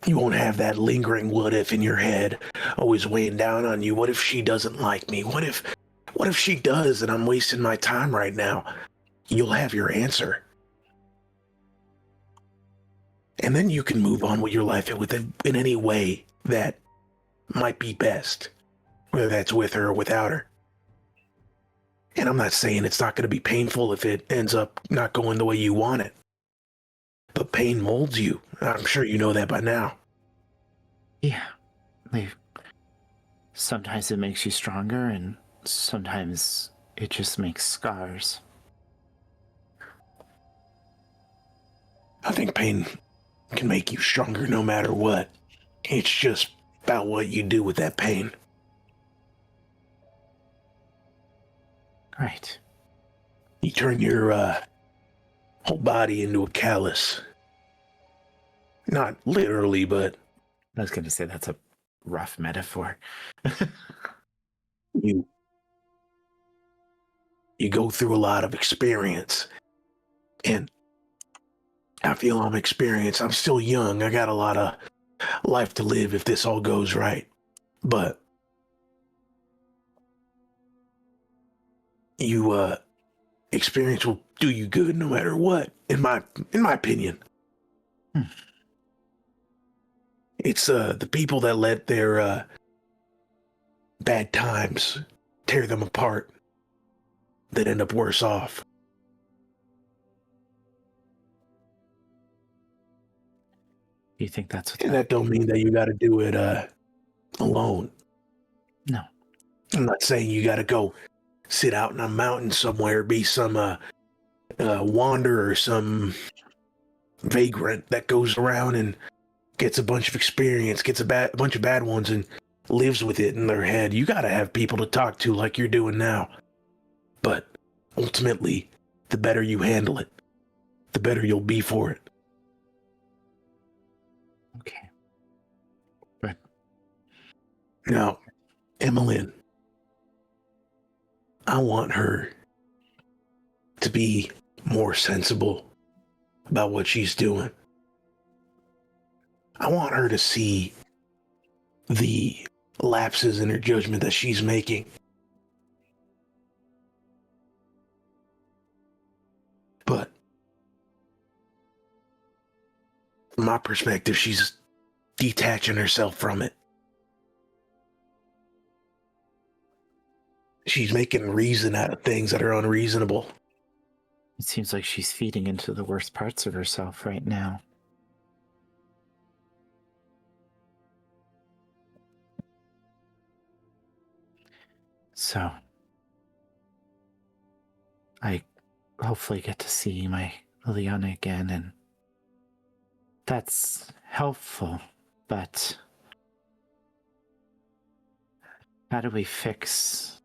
Speaker 9: You won't have that lingering what if in your head, always weighing down on you. What if she doesn't like me? What if she does and I'm wasting my time right now? You'll have your answer. And then you can move on with your life in any way that might be best, whether that's with her or without her. And I'm not saying it's not going to be painful if it ends up not going the way you want it. But pain molds you. I'm sure you know that by now.
Speaker 2: Yeah. Sometimes it makes you stronger, and sometimes it just makes scars.
Speaker 9: I think pain can make you stronger no matter what. It's just about what you do with that pain.
Speaker 2: Right.
Speaker 9: You turn your whole body into a callus. Not literally, but...
Speaker 2: I was going to say that's a rough metaphor.
Speaker 9: You go through a lot of experience. And I feel I'm experienced. I'm still young. I got a lot of life to live if this all goes right. But you experience will do you good no matter what, in my opinion. It's the people that let their bad times tear them apart that end up worse off.
Speaker 8: You think that's what
Speaker 9: And that don't mean that you got to do it alone.
Speaker 8: No.
Speaker 9: I'm not saying you got to go sit out in a mountain somewhere, be some wanderer, some vagrant that goes around and gets a bunch of experience, gets a bunch of bad ones, and lives with it in their head. You got to have people to talk to like you're doing now. But ultimately, the better you handle it, the better you'll be for it.
Speaker 8: Okay. Good.
Speaker 9: Now, Emmeline, I want her to be more sensible about what she's doing. I want her to see the lapses in her judgment that she's making. But from my perspective, she's detaching herself from it. She's making reason out of things that are unreasonable.
Speaker 8: It seems like she's feeding into the worst parts of herself right now. So, I hopefully get to see my Liliana again, and that's helpful, but how do we fix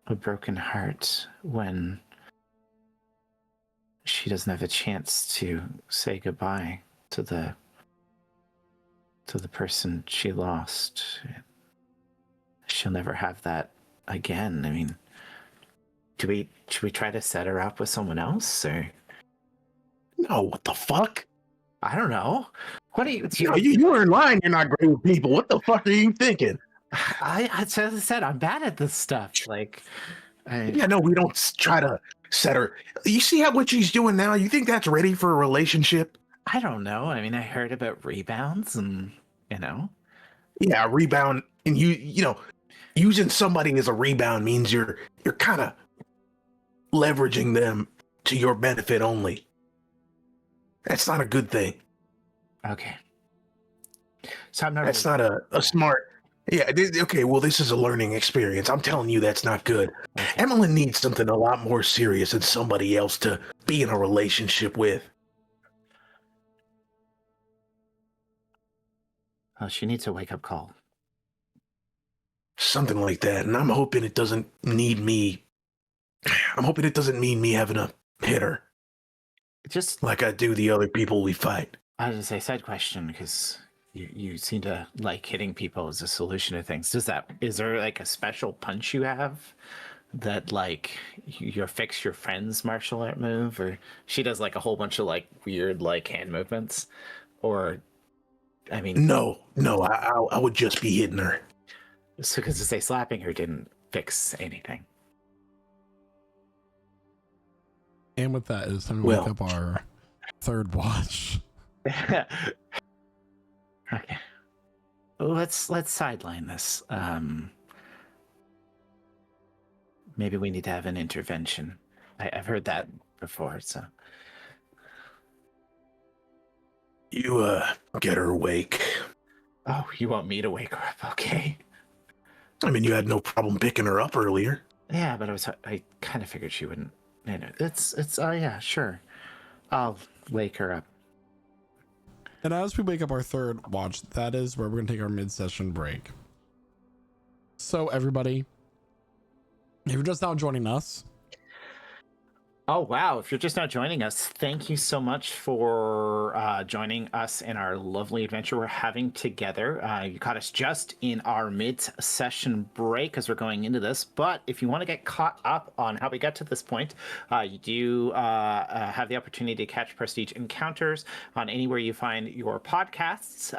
Speaker 8: a broken heart when she doesn't have a chance to say goodbye to the person she lost? She'll never have that again. I mean, should we try to set her up with someone else, or?
Speaker 9: No, what the fuck?
Speaker 8: I don't know. What are you?
Speaker 9: You were in line. You're not great with people. What the fuck are you thinking?
Speaker 8: As I said, I'm bad at this stuff. Like,
Speaker 9: Yeah, no, we don't try to set her. You see what she's doing now? You think that's ready for a relationship?
Speaker 8: I don't know. I mean, I heard about rebounds, and
Speaker 9: Yeah, rebound, and you know, using somebody as a rebound means you're kind of leveraging them to your benefit only. That's not a good thing.
Speaker 8: Okay. So I'm not.
Speaker 9: That's not a smart. Yeah. Okay. Well, this is a learning experience. I'm telling you, that's not good.
Speaker 8: Okay.
Speaker 9: Emmeline needs something a lot more serious than somebody else to be in a relationship with.
Speaker 8: Well, she needs a wake-up call.
Speaker 9: Something like that. And I'm hoping it doesn't need me. I'm hoping it doesn't mean me having to hit her.
Speaker 8: Just
Speaker 9: like I do the other people we fight.
Speaker 8: I was gonna say side question, because you seem to like hitting people as a solution to things. Is there like a special punch you have that like your fix your friend's martial art move, or she does like a whole bunch of like weird like hand movements, or I mean
Speaker 9: no, I would just be hitting her.
Speaker 8: So because to say slapping her didn't fix anything.
Speaker 1: And with that, it's time to wake up our third watch.
Speaker 8: Okay. Let's sideline this. Maybe we need to have an intervention. I've heard that before, so.
Speaker 9: You get her awake.
Speaker 8: Oh, you want me to wake her up? Okay.
Speaker 9: I mean, you had no problem picking her up earlier.
Speaker 8: Yeah, but I kind of figured she wouldn't. It's yeah, sure. I'll wake her up.
Speaker 1: And as we wake up our third watch, that is where we're going to take our mid-session break. So everybody, if you're just now joining us.
Speaker 8: Oh, wow. If you're just now joining us, thank you so much for joining us in our lovely adventure we're having together. You caught us just in our mid-session break as we're going into this. But if you want to get caught up on how we got to this point, you do have the opportunity to catch Prestige Encounters on anywhere you find your podcasts.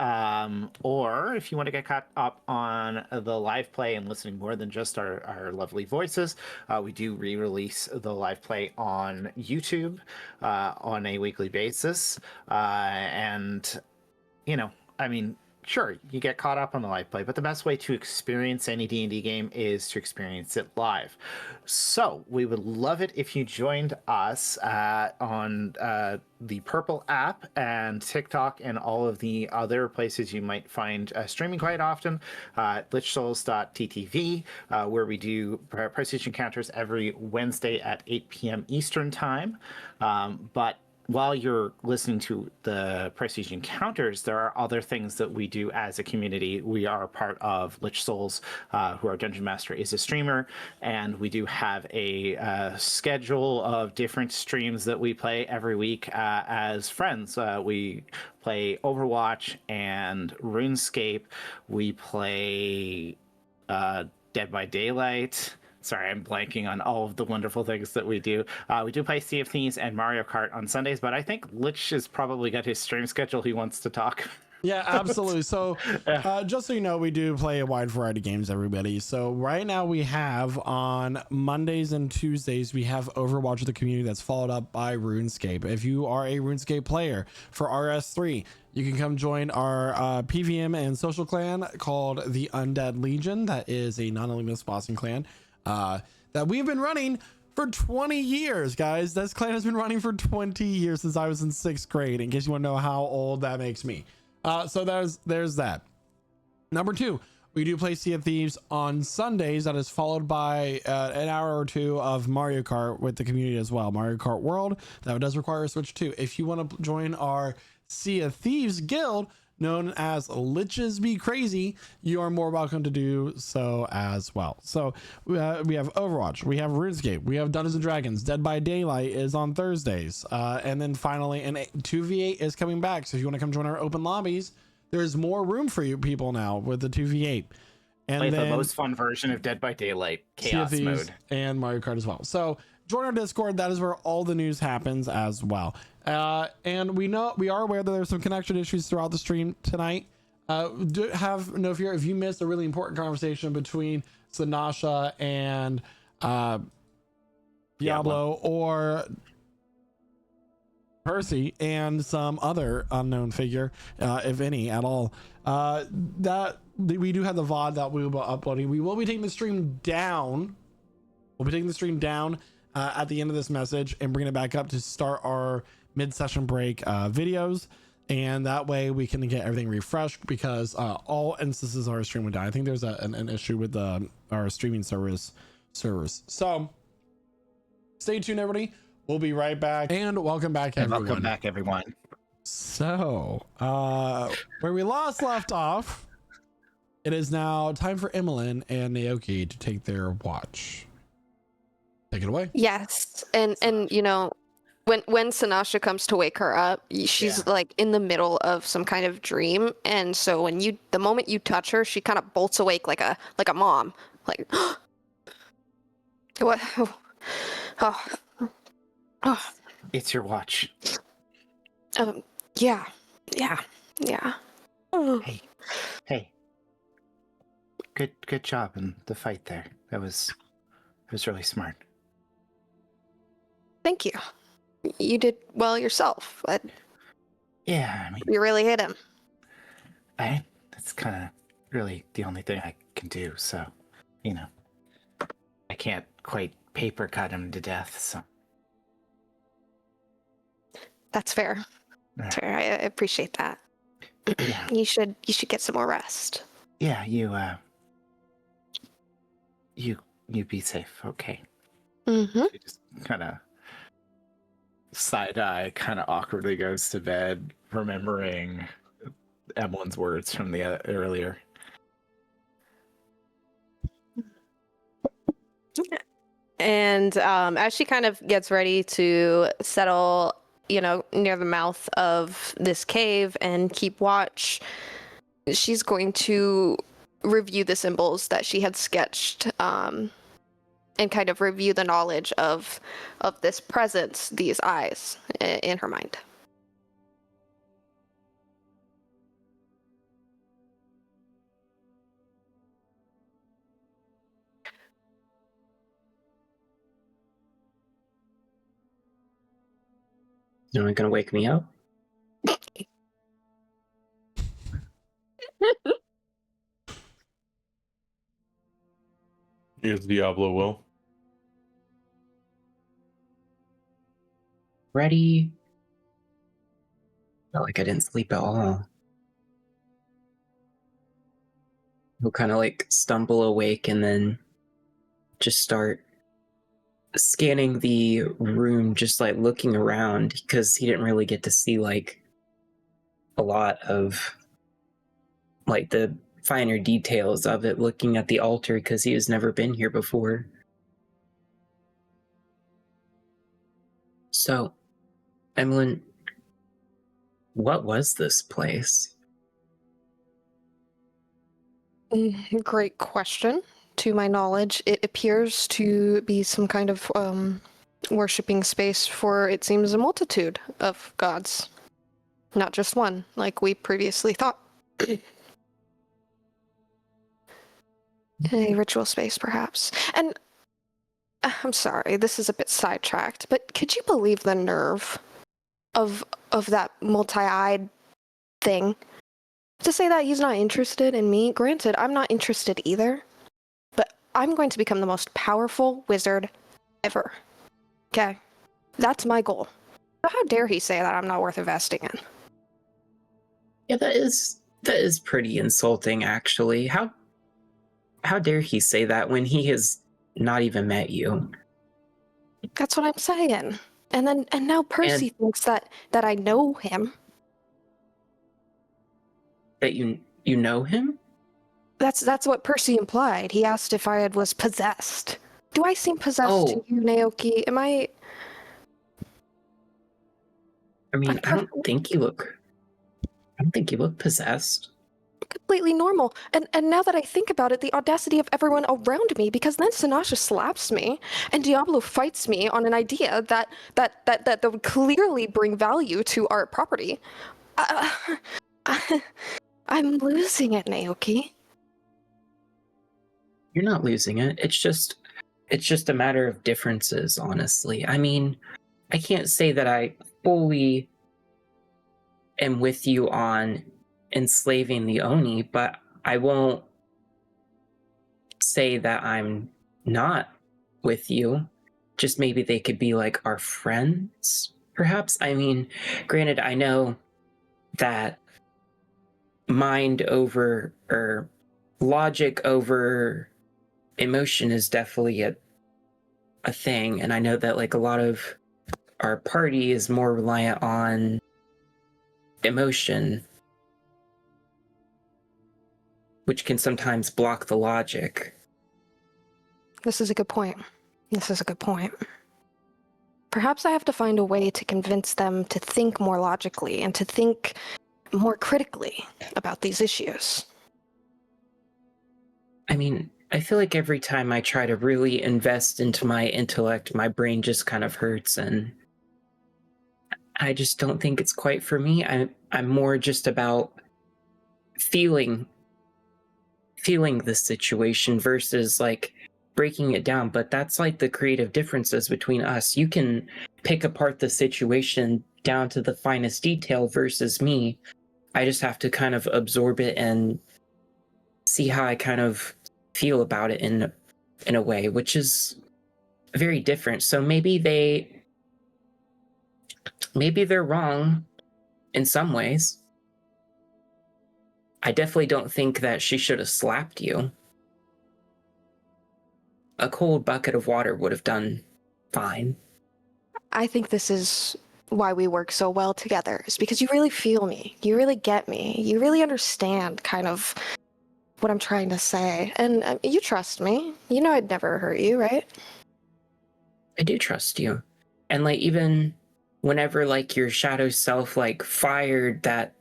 Speaker 8: Or if you want to get caught up on the live play and listening more than just our lovely voices, we do re-release the live play on YouTube on a weekly basis. And, I mean, sure, you get caught up on the live play, but the best way to experience any D&D game is to experience it live. So we would love it if you joined us on the Purple app and TikTok and all of the other places you might find streaming quite often. lichsouls.ttv, where we do Prestige Encounters every Wednesday at 8 p.m. Eastern Time. But while you're listening to the Prestige Encounters, there are other things that we do as a community. We are part of Lich Souls, who our Dungeon Master is a streamer, and we do have a schedule of different streams that we play every week as friends. We play Overwatch and RuneScape. We play Dead by Daylight. Sorry, I'm blanking on all of the wonderful things that we do. We do play Sea of Thieves and Mario Kart on Sundays, but I think Lich has probably got his stream schedule he wants to talk.
Speaker 1: Yeah, absolutely. So just so you know, we do play a wide variety of games, everybody. So right now we have on Mondays and Tuesdays, we have Overwatch with the community that's followed up by RuneScape. If you are a RuneScape player for RS3, you can come join our PVM and social clan called the Undead Legion. That is a non-eliminous bossing clan that we've been running for 20 years, guys. This clan has been running for 20 years since I was in 6th grade, in case you want to know how old that makes me. So there's that. Number 2, we do play Sea of Thieves on Sundays. That is followed by an hour or 2 of Mario Kart with the community as well. Mario Kart World, that does require a Switch too. If you want to join our Sea of Thieves guild, known as Liches Be Crazy, you are more welcome to do so as well. So we have Overwatch, we have RuneScape, we have Dungeons and Dragons. Dead by Daylight is on Thursdays, and then finally an 2v8 is coming back. So if you want to come join our open lobbies, there's more room for you people now with the 2v8. And
Speaker 8: play
Speaker 1: then
Speaker 8: the most fun version of Dead by Daylight, Chaos mode,
Speaker 1: and Mario Kart as well. So join our Discord. That is where all the news happens as well. And we are aware that there's some connection issues throughout the stream tonight. Have no fear if you missed a really important conversation between Sanasha and Diablo or Percy and some other unknown figure, if any at all. That we do have the VOD that we will be uploading. We will be taking the stream down. We'll be taking the stream down at the end of this message and bringing it back up to start our mid-session break videos, and that way we can get everything refreshed, because all instances of our stream would die. I think there's an issue with our streaming servers. So stay tuned, everybody. We'll be right back, and welcome back, everyone.
Speaker 8: Welcome back, everyone.
Speaker 1: So where we left off, it is now time for Emmeline and Naoki to take their watch. Take it away.
Speaker 6: Yes, and you know, when Sanasha comes to wake her up, she's like in the middle of some kind of dream, and so when the moment you touch her, she kind of bolts awake like a mom, like what? Oh.
Speaker 8: It's your watch.
Speaker 6: Yeah. Oh.
Speaker 8: Hey. Good job in the fight there. It was really smart.
Speaker 6: Thank you. You did well yourself, but
Speaker 8: yeah, I mean,
Speaker 6: you really hit him.
Speaker 8: That's kind of really the only thing I can do. So, you know, I can't quite paper cut him to death. So
Speaker 6: that's fair. That's fair. I appreciate that.
Speaker 8: Yeah.
Speaker 6: You should get some more rest.
Speaker 8: Yeah, you be safe, okay?
Speaker 6: Mm-hmm.
Speaker 8: She just kind of side eye, kind of awkwardly goes to bed, remembering Emmeline's words from the earlier.
Speaker 6: And as she kind of gets ready to settle, you know, near the mouth of this cave and keep watch, she's going to review the symbols that she had sketched, and kind of review the knowledge of this presence, these eyes, in her mind.
Speaker 7: You're not gonna wake me up?
Speaker 5: Yes, Diablo will.
Speaker 7: Ready? Felt like I didn't sleep at all. He'll kind of like stumble awake and then just start scanning the room, just like looking around because he didn't really get to see like a lot of like the finer details of it, looking at the altar because he has never been here before. So, Emlyn, what was this place?
Speaker 6: Great question. To my knowledge, it appears to be some kind of worshipping space for, it seems, a multitude of gods. Not just one, like we previously thought. A ritual space, perhaps. And I'm sorry, this is a bit sidetracked, but could you believe the nerve of that multi-eyed thing? To say that he's not interested in me, granted, I'm not interested either, but I'm going to become the most powerful wizard ever. Okay? That's my goal. So how dare he say that I'm not worth investing in?
Speaker 7: Yeah, that is pretty insulting, actually. How dare he say that when he has not even met you?
Speaker 6: That's what I'm saying. And now Percy thinks that I know him.
Speaker 7: That you know him?
Speaker 6: That's what Percy implied. He asked if I was possessed. Do I seem possessed to you, Naoki? Am I?
Speaker 7: I mean, I don't think you look possessed.
Speaker 6: Completely normal. And now that I think about it, the audacity of everyone around me, because then Sinasha slaps me, and Diablo fights me on an idea that would clearly bring value to our property. I'm losing it, Naoki.
Speaker 7: You're not losing it. It's just a matter of differences, honestly. I mean, I can't say that I fully am with you on enslaving the Oni, but I won't say that I'm not with you. Just maybe they could be like our friends, perhaps. I mean, granted, I know that mind over or logic over emotion is definitely a thing, and I know that like a lot of our party is more reliant on emotion, which can sometimes block the logic.
Speaker 6: This is a good point. Perhaps I have to find a way to convince them to think more logically and to think more critically about these issues.
Speaker 7: I mean, I feel like every time I try to really invest into my intellect, my brain just kind of hurts, and I just don't think it's quite for me. I'm more just about feeling the situation versus like breaking it down. But that's like the creative differences between us. You can pick apart the situation down to the finest detail versus me. I just have to kind of absorb it and see how I kind of feel about it in a way, which is very different. So maybe they're wrong in some ways. I definitely don't think that she should have slapped you. A cold bucket of water would have done fine.
Speaker 6: I think this is why we work so well together, is because you really feel me. You really get me. You really understand kind of what I'm trying to say. And you trust me. You know I'd never hurt you, right?
Speaker 7: I do trust you. And like even whenever like your shadow self like fired that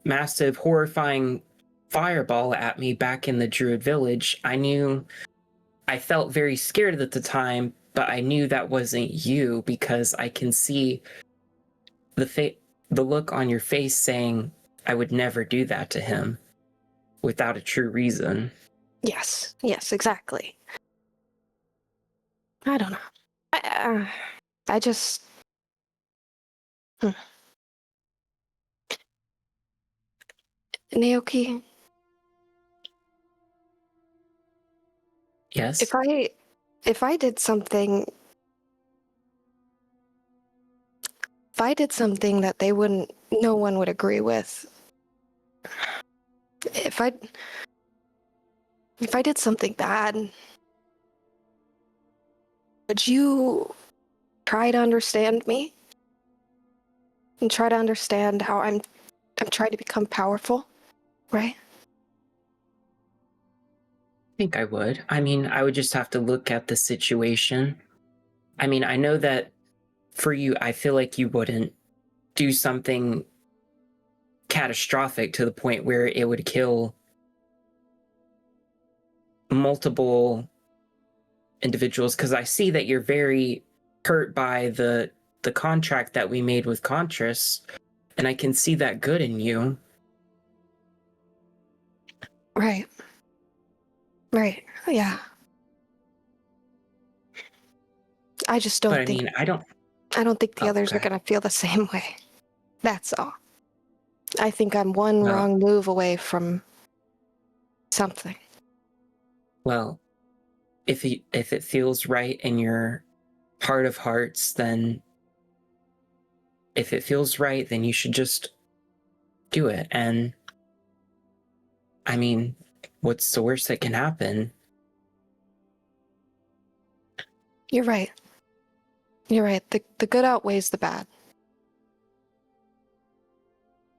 Speaker 7: massive horrifying fireball at me back in the Druid village, I felt very scared at the time, but I knew that wasn't you because I can see the look on your face saying I would never do that to him without a true reason.
Speaker 6: Yes, exactly. I don't know. I just... Naoki,
Speaker 7: Yes.
Speaker 6: If I did something that no one would agree with, if I did something bad, would you try to understand me? And try to understand how I'm trying to become powerful, right?
Speaker 7: I think I would. I mean, I would just have to look at the situation. I mean, I know that for you, I feel like you wouldn't do something catastrophic to the point where it would kill multiple individuals, because I see that you're very hurt by the contract that we made with Contras, and I can see that good in you.
Speaker 6: Right. Yeah. I just don't
Speaker 7: But I
Speaker 6: think
Speaker 7: mean, I don't
Speaker 6: think the others are
Speaker 7: okay.
Speaker 6: going to feel the same way. That's all. I think I'm one
Speaker 7: Well-
Speaker 6: wrong move away from something.
Speaker 7: Well, if it feels right in your heart of hearts, then if it feels right, then you should just do it. And I mean, what's the worst that can happen?
Speaker 6: You're right. The good outweighs the bad.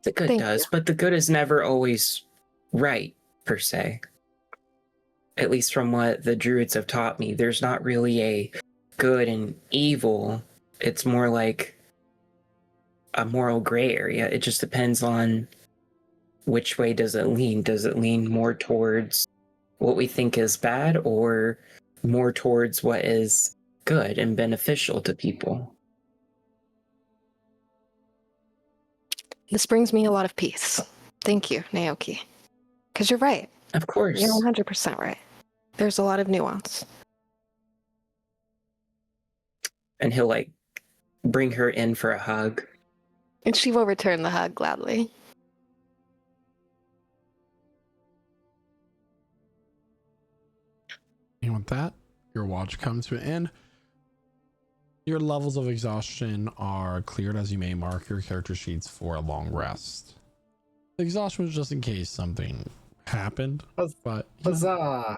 Speaker 7: The good
Speaker 6: Thank
Speaker 7: does, but the good is never always right, per se. At least from what the druids have taught me, there's not really a good and evil. It's more like a moral gray area. It just depends on which way does it lean. Does it lean more towards what we think is bad, or more towards what is good and beneficial to people?
Speaker 6: This brings me a lot of peace. Thank you, Naoki. Because you're right.
Speaker 7: Of course.
Speaker 6: You're 100% right. There's a lot of nuance.
Speaker 7: And he'll like bring her in for a hug.
Speaker 6: And she will return the hug gladly.
Speaker 1: And with that, your watch comes to an end. Your levels of exhaustion are cleared as you may mark your character sheets for a long rest. The exhaustion was just in case something happened, but you know.
Speaker 8: Huzzah!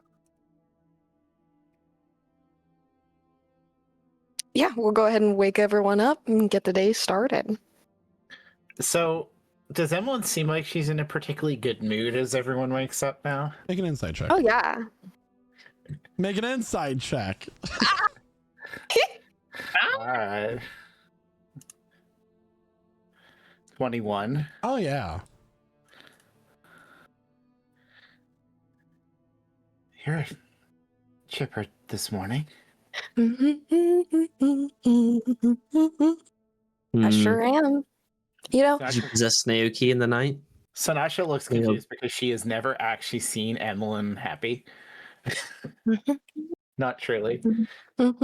Speaker 6: Yeah, we'll go ahead and wake everyone up and get the day started.
Speaker 8: So, does Emmeline seem like she's in a particularly good mood as everyone wakes up now?
Speaker 1: Make an insight check.
Speaker 6: Oh, yeah.
Speaker 1: Make an insight check.
Speaker 8: Alright. 21.
Speaker 1: Oh yeah.
Speaker 8: You're chipper this morning.
Speaker 6: I
Speaker 3: Hmm.
Speaker 6: sure am. You know,
Speaker 3: Did you possess Naoki in the night?
Speaker 8: Sanasha looks
Speaker 3: Yeah.
Speaker 8: confused because she has never actually seen Emmeline happy. Not truly. Did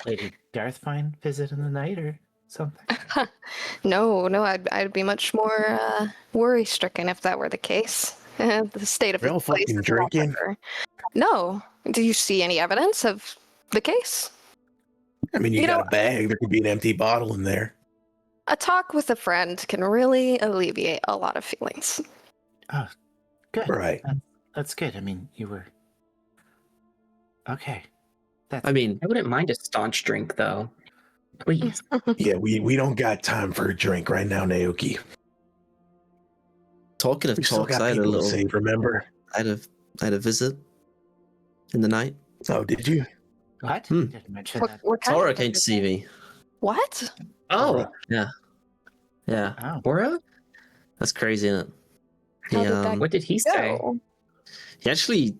Speaker 8: Lady Darth find visit in the night or something?
Speaker 6: no, I'd be much more worry-stricken if that were the case. The state of
Speaker 9: We're
Speaker 6: the
Speaker 9: all
Speaker 6: place
Speaker 9: fucking
Speaker 6: is not
Speaker 9: drinking.
Speaker 6: better. No. Do you see any evidence of the case?
Speaker 9: I mean, you got a bag. There could be an empty bottle in there.
Speaker 6: A talk with a friend can really alleviate a lot of feelings.
Speaker 8: Oh, good.
Speaker 9: Right.
Speaker 8: That's good. I mean, you were... Okay. That's...
Speaker 3: I mean,
Speaker 7: I wouldn't mind a staunch drink, though. Please.
Speaker 9: Yeah, we don't got time for a drink right now, Naoki.
Speaker 3: talking of
Speaker 9: We still
Speaker 3: talks,
Speaker 9: got
Speaker 3: I had a
Speaker 9: people to
Speaker 3: little,
Speaker 9: save, remember?
Speaker 3: I had a visit in the night.
Speaker 9: Oh, did you?
Speaker 8: What?
Speaker 3: Hmm.
Speaker 8: Didn't mention
Speaker 6: What,
Speaker 8: that.
Speaker 6: what kind
Speaker 3: Tora
Speaker 6: of
Speaker 3: came to see me.
Speaker 6: What?
Speaker 7: Oh,
Speaker 3: Yeah.
Speaker 8: Oh.
Speaker 7: Bora?
Speaker 3: That's crazy, isn't it?
Speaker 6: How did that
Speaker 7: What did he say?
Speaker 6: go?
Speaker 3: He actually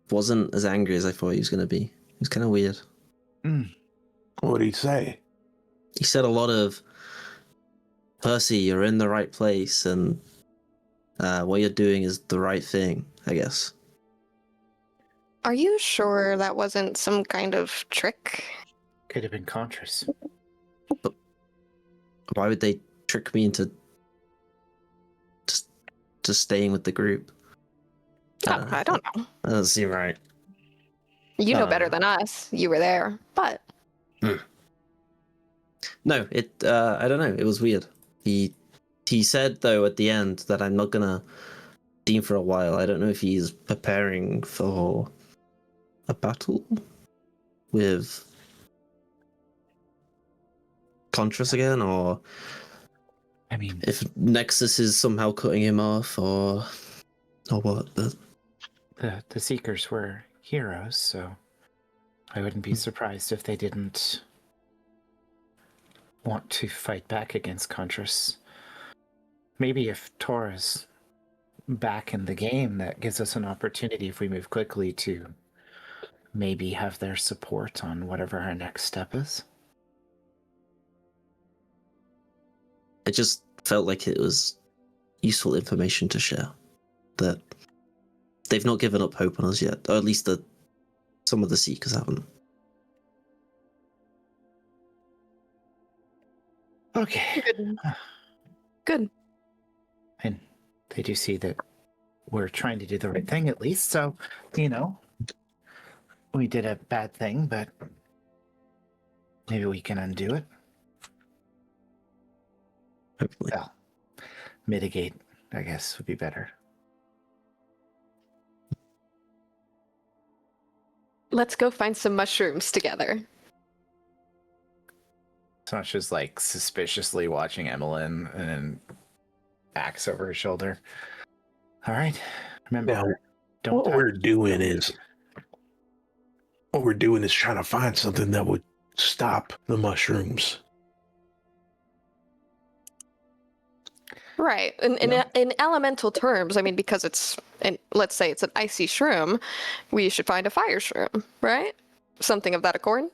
Speaker 3: wasn't as angry as I thought he was going to be. It was kind of weird.
Speaker 9: What did he say?
Speaker 3: He said a lot of, Percy, you're in the right place, and what you're doing is the right thing, I guess.
Speaker 6: Are you sure that wasn't some kind of trick?
Speaker 8: Could have been Contras.
Speaker 3: Why would they trick me into just staying with the group?
Speaker 6: Oh, I don't know.
Speaker 3: That doesn't seem right.
Speaker 6: You know better than us. You were there, but
Speaker 3: No, I don't know. It was weird. He said though at the end that I'm not gonna Dean for a while. I don't know if he's preparing for a battle with Contras again, or
Speaker 8: I mean,
Speaker 3: if Nexus is somehow cutting him off, or what.
Speaker 8: the Seekers were heroes, so I wouldn't be surprised if they didn't want to fight back against Contras. Maybe if Tora's back in the game, that gives us an opportunity, if we move quickly, to maybe have their support on whatever our next step is.
Speaker 3: It just felt like it was useful information to share. That they've not given up hope on us yet, or at least some of the Seekers haven't.
Speaker 8: Okay.
Speaker 6: good. Good.
Speaker 8: And they do see that we're trying to do the right thing, at least. So, we did a bad thing, but maybe we can undo it.
Speaker 3: Hopefully.
Speaker 8: Well, mitigate, I guess, would be better.
Speaker 6: Let's go find some mushrooms together.
Speaker 8: Sasha's like suspiciously watching Emmeline and axe over her shoulder. All right. Remember,
Speaker 9: Now,
Speaker 8: don't
Speaker 9: what
Speaker 8: touch-
Speaker 9: we're doing is trying to find something that would stop the mushrooms.
Speaker 6: Right. In elemental terms, I mean, because let's say it's an icy shroom, we should find a fire shroom, right? Something of that accord?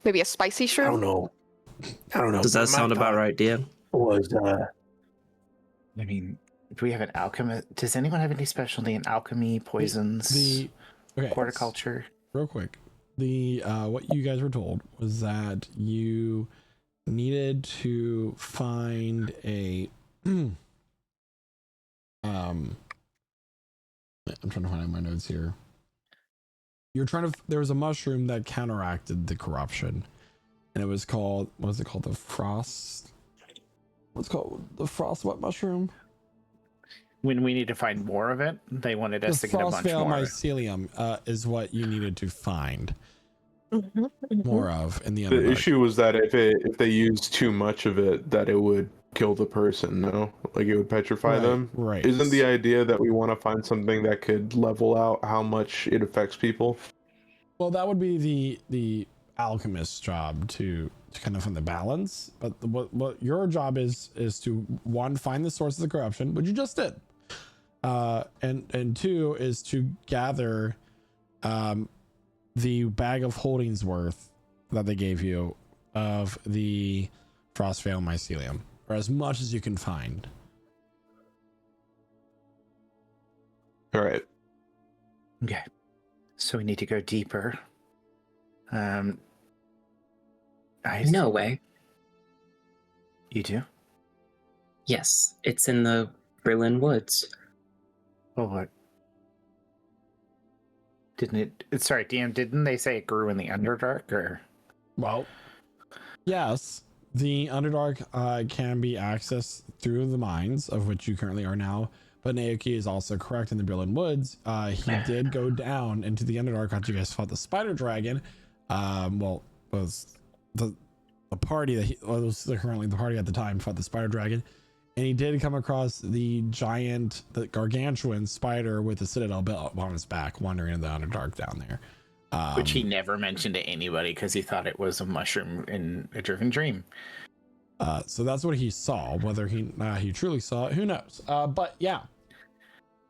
Speaker 6: Maybe a spicy
Speaker 9: I
Speaker 6: shroom?
Speaker 9: don't know.
Speaker 3: Does that
Speaker 9: My
Speaker 3: sound about
Speaker 9: thought
Speaker 3: right, dear?
Speaker 9: Was
Speaker 8: I mean, do we have an alchemist? Does anyone have any specialty in alchemy, poisons,
Speaker 1: Okay,
Speaker 8: horticulture?
Speaker 1: real quick, what you guys were told was that you needed to find a I'm trying to find my notes here. There was a mushroom that counteracted the corruption, and it was called, what was it called? The frost. What's called the frost? What mushroom?
Speaker 8: When we need to find more of it, they wanted us to get a bunch
Speaker 1: Veiled
Speaker 8: more.
Speaker 1: mycelium is what you needed to find
Speaker 6: Mhm, mhm.
Speaker 1: more of in the
Speaker 5: The
Speaker 1: Underdark.
Speaker 5: issue was that if they used too much of it, that it would kill the person. No, like it would petrify them.
Speaker 1: Right.
Speaker 5: Isn't the idea that we want to find something that could level out how much it affects people?
Speaker 1: Well, that would be the alchemist's job to kind of find the balance. But what your job is to, one, find the source of the corruption, which you just did, and two is to gather the bag of holdings worth that they gave you of the Frostveil mycelium, or as much as you can find.
Speaker 5: All right.
Speaker 8: Okay. So we need to go deeper.
Speaker 7: No way.
Speaker 8: You do?
Speaker 7: Yes, it's in the Berlin woods.
Speaker 8: Oh, what? Didn't it? Sorry, DM. Didn't they say it grew in the Underdark, or?
Speaker 1: Well, yes, the Underdark can be accessed through the mines, of which you currently are now. But Naoki is also correct in the Berlin Woods. He did go down into the Underdark after you guys fought the Spider Dragon. Was the party that was currently the party at the time fought the Spider Dragon, and he did come across the gargantuan spider with the Citadel belt on his back, wandering in the Underdark down there.
Speaker 8: Which he never mentioned to anybody because he thought it was a mushroom in a driven dream.
Speaker 1: So that's what he saw. Whether he truly saw it, who knows? But yeah,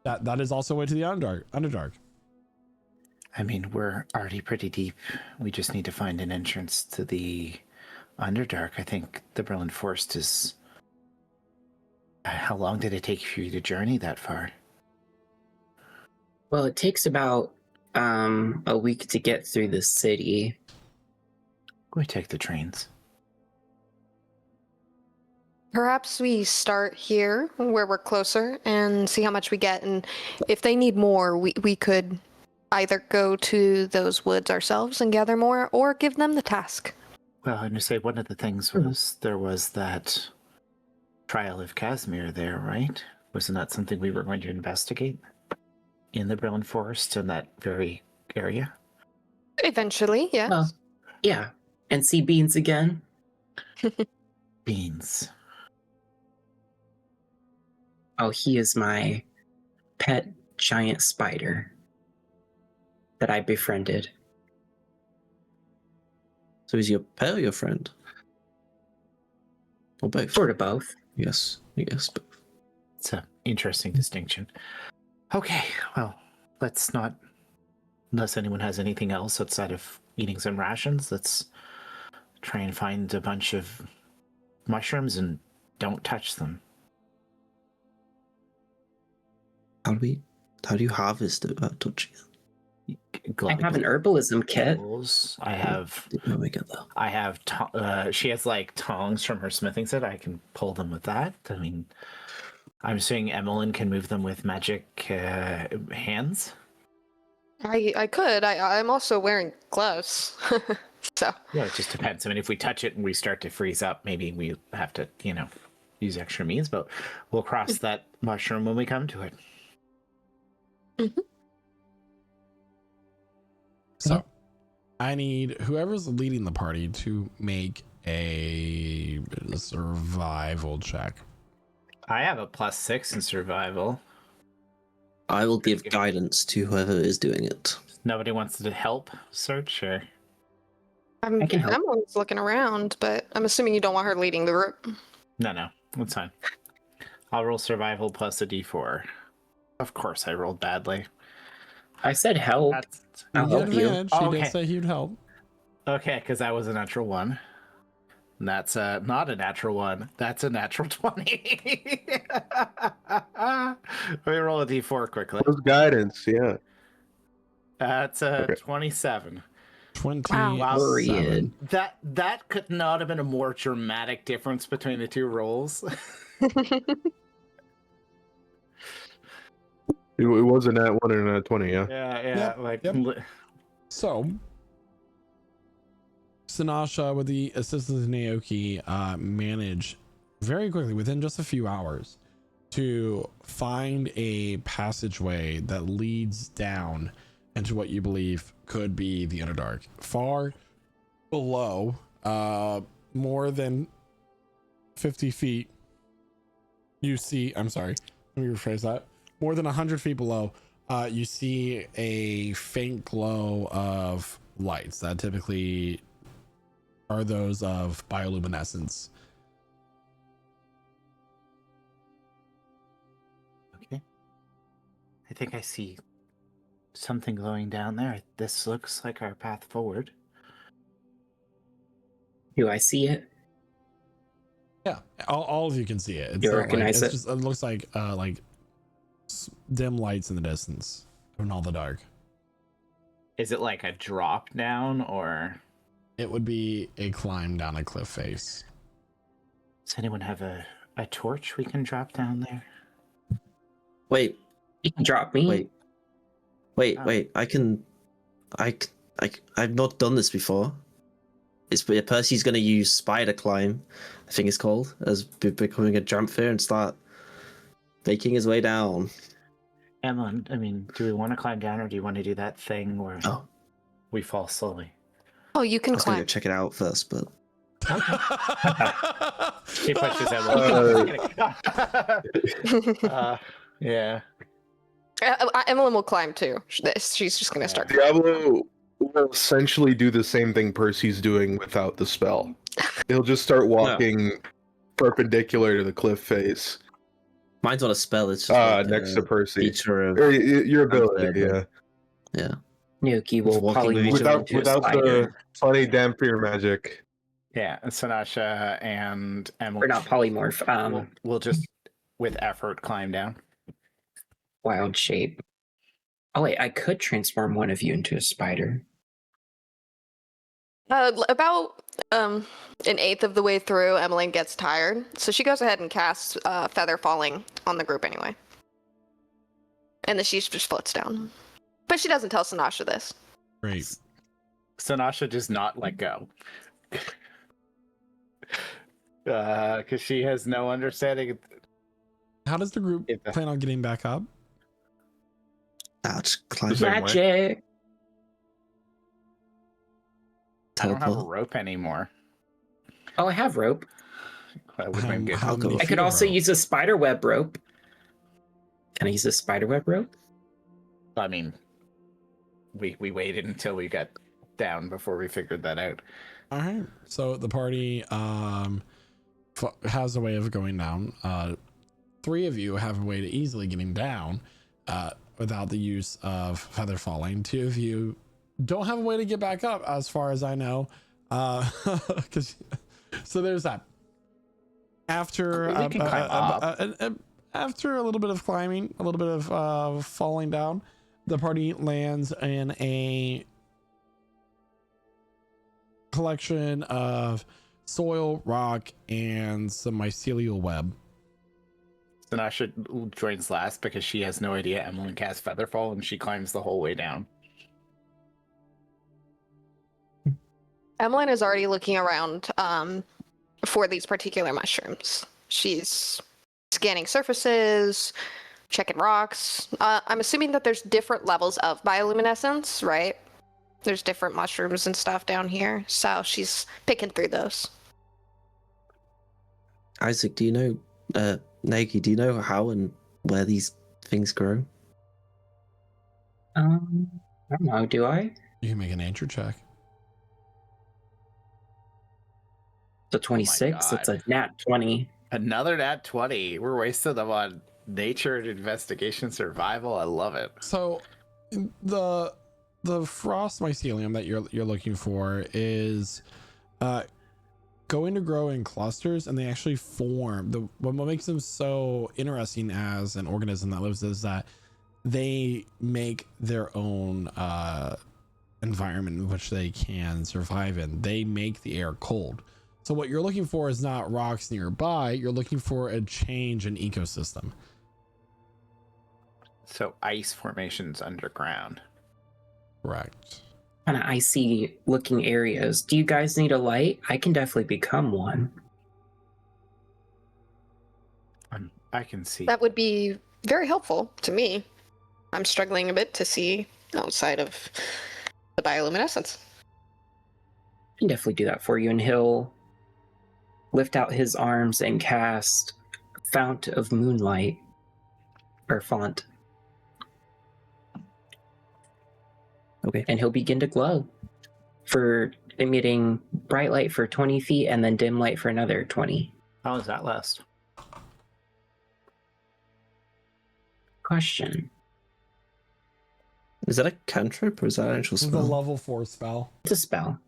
Speaker 1: that is also a way to the Underdark.
Speaker 8: I mean, we're already pretty deep. We just need to find an entrance to the Underdark. I think the Berlin Forest is... How long did it take for you to journey that far?
Speaker 7: Well, it takes about a week to get through the city.
Speaker 8: We take the trains.
Speaker 6: Perhaps we start here where we're closer and see how much we get, and if they need more, we could either go to those woods ourselves and gather more, or give them the task.
Speaker 8: Well, and you say one of the things was there was that trial of Casimir there, right? Wasn't that something we were going to investigate in the Brilliant Forest in that very area?
Speaker 6: Eventually, yes.
Speaker 7: Well, yeah. And see Beans again?
Speaker 8: Beans.
Speaker 7: Oh, he is my pet giant spider that I befriended.
Speaker 3: So is your pet or your friend? Or both?
Speaker 7: Sort of both.
Speaker 3: Yes, both.
Speaker 8: It's an interesting distinction. Okay, well, let's not, unless anyone has anything else outside of eating some rations, let's try and find a bunch of mushrooms and don't touch them.
Speaker 3: How do you harvest it without touching it?
Speaker 7: I have an herbalism kit.
Speaker 8: I have.
Speaker 3: Let me get that.
Speaker 8: I have. She has like tongs from her smithing set. I can pull them with that. I mean, I'm assuming Emmeline can move them with magic hands.
Speaker 6: I could. I'm also wearing gloves. So.
Speaker 8: Yeah, it just depends. I mean, if we touch it and we start to freeze up, maybe we have to, use extra means. But we'll cross that mushroom when we come to it.
Speaker 6: Mm-hmm.
Speaker 1: So, I need whoever's leading the party to make a survival check.
Speaker 8: I have a +6 in survival.
Speaker 3: I will give guidance to whoever is doing it.
Speaker 8: Nobody wants to help search, or?
Speaker 6: I'm always looking around, but I'm assuming you don't want her leading the group.
Speaker 8: No, that's fine. I'll roll survival plus a d4. Of course, I rolled badly.
Speaker 7: I said help. I'll help you.
Speaker 1: She did say he'd help.
Speaker 8: Okay, because that was a natural 1. And that's not a natural 1. That's a natural 20. Let me roll a d4 quickly.
Speaker 5: That was guidance, yeah.
Speaker 8: That's a 27.
Speaker 1: 27.
Speaker 8: That could not have been a more dramatic difference between the two rolls.
Speaker 5: It wasn't at 1 and at 20, yeah.
Speaker 8: Yeah.
Speaker 1: Yep. So, Sinasha, with the assistance of Naoki, managed very quickly, within just a few hours, to find a passageway that leads down into what you believe could be the Underdark. Far below, more than 50 feet, you see, I'm sorry, let me rephrase that. More than 100 feet below, you see a faint glow of lights that typically are those of bioluminescence.
Speaker 8: Okay. I think I see something glowing down there. This looks like our path forward.
Speaker 7: Do I see it?
Speaker 1: Yeah, all of you can see it. It's
Speaker 7: You
Speaker 1: not
Speaker 7: recognize
Speaker 1: like,
Speaker 7: it?
Speaker 1: it looks like dim lights in the distance in all the dark.
Speaker 8: Is it like a drop down, or
Speaker 1: It would be a climb down a cliff face.
Speaker 8: does anyone have a torch we can drop down there?
Speaker 3: Wait,
Speaker 7: You can drop me.
Speaker 3: wait.
Speaker 8: Oh.
Speaker 3: I've not done this before. Percy's going to use spider climb, I think it's called, as becoming a jump fair and start making his way down.
Speaker 8: Emma, I mean, do we want to climb down, or do you want to do that thing where we fall slowly?
Speaker 6: Oh, you
Speaker 3: I
Speaker 6: can
Speaker 3: was going to
Speaker 6: climb.
Speaker 3: go check it out first, but
Speaker 8: She pushes Emma. Yeah.
Speaker 6: Emily will climb too. She's just gonna start.
Speaker 5: Diablo will essentially do the same thing Percy's doing without the spell. He'll just start walking perpendicular to the cliff face.
Speaker 3: mine's not a spell. It's just
Speaker 5: Next to Percy.
Speaker 3: feature of
Speaker 5: Or your ability,
Speaker 3: there,
Speaker 5: yeah.
Speaker 7: Nuki will
Speaker 3: Walking with each
Speaker 7: polymorph
Speaker 3: other.
Speaker 7: into a
Speaker 5: Without the
Speaker 7: spider.
Speaker 5: funny dampier magic.
Speaker 8: Yeah, and Sanasha and Emily.
Speaker 7: Or not polymorph.
Speaker 8: We'll just, with effort, climb down.
Speaker 7: Wild shape. Oh wait, I could transform one of you into a spider.
Speaker 6: About An eighth of the way through, Emmeline gets tired, so she goes ahead and casts Feather Falling on the group anyway. And then she just floats down. But she doesn't tell Sanasha this.
Speaker 1: Great.
Speaker 8: Sanasha does not let go. Because she has no understanding.
Speaker 1: How does the group
Speaker 8: If-
Speaker 1: plan on getting back up?
Speaker 3: I'll just climb.
Speaker 5: Same way.
Speaker 7: Magic.
Speaker 8: I don't have a
Speaker 3: Teleport.
Speaker 8: rope anymore.
Speaker 7: Oh, I have rope.
Speaker 8: That would have been good.
Speaker 1: How
Speaker 3: I'll go
Speaker 1: many
Speaker 3: with
Speaker 7: I
Speaker 1: feet
Speaker 7: could
Speaker 1: of
Speaker 7: also
Speaker 1: rope?
Speaker 7: use a spider web rope. Can I use a spider web rope?
Speaker 8: I mean, we waited until we got down before we figured that out.
Speaker 1: All right. So the party has a way of going down. Three of you have a way to easily getting down without the use of feather falling. Two of you don't have a way to get back up, as far as I know. So there's that. After
Speaker 8: We can climb up.
Speaker 1: after a little bit of climbing, a little bit of falling down, the party lands in a collection of soil, rock, and some mycelial web.
Speaker 8: Sanasha joins last because she has no idea Emmeline casts Featherfall and she climbs the whole way down.
Speaker 6: Emmeline is already looking around for these particular mushrooms. She's scanning surfaces, checking rocks. I'm assuming that there's different levels of bioluminescence, right? There's different mushrooms and stuff down here, so she's picking through those.
Speaker 3: Isaac, do you know, Nagi, do you know how and where these things grow?
Speaker 7: I don't know. Do I?
Speaker 1: You can make a nature check.
Speaker 7: So 26. It's a nat 20.
Speaker 8: Another nat 20. We're wasting them on nature and investigation survival. I love it.
Speaker 1: So the frost mycelium that you're looking for is going to grow in clusters, and they actually form. What makes them so interesting as an organism that lives is that they make their own environment in which they can survive in. They make the air cold. So what you're looking for is not rocks nearby. You're looking for a change in ecosystem.
Speaker 8: So ice formations underground.
Speaker 1: Correct.
Speaker 7: Kind of icy looking areas. Do you guys need a light? I can definitely become one.
Speaker 8: I can see.
Speaker 6: That would be very helpful to me. I'm struggling a bit to see outside of the bioluminescence.
Speaker 7: I can definitely do that for you. And he'll lift out his arms and cast Fount of Moonlight. Or Font.
Speaker 3: Okay.
Speaker 7: And he'll begin to glow for emitting bright light for 20 feet and then dim light for another 20.
Speaker 8: How does that last?
Speaker 7: Question.
Speaker 3: Is that a cantrip or is that an actual
Speaker 1: This is a
Speaker 3: spell?
Speaker 1: level 4 spell.
Speaker 7: It's a spell.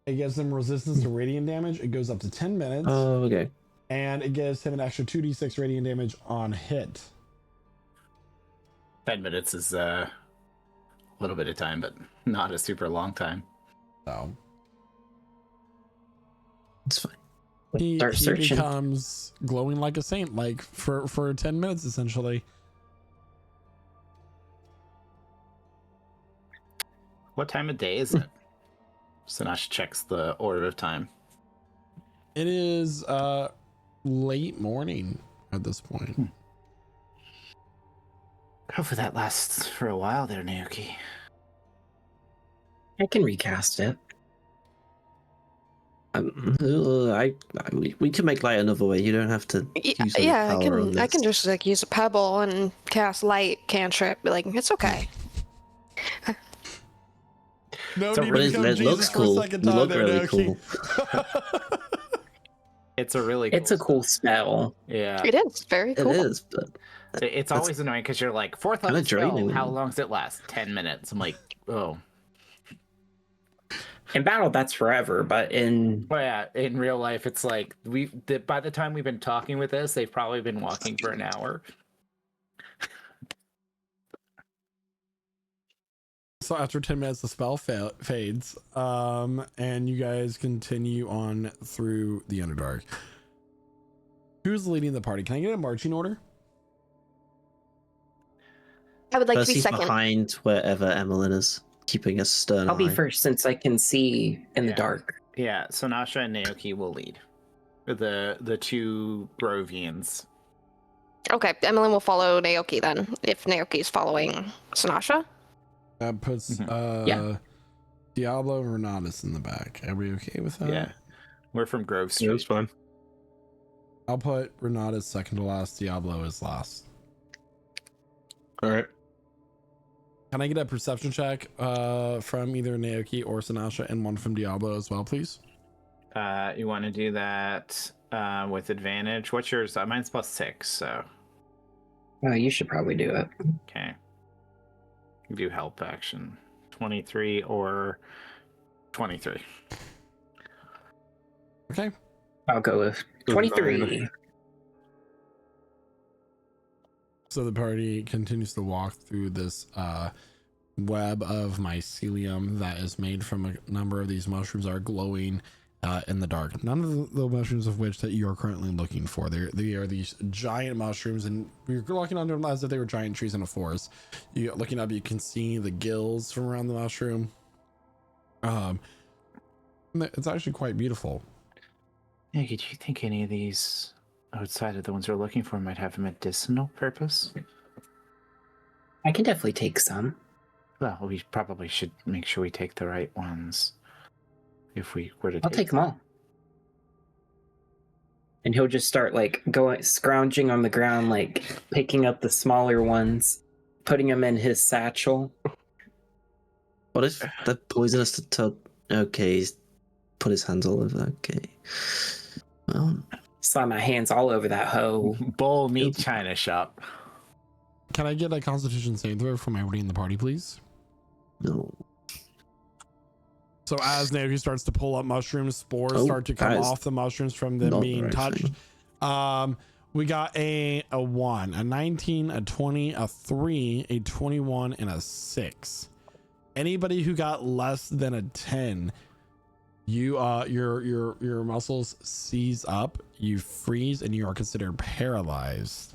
Speaker 1: It gives him resistance to radiant damage. It goes up to 10 minutes.
Speaker 3: Oh, okay.
Speaker 1: And it gives him an extra 2d6 radiant damage on hit.
Speaker 8: 10 minutes is a little bit of time, but not a super long time.
Speaker 1: So
Speaker 3: It's fine.
Speaker 1: he
Speaker 7: Start searching.
Speaker 1: becomes glowing like a saint, like for 10 minutes essentially.
Speaker 8: What time of day is it? Sanash checks the order of time.
Speaker 1: It is late morning at this point.
Speaker 8: Hopefully that lasts for a while there, Naoki.
Speaker 7: I can recast it.
Speaker 3: We can make light another way. You don't have to. Use any
Speaker 6: Yeah,
Speaker 3: power on
Speaker 6: I can
Speaker 3: this.
Speaker 6: just like use a pebble and cast light cantrip. Like it's okay.
Speaker 1: No
Speaker 8: So
Speaker 1: need
Speaker 8: But
Speaker 1: to
Speaker 3: it
Speaker 1: become
Speaker 3: looks
Speaker 1: Jesus for
Speaker 3: cool.
Speaker 1: a second
Speaker 3: You
Speaker 1: time
Speaker 3: look
Speaker 1: there,
Speaker 3: really
Speaker 1: Naoki.
Speaker 8: It's a really cool
Speaker 7: It's a cool spell.
Speaker 8: Yeah.
Speaker 6: It is very
Speaker 3: It
Speaker 6: cool.
Speaker 3: is, but
Speaker 8: It's
Speaker 3: That's
Speaker 8: always annoying because you're like, fourth
Speaker 3: kinda
Speaker 8: level spell,
Speaker 3: draining.
Speaker 8: how long does it last? 10 minutes. I'm like, oh.
Speaker 7: In battle, that's forever, but in
Speaker 8: Well, yeah, in real life, it's like, by the time we've been talking with this, they've probably been walking for an hour.
Speaker 1: So after 10 minutes, the spell fades, and you guys continue on through the Underdark. Who's leading the party? Can I get a marching order?
Speaker 6: I would like to be
Speaker 3: Percy's
Speaker 6: second.
Speaker 3: behind wherever Emmeline is, keeping a stern
Speaker 7: I'll be
Speaker 3: eye.
Speaker 7: first since I can see in the
Speaker 8: Yeah.
Speaker 7: dark.
Speaker 8: Yeah, so Nasha and Naoki will lead. The two Grovians.
Speaker 6: Okay, Emmeline will follow Naoki then, if Naoki's following Sanasha.
Speaker 1: That puts
Speaker 7: Yeah.
Speaker 1: Diablo and Renatus in the back. Are we okay with that?
Speaker 8: Yeah. We're from Grove Street.
Speaker 5: Yeah, it's fine.
Speaker 1: I'll put Renatus second to last. Diablo is last.
Speaker 5: All right.
Speaker 1: Can I get a perception check from either Naoki or Sanasha and one from Diablo as well, please?
Speaker 8: You want to do that with advantage? What's yours? Mine's +6, so
Speaker 7: Oh, you should probably do it.
Speaker 8: okay. You do help action. 23 or 23.
Speaker 1: Okay.
Speaker 7: I'll go with 23.
Speaker 1: So the party continues to walk through this web of mycelium that is made from a number of these mushrooms are glowing in the dark. None of the mushrooms of which that you are currently looking for. They are these giant mushrooms, and you're looking under them as if they were giant trees in a forest. Looking up, you can see the gills from around the mushroom. It's actually quite beautiful.
Speaker 8: Yeah, do you think any of these outside of the ones we're looking for might have a medicinal purpose?
Speaker 7: I can definitely take some.
Speaker 8: Well, we probably should make sure we take the right ones. If we were to
Speaker 7: I'll take them all. And he'll just start like going scrounging on the ground, like picking up the smaller ones, putting them in his satchel.
Speaker 3: What if they're poisonous to tell? Okay, he's put his hands all over. Okay. Well,
Speaker 7: Slide my hands all over that hoe.
Speaker 8: Bull meat china shop.
Speaker 1: Can I get a Constitution saving throw from everybody in the party, please?
Speaker 3: no.
Speaker 1: So as Naoki starts to pull up mushrooms, spores start to come
Speaker 3: that is
Speaker 1: off the mushrooms from them
Speaker 3: not the
Speaker 1: being
Speaker 3: right
Speaker 1: touched.
Speaker 3: thing.
Speaker 1: We got a 1, a 19, a 20, a 3, a 21, and a 6. Anybody who got less than a 10, you your muscles seize up, you freeze, and you are considered paralyzed.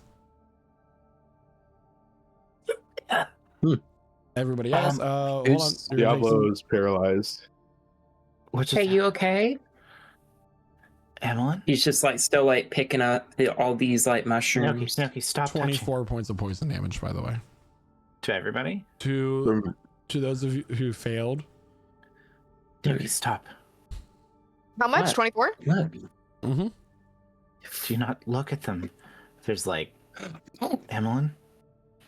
Speaker 1: Everybody else, hold on.
Speaker 5: Diablo is paralyzed.
Speaker 8: Which
Speaker 7: Hey, you okay?
Speaker 8: Emmeline?
Speaker 7: He's just like still like picking up all these like mushrooms.
Speaker 8: Snooky, stop touching.
Speaker 1: 24 points of poison damage, by the way.
Speaker 8: To everybody?
Speaker 1: To those of you who failed.
Speaker 8: Snooky, stop.
Speaker 6: How much?
Speaker 7: What?
Speaker 6: 24?
Speaker 7: Look,
Speaker 1: Mm-hmm.
Speaker 8: Do not look at them. There's like... Emmeline?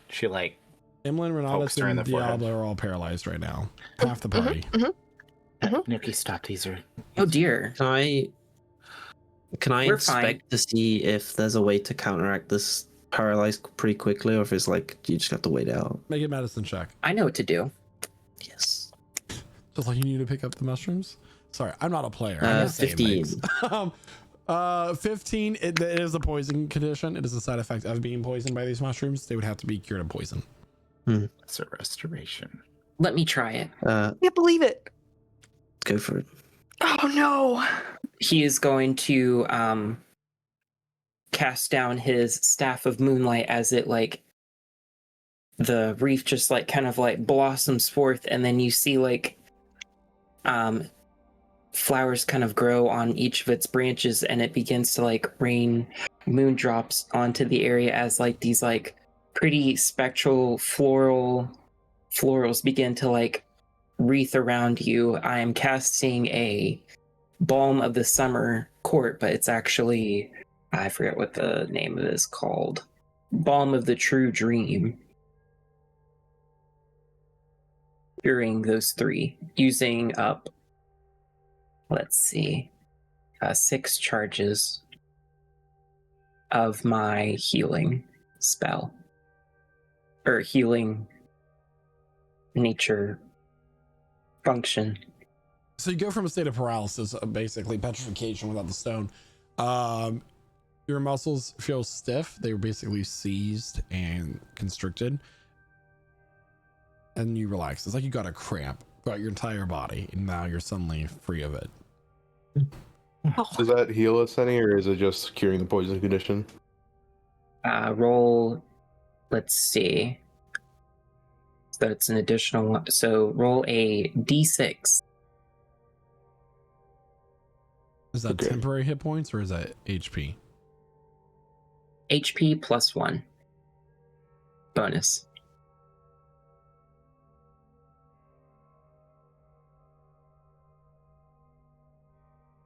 Speaker 8: She like...
Speaker 1: Emlyn,
Speaker 8: Pokes
Speaker 1: Renatus,
Speaker 8: her in
Speaker 1: and
Speaker 8: the forehead.
Speaker 1: Diablo are all paralyzed right now. Half the party.
Speaker 8: Snooky, stop. These are...
Speaker 7: oh dear.
Speaker 3: Can I
Speaker 7: We're
Speaker 3: inspect to see if there's a way to counteract this paralyzed pretty quickly, or if it's like you just have to wait it out?
Speaker 1: Make a medicine check.
Speaker 7: I know what to do.
Speaker 3: Yes.
Speaker 1: Just like you need to pick up the mushrooms. Sorry, I'm not a player. I'm just saying
Speaker 3: 15.
Speaker 1: things. 15. It is a poison condition. It is a side effect of being poisoned by these mushrooms. They would have to be cured of poison.
Speaker 8: It's a restoration.
Speaker 7: Let me try it.
Speaker 6: Can't believe it.
Speaker 3: Go for it.
Speaker 6: Oh no.
Speaker 7: He is going to cast down his staff of moonlight as it like the reef just like kind of like blossoms forth, and then you see like flowers kind of grow on each of its branches, and it begins to like rain moon drops onto the area as like these like pretty spectral florals begin to like wreath around you. I am casting a Balm of the Summer Court, but it's actually, I forget what the name of it is called. Balm of the True Dream. During those 3, using up, let's see, 6 charges of my healing spell. Or healing nature function.
Speaker 1: So you go from a state of paralysis, basically petrification without the stone. Your muscles feel stiff. They were basically seized and constricted. and you relax. It's like you got a cramp throughout your entire body, and now you're suddenly free of it.
Speaker 5: Does that heal us any, or is it just curing the poison condition?
Speaker 7: Roll. Let's see. So it's an additional one. So roll a d6.
Speaker 1: Is that
Speaker 5: Okay.
Speaker 1: temporary hit points or is that HP?
Speaker 7: HP +1. Bonus.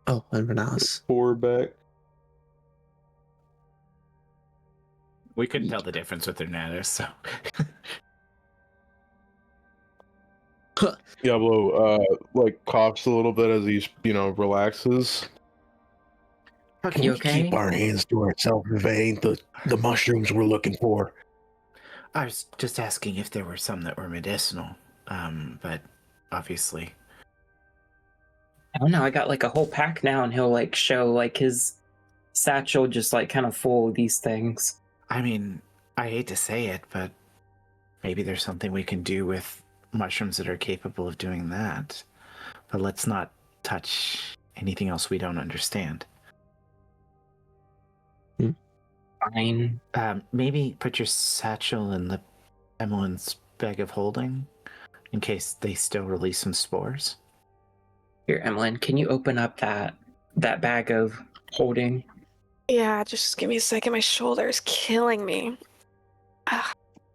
Speaker 3: Oh, and Renatus.
Speaker 5: 4 back.
Speaker 8: We couldn't tell the difference with their natters, so.
Speaker 5: Diablo, like coughs a little bit as he, relaxes.
Speaker 9: Can
Speaker 7: You
Speaker 9: we
Speaker 7: okay?
Speaker 9: keep our hands to ourselves if it ain't the mushrooms we're looking for?
Speaker 8: I was just asking if there were some that were medicinal, but obviously.
Speaker 7: I don't know. I got like a whole pack now, and he'll like show like his satchel just like kind of full of these things.
Speaker 8: I mean, I hate to say it, but maybe there's something we can do with mushrooms that are capable of doing that. But let's not touch anything else we don't understand.
Speaker 7: Fine.
Speaker 8: Maybe put your satchel in the Emmeline's bag of holding in case they still release some spores.
Speaker 7: Here, Emmeline, can you open up that bag of holding?
Speaker 6: Yeah, just give me a second. My shoulder is killing me.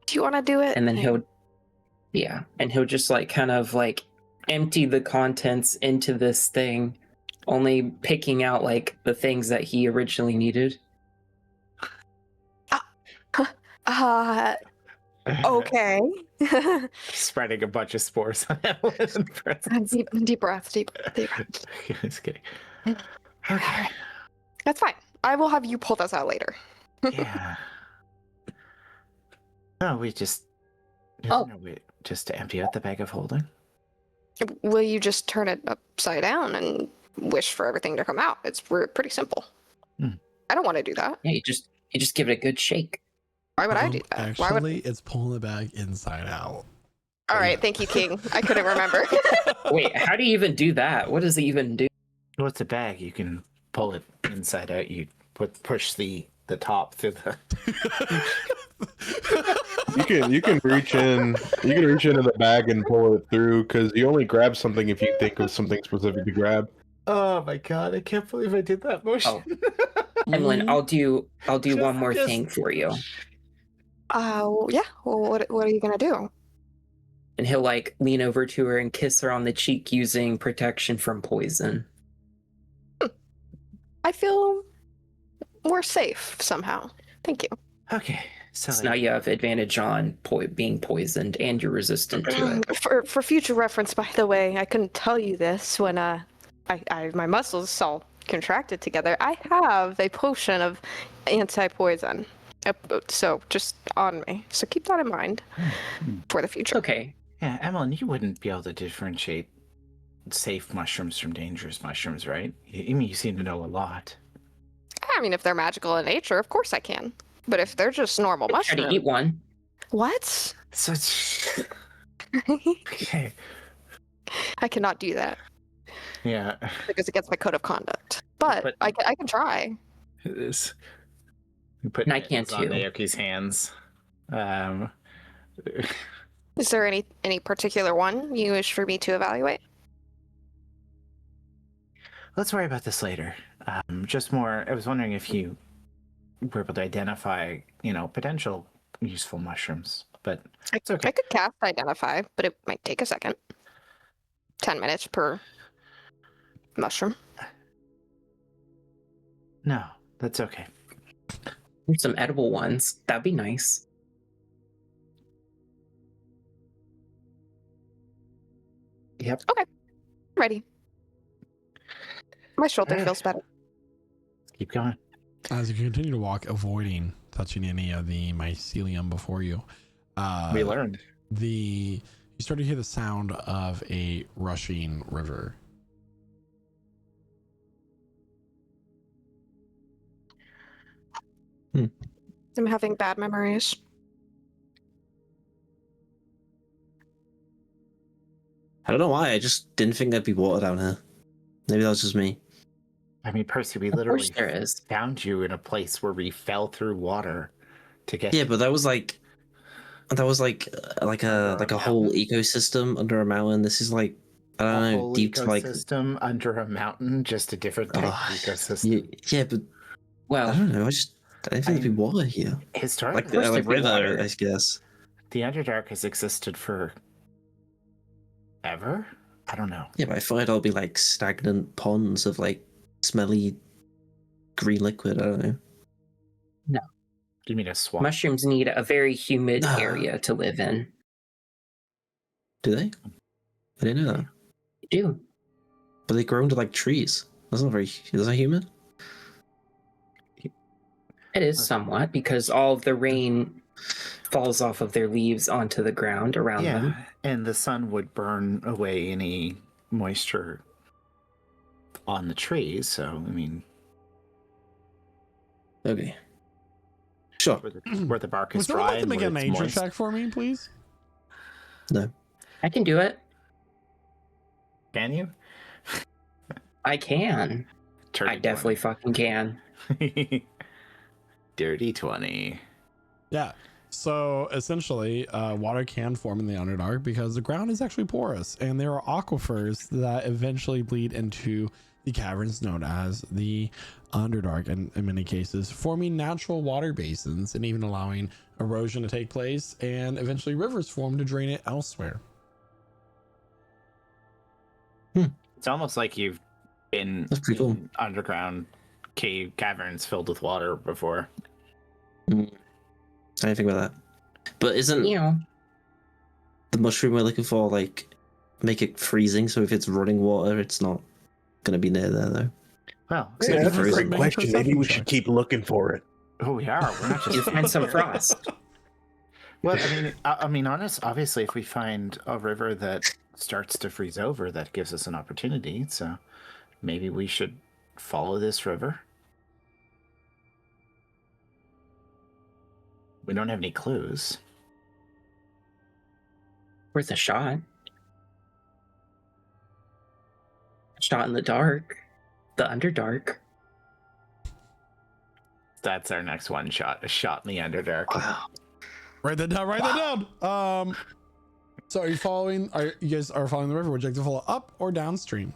Speaker 6: Do you want to do it?
Speaker 7: And then he'll just like kind of like empty the contents into this thing, only picking out like the things that he originally needed.
Speaker 6: Okay.
Speaker 8: Spreading a bunch of spores on Emmeline.
Speaker 6: Deep breath.
Speaker 8: Just kidding. Okay.
Speaker 6: That's fine. I will have you pull this out later.
Speaker 8: Yeah. No, we just.
Speaker 7: Oh.
Speaker 8: No, we just to empty out the bag of holding.
Speaker 6: Will you just turn it upside down and wish for everything to come out? It's pretty simple. I don't want to do that.
Speaker 7: Yeah, you just give it a good shake.
Speaker 6: Why would I do that?
Speaker 1: Actually,
Speaker 6: Why would...
Speaker 1: it's pulling the bag inside out.
Speaker 6: All right, thank you, King. I couldn't remember.
Speaker 7: Wait, how do you even do that? What does it even do?
Speaker 8: Well, it's a bag. You can pull it inside out. You push the top through the.
Speaker 5: You can reach in. You can reach into the bag and pull it through because you only grab something if you think of something specific to grab.
Speaker 8: Oh my god! I can't believe I did that motion.
Speaker 7: Emmeline, I'll do
Speaker 8: Just-
Speaker 7: one more
Speaker 8: just-
Speaker 7: thing for you.
Speaker 6: Yeah. Well, what are you gonna do?
Speaker 7: And he'll like lean over to her and kiss her on the cheek using protection from poison.
Speaker 6: I feel more safe somehow. Thank you.
Speaker 8: Okay, so
Speaker 7: So now you have advantage on being poisoned, and you're resistant to it.
Speaker 6: For future reference, by the way, I couldn't tell you this when my muscles all contracted together. I have a potion of anti-poison, so just on me. So keep that in mind for the future.
Speaker 7: Okay.
Speaker 8: yeah, Emmeline, you wouldn't be able to differentiate safe mushrooms from dangerous mushrooms, right? I mean, you seem to know a lot.
Speaker 6: I mean, if they're magical in nature, of course I can. But if they're just normal
Speaker 7: Try
Speaker 6: mushrooms,
Speaker 7: to eat one.
Speaker 6: what?
Speaker 8: So okay,
Speaker 6: I cannot do that
Speaker 8: yeah.
Speaker 6: because it gets my code of conduct. But I can try.
Speaker 8: It is. We put
Speaker 7: And I can
Speaker 8: mittens on
Speaker 7: too.
Speaker 8: Naoki's hands.
Speaker 6: Is there any particular one you wish for me to evaluate?
Speaker 8: Let's worry about this later. Just more. I was wondering if you were able to identify, potential useful mushrooms, but it's okay.
Speaker 6: I could cast identify, but it might take a second. 10 minutes per mushroom.
Speaker 8: No, that's okay.
Speaker 7: Some edible ones. That'd be nice.
Speaker 8: Yep.
Speaker 6: Ready. My shoulder
Speaker 8: Alright.
Speaker 6: feels better.
Speaker 8: Keep going.
Speaker 1: As you continue to walk, avoiding touching any of the mycelium before you,
Speaker 8: We learned.
Speaker 1: you start to hear the sound of a rushing river.
Speaker 6: I'm having bad memories.
Speaker 3: I don't know why. I just didn't think there'd be water down here. Maybe that was just me.
Speaker 8: I mean, Percy, we
Speaker 7: Of course
Speaker 8: literally
Speaker 7: there is.
Speaker 8: found you in a place where we fell through water to get.
Speaker 3: Yeah, but that was like a whole
Speaker 8: mountain?
Speaker 3: ecosystem under a mountain. This is like, I don't
Speaker 8: a
Speaker 3: know,
Speaker 8: whole
Speaker 3: deep to like.
Speaker 8: ecosystem under a mountain, just a different type of ecosystem.
Speaker 3: Yeah, but I
Speaker 7: Well,
Speaker 3: don't know. I didn't think there'd be water here.
Speaker 8: Historically,
Speaker 3: Like,
Speaker 7: course
Speaker 3: like
Speaker 7: there'd be
Speaker 3: river,
Speaker 7: water.
Speaker 3: I guess.
Speaker 8: the Underdark has existed for ever. I don't know.
Speaker 3: Yeah, but I thought it'd all be like stagnant ponds of like smelly green liquid. I don't know.
Speaker 8: Do you mean a swamp?
Speaker 7: mushrooms need a very humid
Speaker 3: Ah.
Speaker 7: area to live in.
Speaker 3: Do they? I didn't know that.
Speaker 7: They do.
Speaker 3: But they grow into like trees. That's not very. Is that human?
Speaker 7: It is somewhat because all of the rain falls off of their leaves onto the ground around
Speaker 8: Yeah,
Speaker 7: them.
Speaker 8: and the sun would burn away any moisture on the trees. So, I mean,
Speaker 3: Okay. Sure.
Speaker 8: where the bark
Speaker 1: Would
Speaker 8: is
Speaker 1: someone
Speaker 8: dry
Speaker 1: like to
Speaker 8: and
Speaker 1: make
Speaker 8: where
Speaker 1: a
Speaker 8: it's
Speaker 1: nature
Speaker 8: moist.
Speaker 1: check for me, please?
Speaker 3: No.
Speaker 7: I can do it.
Speaker 8: Can you?
Speaker 7: I can. I definitely fucking can.
Speaker 8: Dirty 20.
Speaker 1: Yeah. So essentially, water can form in the Underdark because the ground is actually porous, and there are aquifers that eventually bleed into the caverns known as the Underdark, and in many cases, forming natural water basins and even allowing erosion to take place, and eventually rivers form to drain it elsewhere.
Speaker 8: It's almost like you've been
Speaker 3: That's pretty cool.
Speaker 8: in underground cave caverns filled with water before.
Speaker 3: I didn't think about that. But isn't
Speaker 7: You know,
Speaker 3: the mushroom we're looking for like make it freezing? So if it's running water, it's not going to be near there though.
Speaker 8: Well,
Speaker 1: So
Speaker 9: Yeah, that's a
Speaker 3: frozen.
Speaker 9: great question. Maybe we should keep looking for it.
Speaker 8: oh, we are. We're not
Speaker 7: you
Speaker 8: just.
Speaker 7: find some frost.
Speaker 8: Well, I mean, obviously, if we find a river that starts to freeze over, that gives us an opportunity. So maybe we should follow this river. We don't have any clues.
Speaker 7: Worth a shot. Shot in the dark. The Underdark.
Speaker 8: That's our next one shot. A shot in the Underdark.
Speaker 3: Wow.
Speaker 1: Write that down. Write that down. So are you following? Are you guys are following the river? Would you like to follow up or downstream?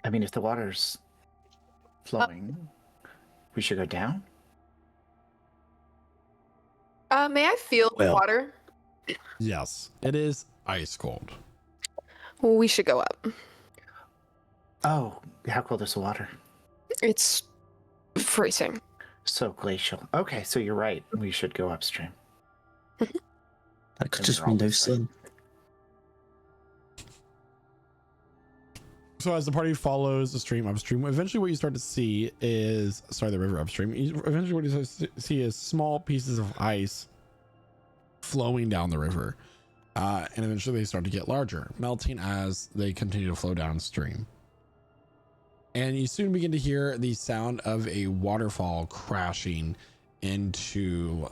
Speaker 8: I mean, if the water's flowing, we should go down.
Speaker 6: May I feel the
Speaker 9: Well-
Speaker 6: water?
Speaker 1: Yes, it is ice cold.
Speaker 6: We should go up.
Speaker 8: Oh, how cold is the water?
Speaker 6: It's freezing.
Speaker 8: So glacial. Okay, so you're right. We should go upstream.
Speaker 3: That could
Speaker 8: And
Speaker 3: just
Speaker 8: they're
Speaker 3: be
Speaker 8: all
Speaker 3: no
Speaker 8: the same.
Speaker 3: sun.
Speaker 1: So as the party follows the stream upstream, eventually what you start to see is, the river upstream. Eventually what you start to see is small pieces of ice flowing down the river. And eventually they start to get larger, melting as they continue to flow downstream. And you soon begin to hear the sound of a waterfall crashing into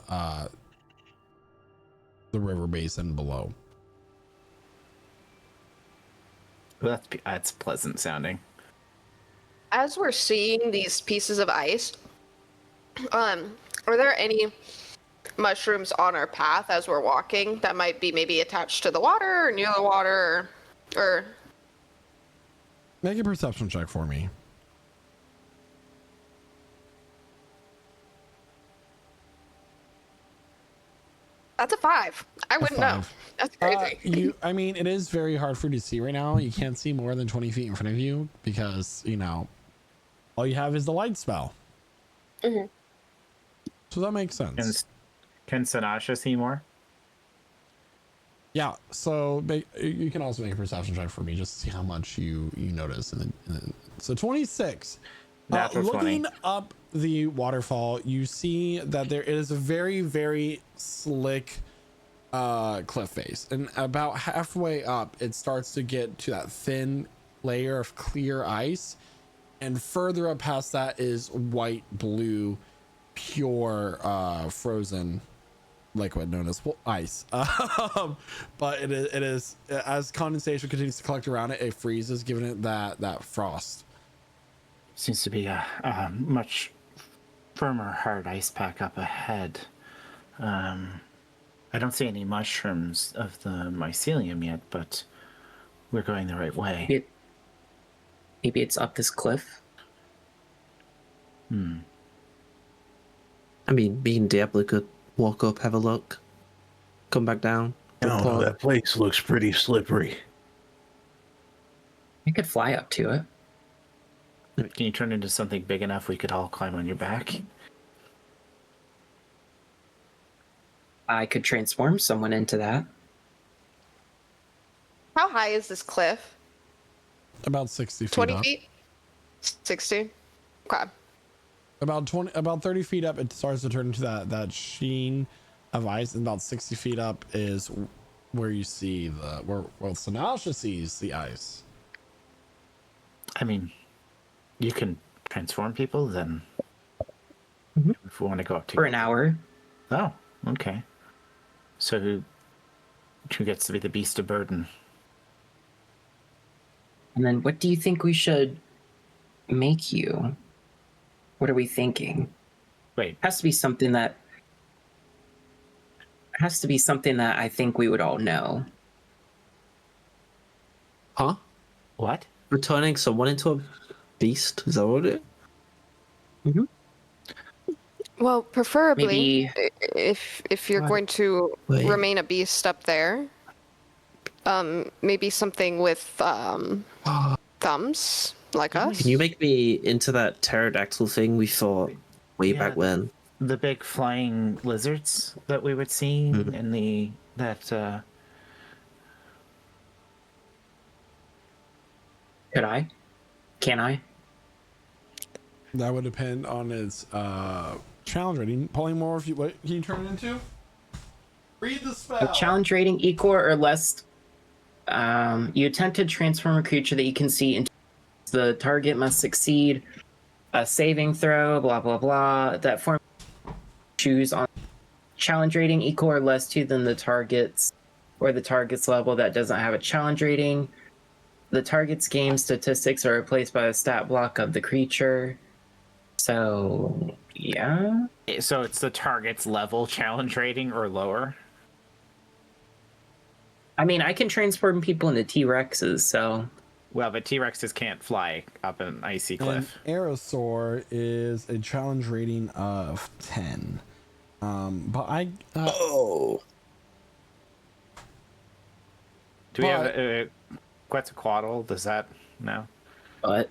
Speaker 1: the river basin below.
Speaker 8: Well, that's pleasant sounding.
Speaker 6: As we're seeing these pieces of ice, are there any mushrooms on our path as we're walking that might be maybe attached to the water or near the water or
Speaker 1: Make a perception check for me.
Speaker 6: That's a 5. I wouldn't know.
Speaker 1: 5.
Speaker 6: That's crazy.
Speaker 1: I mean, it is very hard for you to see right now. You can't see more than 20 feet in front of you because, all you have is the light spell.
Speaker 6: Mhm.
Speaker 1: So that makes sense.
Speaker 8: Can Sanasha see more?
Speaker 1: Yeah. So you can also make a perception check for me just to see how much you notice. So 26.
Speaker 8: Natural 20.
Speaker 1: Looking up the waterfall, you see that it is a very, very slick cliff face, and about halfway up it starts to get to that thin layer of clear ice, and further up past that is white blue pure frozen liquid known as ice. But it is as condensation continues to collect around it, it freezes, giving it that frost.
Speaker 8: Seems to be a much firmer, hard ice pack up ahead. I don't see any mushrooms of the mycelium yet, but we're going the right way.
Speaker 7: Maybe it's up this cliff.
Speaker 3: I mean, me and Diablo could walk up, have a look, come back down.
Speaker 9: I don't know, that place looks pretty slippery.
Speaker 7: You could fly up to it.
Speaker 8: Can you turn into something big enough we could all climb on your back?
Speaker 7: I could transform someone into that.
Speaker 6: How high is this cliff?
Speaker 1: About 60 feet
Speaker 6: 20
Speaker 1: up.
Speaker 6: feet? 60? Okay.
Speaker 1: About 30 feet up, it starts to turn into that sheen of ice, and about 60 feet up is where you see where Sinasha sees the ice.
Speaker 8: I mean, you can transform people then. If we want to go up to
Speaker 7: For an hour.
Speaker 8: Oh, okay. So who gets to be the beast of burden?
Speaker 7: And then what do you think we should make you? What are we thinking?
Speaker 8: Wait,
Speaker 7: Has to be something that I think we would all know.
Speaker 3: Huh?
Speaker 8: what?
Speaker 3: Returning someone into a beast? Is that what it is?
Speaker 6: Well, preferably,
Speaker 7: Maybe
Speaker 6: if you're going to
Speaker 3: Wait.
Speaker 6: remain a beast up there, maybe something with thumbs, like us.
Speaker 3: Can you make me into that pterodactyl thing we fought way back when?
Speaker 8: The big flying lizards that we would see in
Speaker 7: could I? Can I?
Speaker 1: That would depend on its challenge rating. Polymorph, what can you turn it into? Read the spell.
Speaker 7: A challenge rating equal or less. You attempt to transform a creature that you can see into the target must succeed a saving throw, blah blah blah. That form choose on challenge rating equal or less to than the target's or the target's level that doesn't have a challenge rating. The target's game statistics are replaced by the stat block of the creature. So yeah.
Speaker 8: So it's the target's level challenge rating or lower?
Speaker 7: I mean, I can transform people into T-Rexes, so
Speaker 8: Well, but T-Rexes can't fly up an icy cliff.
Speaker 1: And Aerosaur is a challenge rating of 10. But I
Speaker 3: Oh.
Speaker 8: Do we have Quetzalcoatl? Does that no?
Speaker 7: but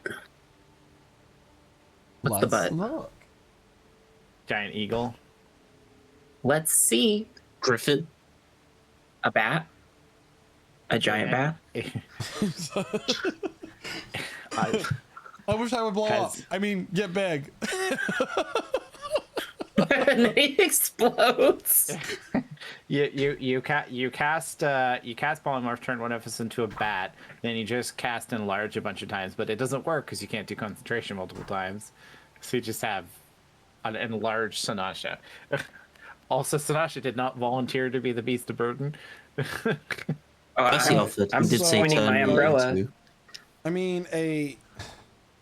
Speaker 7: what's the
Speaker 1: let's
Speaker 7: but?
Speaker 1: look.
Speaker 8: Giant eagle?
Speaker 7: Let's see.
Speaker 3: Griffin?
Speaker 7: A bat? A giant bat?
Speaker 1: I wish I would blow up.
Speaker 8: Has-
Speaker 1: I mean, get big.
Speaker 7: And then he explodes.
Speaker 8: You cast polymorph, turn one of us into a bat, then you just cast enlarge a bunch of times, but it doesn't work because you can't do concentration multiple times. So you just have an enlarged Sinasha. Also, Sinasha did not volunteer to be the beast of burden.
Speaker 3: That's the offered.
Speaker 7: I'm
Speaker 3: We did say
Speaker 7: pointing
Speaker 3: turn
Speaker 7: my
Speaker 3: me
Speaker 7: umbrella.
Speaker 3: into-
Speaker 1: I mean, a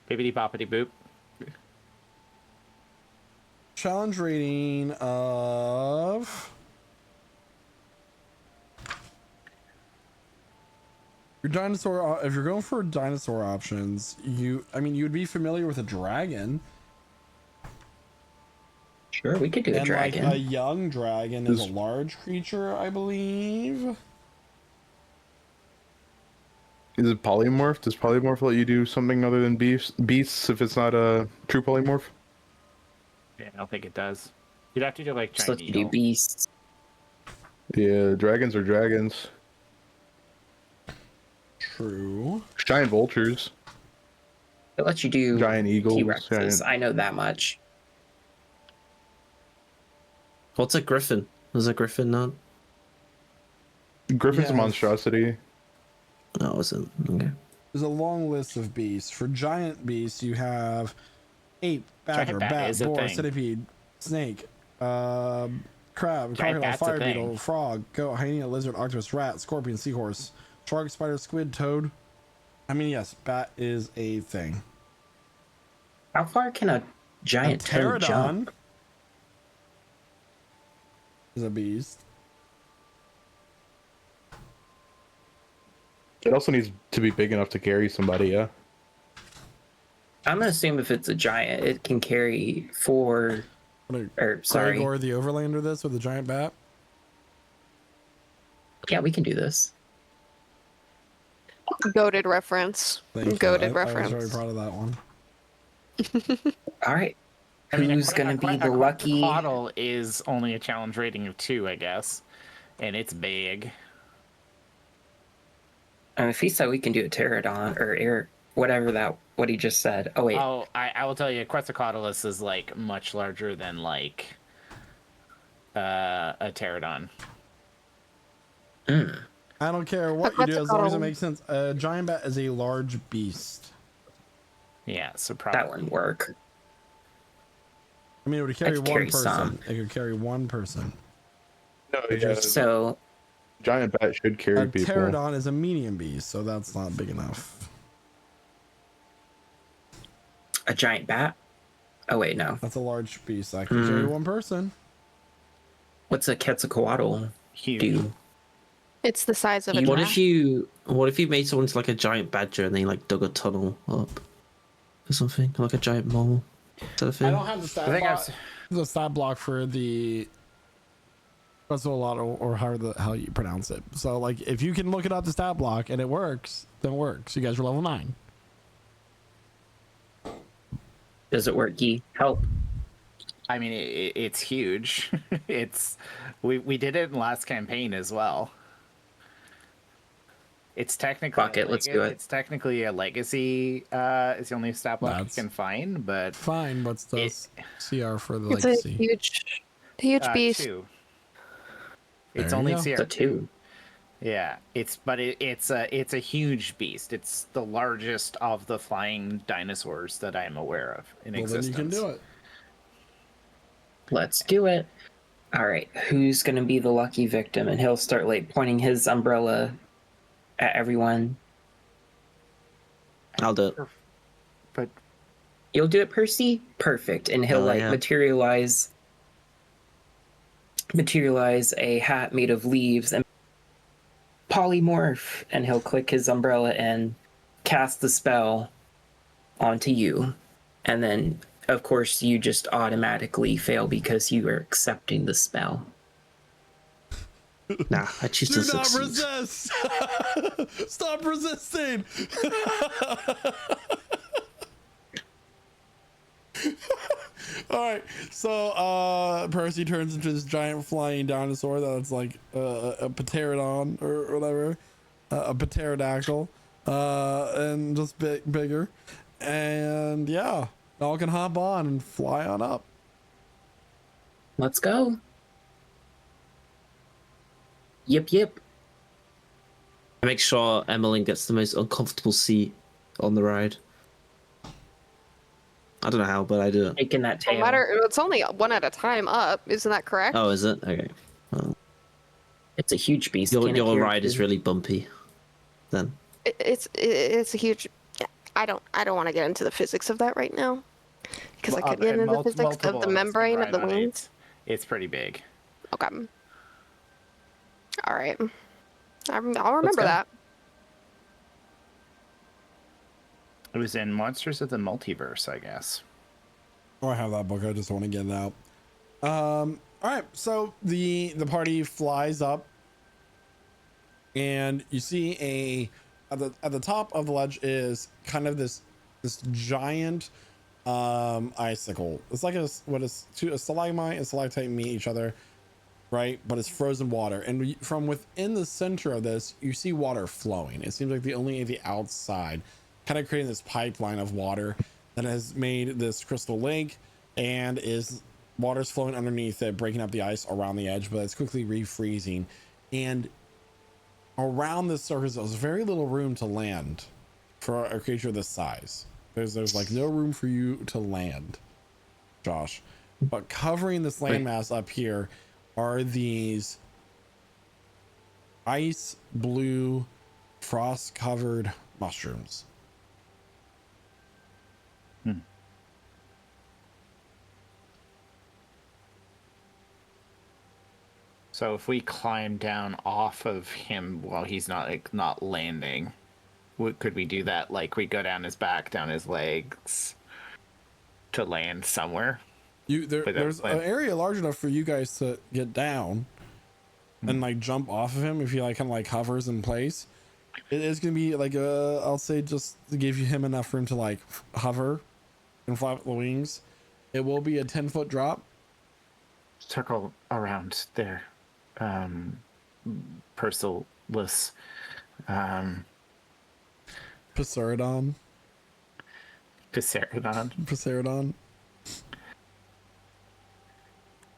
Speaker 8: Bippity boppity boop.
Speaker 1: challenge rating of your dinosaur. If you're going for dinosaur options, you would be familiar with a dragon.
Speaker 7: Sure, we could do a
Speaker 1: And
Speaker 7: dragon.
Speaker 1: like a young dragon is a large creature, I believe.
Speaker 5: Is it polymorph? Does polymorph let you do something other than beasts if it's not a true polymorph?
Speaker 8: Yeah, I don't think it does. You'd have to do like
Speaker 7: Just
Speaker 8: giant
Speaker 7: let you do
Speaker 8: eagle.
Speaker 7: beasts.
Speaker 5: Yeah, dragons are dragons.
Speaker 1: True.
Speaker 5: Giant vultures,
Speaker 7: It lets you do
Speaker 5: giant eagles.
Speaker 7: T-Rexes.
Speaker 5: Giant...
Speaker 7: I know that much.
Speaker 3: What's a griffin? Was a griffin not?
Speaker 5: Griffin's a
Speaker 1: Yes.
Speaker 5: monstrosity.
Speaker 3: No, it wasn't. Okay.
Speaker 1: There's a long list of beasts. For giant beasts, you have ape, badger,
Speaker 8: Giant bat
Speaker 1: bat,
Speaker 8: is a
Speaker 1: boar,
Speaker 8: thing.
Speaker 1: centipede, snake, crab,
Speaker 8: Giant
Speaker 1: crocodile,
Speaker 8: bat's a
Speaker 1: fire
Speaker 8: thing.
Speaker 1: beetle, frog, goat, hyena, lizard, octopus, rat, scorpion, seahorse, shark, spider, squid, toad. I mean, yes, bat is a thing.
Speaker 7: How far can a giant toad jump?
Speaker 1: Is a beast.
Speaker 10: It also needs to be big enough to carry somebody, yeah.
Speaker 7: I'm gonna assume if it's a giant, it can carry 4. Or sorry,
Speaker 1: Or the Overlander this with a giant bat.
Speaker 7: yeah, we can do this.
Speaker 6: Goated reference. Goated reference.
Speaker 1: I was very proud of that one.
Speaker 7: All right.
Speaker 8: I mean,
Speaker 7: Who's gonna be the lucky?
Speaker 8: Quaddle is only a challenge rating of 2, I guess, and it's big.
Speaker 7: If he said we can do a pterodon or air, whatever what he just said. Oh wait,
Speaker 8: Oh, I will tell you, Quetzalcoatlus is like much larger than like a pterodon.
Speaker 7: Mm.
Speaker 1: I don't care what you do as long as it makes sense. A giant bat is a large beast.
Speaker 8: Yeah, so probably
Speaker 7: that wouldn't work.
Speaker 1: I mean, it would carry
Speaker 7: could
Speaker 1: one
Speaker 7: carry
Speaker 1: person.
Speaker 7: some.
Speaker 1: It could carry one person.
Speaker 10: No, yeah,
Speaker 7: So
Speaker 10: giant bat should carry
Speaker 1: A
Speaker 10: people.
Speaker 1: pterodon is a medium beast, so that's not big enough.
Speaker 7: a giant bat. Oh wait, no.
Speaker 1: That's a large beast. I can carry one person.
Speaker 7: What's a Quetzalcoatl do?
Speaker 6: It's the size of a
Speaker 3: What
Speaker 6: giraffe.
Speaker 3: if you made someone into like a giant badger and they like dug a tunnel up or something, like a giant mole? Is that a thing?
Speaker 1: I don't have the stat block. The stat block for the Quetzalcoatl, or however the hell you pronounce it. So like, if you can look it up the stat block and it works, then it works. You guys are level 9.
Speaker 7: Does it work, Gee? Help.
Speaker 8: I mean, it's huge. We did it in last campaign as well. It's technically
Speaker 7: Fuck it, let's do it.
Speaker 8: It's technically a legacy. It's the only stat block
Speaker 1: That's
Speaker 8: you can find, but
Speaker 1: fine. What's the CR for the
Speaker 6: It's
Speaker 1: legacy?
Speaker 6: a huge beast.
Speaker 8: 2. It's
Speaker 1: There you
Speaker 8: only
Speaker 1: go.
Speaker 8: CR
Speaker 7: The 2.
Speaker 8: Yeah, it's a huge beast. It's the largest of the flying dinosaurs that I am aware of in
Speaker 1: Well,
Speaker 8: existence.
Speaker 1: then you can do it.
Speaker 7: Let's do it. All right, who's gonna be the lucky victim? And he'll start like pointing his umbrella at everyone.
Speaker 3: I'll do it.
Speaker 8: But
Speaker 7: You'll do it, Percy? Perfect. And he'll like
Speaker 3: yeah.
Speaker 7: materialize a hat made of leaves and polymorph, and he'll click his umbrella and cast the spell onto you. And then of course you just automatically fail because you are accepting the spell.
Speaker 3: Nah, I choose to
Speaker 1: Do not
Speaker 3: succeed.
Speaker 1: resist. Stop resisting. All right, so Percy turns into this giant flying dinosaur that's like a pterodon or whatever, a pterodactyl, and just bigger, and yeah, y'all can hop on and fly on up.
Speaker 7: Let's go. Yip.
Speaker 3: Make sure Emmeline gets the most uncomfortable seat on the ride. I don't know how, but I do it.
Speaker 7: Taking that
Speaker 6: No
Speaker 7: tail.
Speaker 6: matter, it's only one at a time up. Isn't that correct?
Speaker 3: Oh, is it? Okay. Well,
Speaker 7: It's a huge beast.
Speaker 3: your
Speaker 7: Can it
Speaker 3: your
Speaker 7: carry
Speaker 3: ride is
Speaker 7: two?
Speaker 3: really bumpy. Then
Speaker 6: It's a huge. I don't want to get into the physics of that right now, because I could get into the physics of the membrane of the wings.
Speaker 8: It's pretty big.
Speaker 6: Okay. All right. I'll remember
Speaker 7: go.
Speaker 6: that.
Speaker 8: It was in Monsters of the Multiverse, I guess.
Speaker 1: Oh, I have that book. I just want to get it out. All right. So the party flies up, and you see at the top of the ledge is kind of this giant icicle. It's like a stalagmite and stalactite meet each other, right? But it's frozen water, and from within the center of this, you see water flowing. It seems like only the outside, kind of creating this pipeline of water that has made this crystal lake, and water's flowing underneath it, breaking up the ice around the edge, but it's quickly refreezing. And around this surface, there's very little room to land for a creature this size. There's like no room for you to land, Josh. But covering this landmass up here are these ice blue frost covered mushrooms.
Speaker 8: So if we climb down off of him while he's not landing, could we do that? Like we go down his back, down his legs, to land somewhere.
Speaker 1: There's an area large enough for you guys to get down and like jump off of him if he like kind of like hovers in place. It is gonna be like I'll say just to give you him enough room to like hover and flap the wings. It will be a 10-foot drop.
Speaker 8: Circle around there. Percilis.
Speaker 1: Poseidon.
Speaker 8: Poseidon.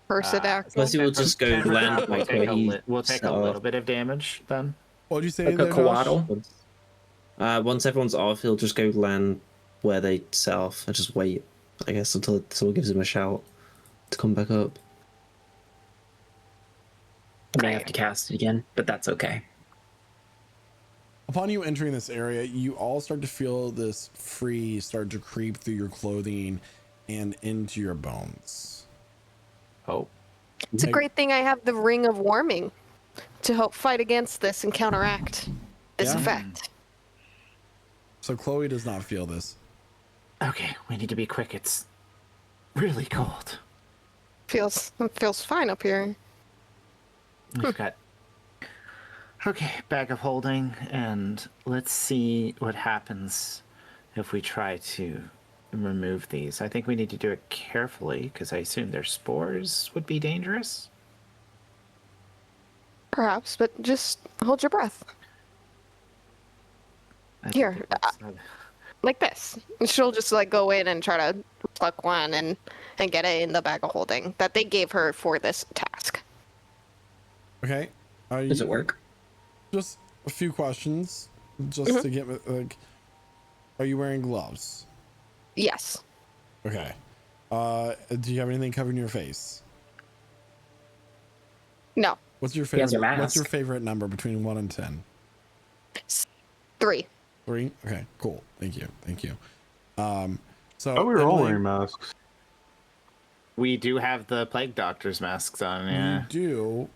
Speaker 6: Persidax.
Speaker 3: Unless you will just go land
Speaker 8: We'll
Speaker 3: like
Speaker 8: take,
Speaker 3: where he
Speaker 8: we'll take a
Speaker 3: set
Speaker 8: little
Speaker 3: off.
Speaker 8: bit of damage then.
Speaker 1: What'd you say
Speaker 7: Like a
Speaker 1: there, Josh?
Speaker 7: coatl.
Speaker 3: Once everyone's off, he'll just go land where they set off and just wait, I guess, until someone gives him a shout to come back up.
Speaker 7: I may have to cast it again, but that's okay.
Speaker 1: Upon you entering this area, you all start to feel this freeze start to creep through your clothing and into your bones.
Speaker 8: Oh.
Speaker 6: It's a great thing I have the Ring of Warming to help fight against this and counteract this
Speaker 1: Yeah.
Speaker 6: effect.
Speaker 1: So Chloe does not feel this.
Speaker 8: Okay, we need to be quick. It's really cold.
Speaker 6: Feels fine up here.
Speaker 8: We've got bag of holding, and let's see what happens if we try to remove these. I think we need to do it carefully because I assume their spores would be dangerous.
Speaker 6: Perhaps, but just hold your breath. Here, like this. She'll just like go in and try to pluck one and get it in the bag of holding that they gave her for this task.
Speaker 1: Okay.
Speaker 7: Does it work?
Speaker 1: Just a few questions, just to get like. Are you wearing gloves?
Speaker 6: Yes.
Speaker 1: Okay. Do you have anything covering your face?
Speaker 6: No.
Speaker 1: What's your
Speaker 7: He has
Speaker 1: favorite?
Speaker 7: a
Speaker 1: What's your
Speaker 7: mask.
Speaker 1: favorite number between 1 and 10?
Speaker 6: 3.
Speaker 1: 3. Okay. Cool. Thank you. So.
Speaker 5: Oh, we were all
Speaker 1: Emily,
Speaker 5: wearing masks.
Speaker 8: We do have the plague doctor's masks on. Yeah.
Speaker 1: You do.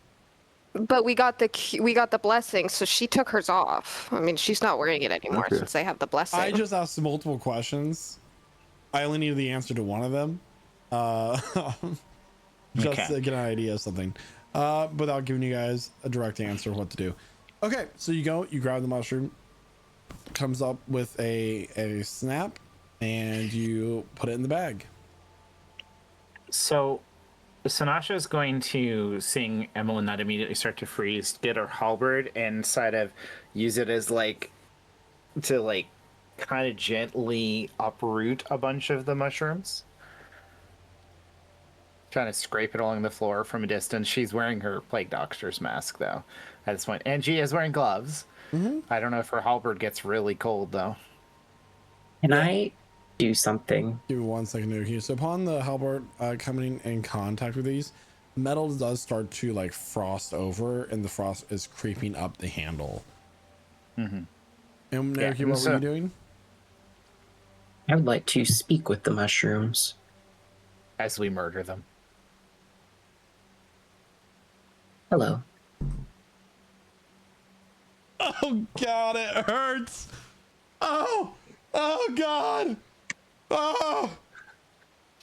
Speaker 6: But we got the blessing, so she took hers off. I mean, she's not wearing it anymore
Speaker 5: Okay.
Speaker 6: since they have the blessing.
Speaker 1: I just asked multiple questions. I only needed the answer to one of them. Just
Speaker 8: Okay.
Speaker 1: to get an idea of something. Without giving you guys a direct answer of what to do. Okay, so you grab the mushroom, comes up with a snap, and you put it in the bag.
Speaker 8: So, Sanasha is going to, seeing Emmeline not immediately start to freeze, get her halberd and sort of use it as to kind of gently uproot a bunch of the mushrooms. Trying to scrape it along the floor from a distance. She's wearing her plague doctor's mask though at this point, and she is wearing gloves. I don't know if her halberd gets really cold though.
Speaker 7: Can I do something?
Speaker 1: Give me 1 second here. So upon the halberd coming in contact with these, metal does start to like frost over, and the frost is creeping up the handle. And Naruki, what were you doing?
Speaker 7: I would like to speak with the mushrooms.
Speaker 8: As we murder them.
Speaker 7: Hello.
Speaker 1: Oh God, it hurts. Oh God. Oh.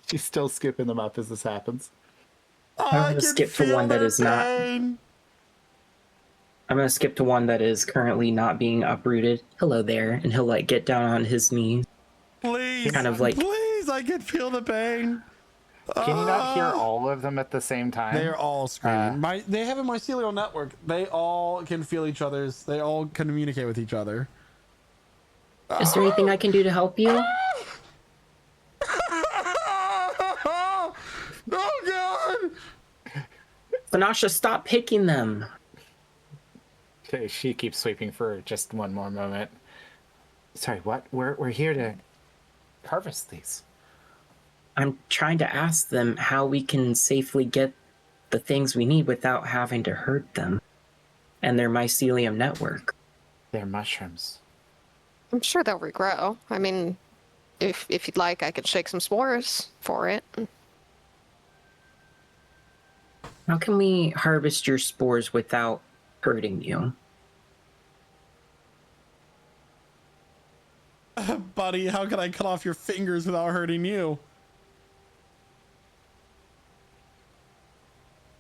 Speaker 8: She's still skipping them up as this happens.
Speaker 7: I'm gonna skip to one that is not. I'm gonna skip to one that is currently not being uprooted. Hello there, and he'll like get down on his knees.
Speaker 1: Please,
Speaker 7: Kind of like-
Speaker 1: please, I can feel the pain.
Speaker 8: Can you not hear all of them at the same time?
Speaker 1: They're all screaming. They have a mycelial network. They all can feel each other's. They all communicate with each other.
Speaker 7: Is there anything I can do to help you?
Speaker 1: Oh God!
Speaker 7: Sanasha, stop picking them.
Speaker 8: Okay, she keeps sweeping for just one more moment. Sorry, what? We're here to harvest these.
Speaker 7: I'm trying to ask them how we can safely get the things we need without having to hurt them and their mycelium network.
Speaker 8: They're mushrooms.
Speaker 6: I'm sure they'll regrow. I mean, if you'd like, I could shake some spores for it.
Speaker 7: How can we harvest your spores without hurting you?
Speaker 1: Buddy, how can I cut off your fingers without hurting you?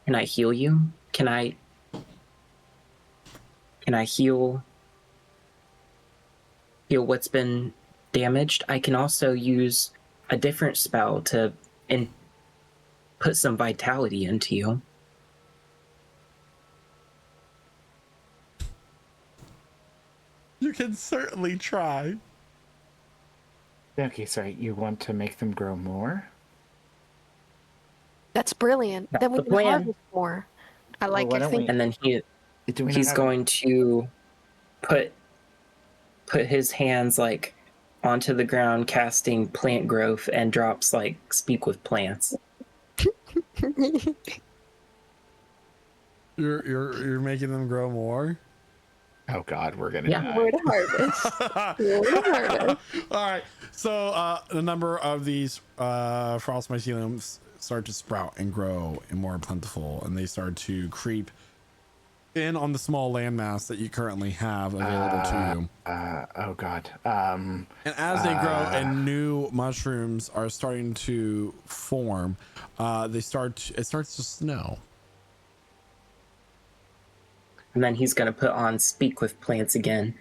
Speaker 7: Can I heal you? Can I heal what's been damaged? I can also use a different spell to put some vitality into you.
Speaker 1: You can certainly try.
Speaker 8: Okay, sorry. You want to make them grow more?
Speaker 6: That's brilliant.
Speaker 7: That's
Speaker 6: Then we
Speaker 7: the
Speaker 6: can
Speaker 7: plan.
Speaker 6: harvest more. I like
Speaker 8: why
Speaker 6: your
Speaker 8: don't we-
Speaker 6: thinking.
Speaker 7: And then
Speaker 8: Do we not
Speaker 7: he's
Speaker 8: have-
Speaker 7: going to put his hands like onto the ground, casting plant growth, and drops like speak with plants.
Speaker 1: You're making them grow more.
Speaker 8: Oh God, we're gonna
Speaker 7: Yeah.
Speaker 8: die.
Speaker 6: Where to harvest? Where to harvest?
Speaker 1: All right. So the number of these frost myceliums start to sprout and grow and more plentiful, and they start to creep in on the small landmass that you currently have available to you.
Speaker 8: Oh God.
Speaker 1: And as they grow and new mushrooms are starting to form, it starts to snow.
Speaker 7: And then he's gonna put on speak with plants again.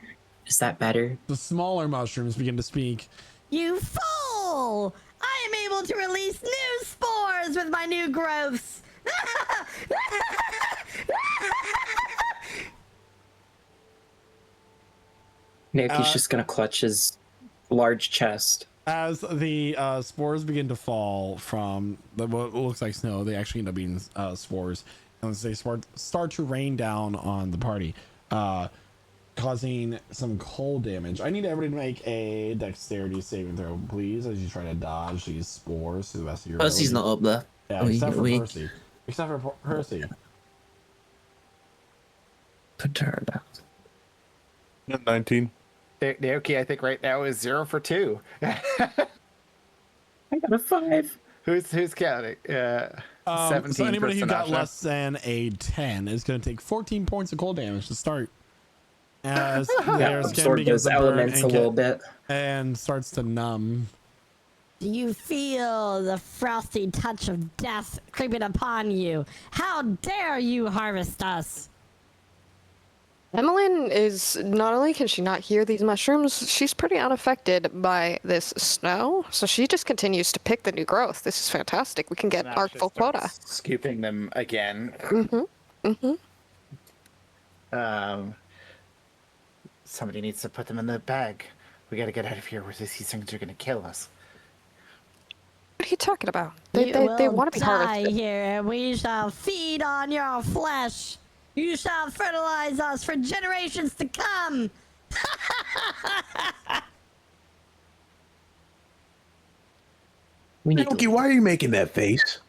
Speaker 7: Is that better?
Speaker 1: The smaller mushrooms begin to speak.
Speaker 11: You fool! I am able to release new spores with my new growths.
Speaker 7: Naoki's just gonna clutch his large chest.
Speaker 1: As the spores begin to fall from what looks like snow, they actually end up being spores, and as they start to rain down on the party, causing some cold damage. I need everybody to make a dexterity saving throw, please, as you try to dodge these spores to the best of your
Speaker 3: Percy's
Speaker 1: ability.
Speaker 3: not up there.
Speaker 1: Yeah,
Speaker 3: Oh,
Speaker 1: except for
Speaker 3: we-
Speaker 1: Percy. Except for Percy.
Speaker 3: Perturb.
Speaker 10: 19.
Speaker 8: Naoki, I think right now is 0 for 2.
Speaker 7: I got a 5.
Speaker 8: Who's counting? 17.
Speaker 1: So anybody who got
Speaker 8: Sanasha.
Speaker 1: less than a 10 is going to take 14 points of cold damage to start. As their skin
Speaker 7: Absorb
Speaker 1: begins
Speaker 7: those
Speaker 1: to burn
Speaker 7: elements a
Speaker 1: and,
Speaker 7: little bit.
Speaker 1: and starts to numb.
Speaker 11: Do you feel the frosty touch of death creeping upon you? How dare you harvest us?
Speaker 6: Emmeline is not only can she not hear these mushrooms, she's pretty unaffected by this snow. So she just continues to pick the new growth. This is fantastic. We can get our
Speaker 8: Sanasha
Speaker 6: full quota.
Speaker 8: starts Scooping them again. Somebody needs to put them in the bag. We gotta get out of here, or these things are gonna kill us.
Speaker 6: What are you talking about?
Speaker 11: You
Speaker 6: They
Speaker 11: will
Speaker 6: want to be
Speaker 11: die
Speaker 6: harvested.
Speaker 11: here, and we shall feed on your flesh. You shall fertilize us for generations to come.
Speaker 7: We need
Speaker 9: Naoki,
Speaker 7: to,
Speaker 9: why are you making that face?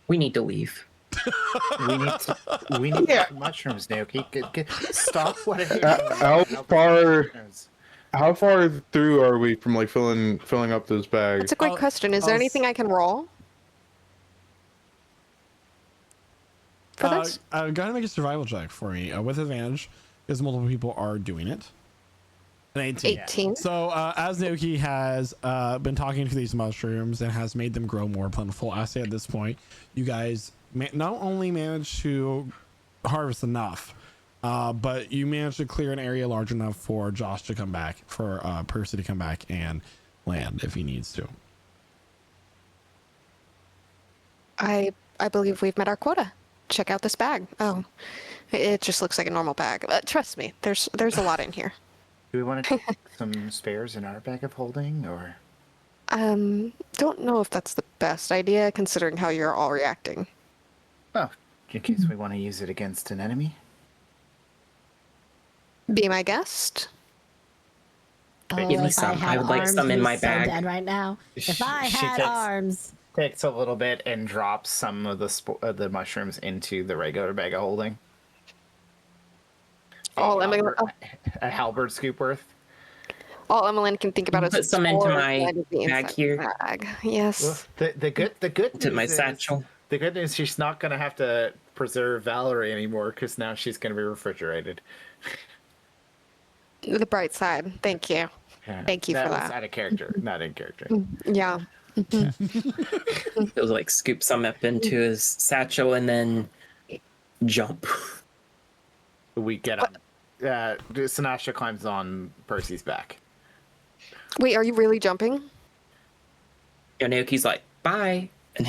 Speaker 7: we need to leave.
Speaker 8: We need mushrooms, Naoki. Stop whatever you're doing.
Speaker 10: How far through are we from like filling up those bags?
Speaker 6: That's a great question. Is there anything I can roll for this?
Speaker 1: Go ahead and make a survival check for me with advantage, because multiple people are doing it. An 18.
Speaker 6: 18.
Speaker 1: So as Naoki has been talking to these mushrooms and has made them grow more plentiful, I say at this point, you guys not only managed to harvest enough, but you managed to clear an area large enough for Josh to come back, for Percy to come back and land if he needs to.
Speaker 6: I believe we've met our quota. Check out this bag. Oh, it just looks like a normal bag. Trust me, there's a lot in here.
Speaker 8: Do we want to take some spares in our bag of holding, or?
Speaker 6: Don't know if that's the best idea considering how you're all reacting.
Speaker 8: Oh, in case we want to use it against an enemy.
Speaker 6: Be my guest.
Speaker 11: Oh,
Speaker 7: Give me
Speaker 11: if I
Speaker 7: some.
Speaker 11: had
Speaker 7: I would like
Speaker 11: arms,
Speaker 7: some in
Speaker 11: you'd
Speaker 7: my
Speaker 11: be so
Speaker 7: bag.
Speaker 11: dead right now. If I
Speaker 8: She
Speaker 11: had
Speaker 8: takes-
Speaker 11: arms,
Speaker 8: takes a little bit and drops some of the mushrooms into the regular bag of holding. A halberd scoop worth.
Speaker 6: All Emmeline can think about is
Speaker 7: Put some into
Speaker 6: spores
Speaker 7: my
Speaker 6: landing
Speaker 7: bag
Speaker 6: inside
Speaker 7: here.
Speaker 6: the bag. Yes.
Speaker 8: The good
Speaker 7: To
Speaker 8: news
Speaker 7: my
Speaker 8: is,
Speaker 7: satchel.
Speaker 8: the good news, she's not gonna have to preserve Valerie anymore because now she's gonna be refrigerated.
Speaker 6: The bright side. Thank you.
Speaker 8: Yeah,
Speaker 6: Thank you for
Speaker 8: was
Speaker 6: that.
Speaker 8: out of character, not in character.
Speaker 6: Yeah.
Speaker 7: He'll like scoop some up into his satchel and then jump.
Speaker 8: We get on. Sinasha climbs on Percy's back.
Speaker 6: Wait, are you really jumping?
Speaker 7: Naoki's like, bye. And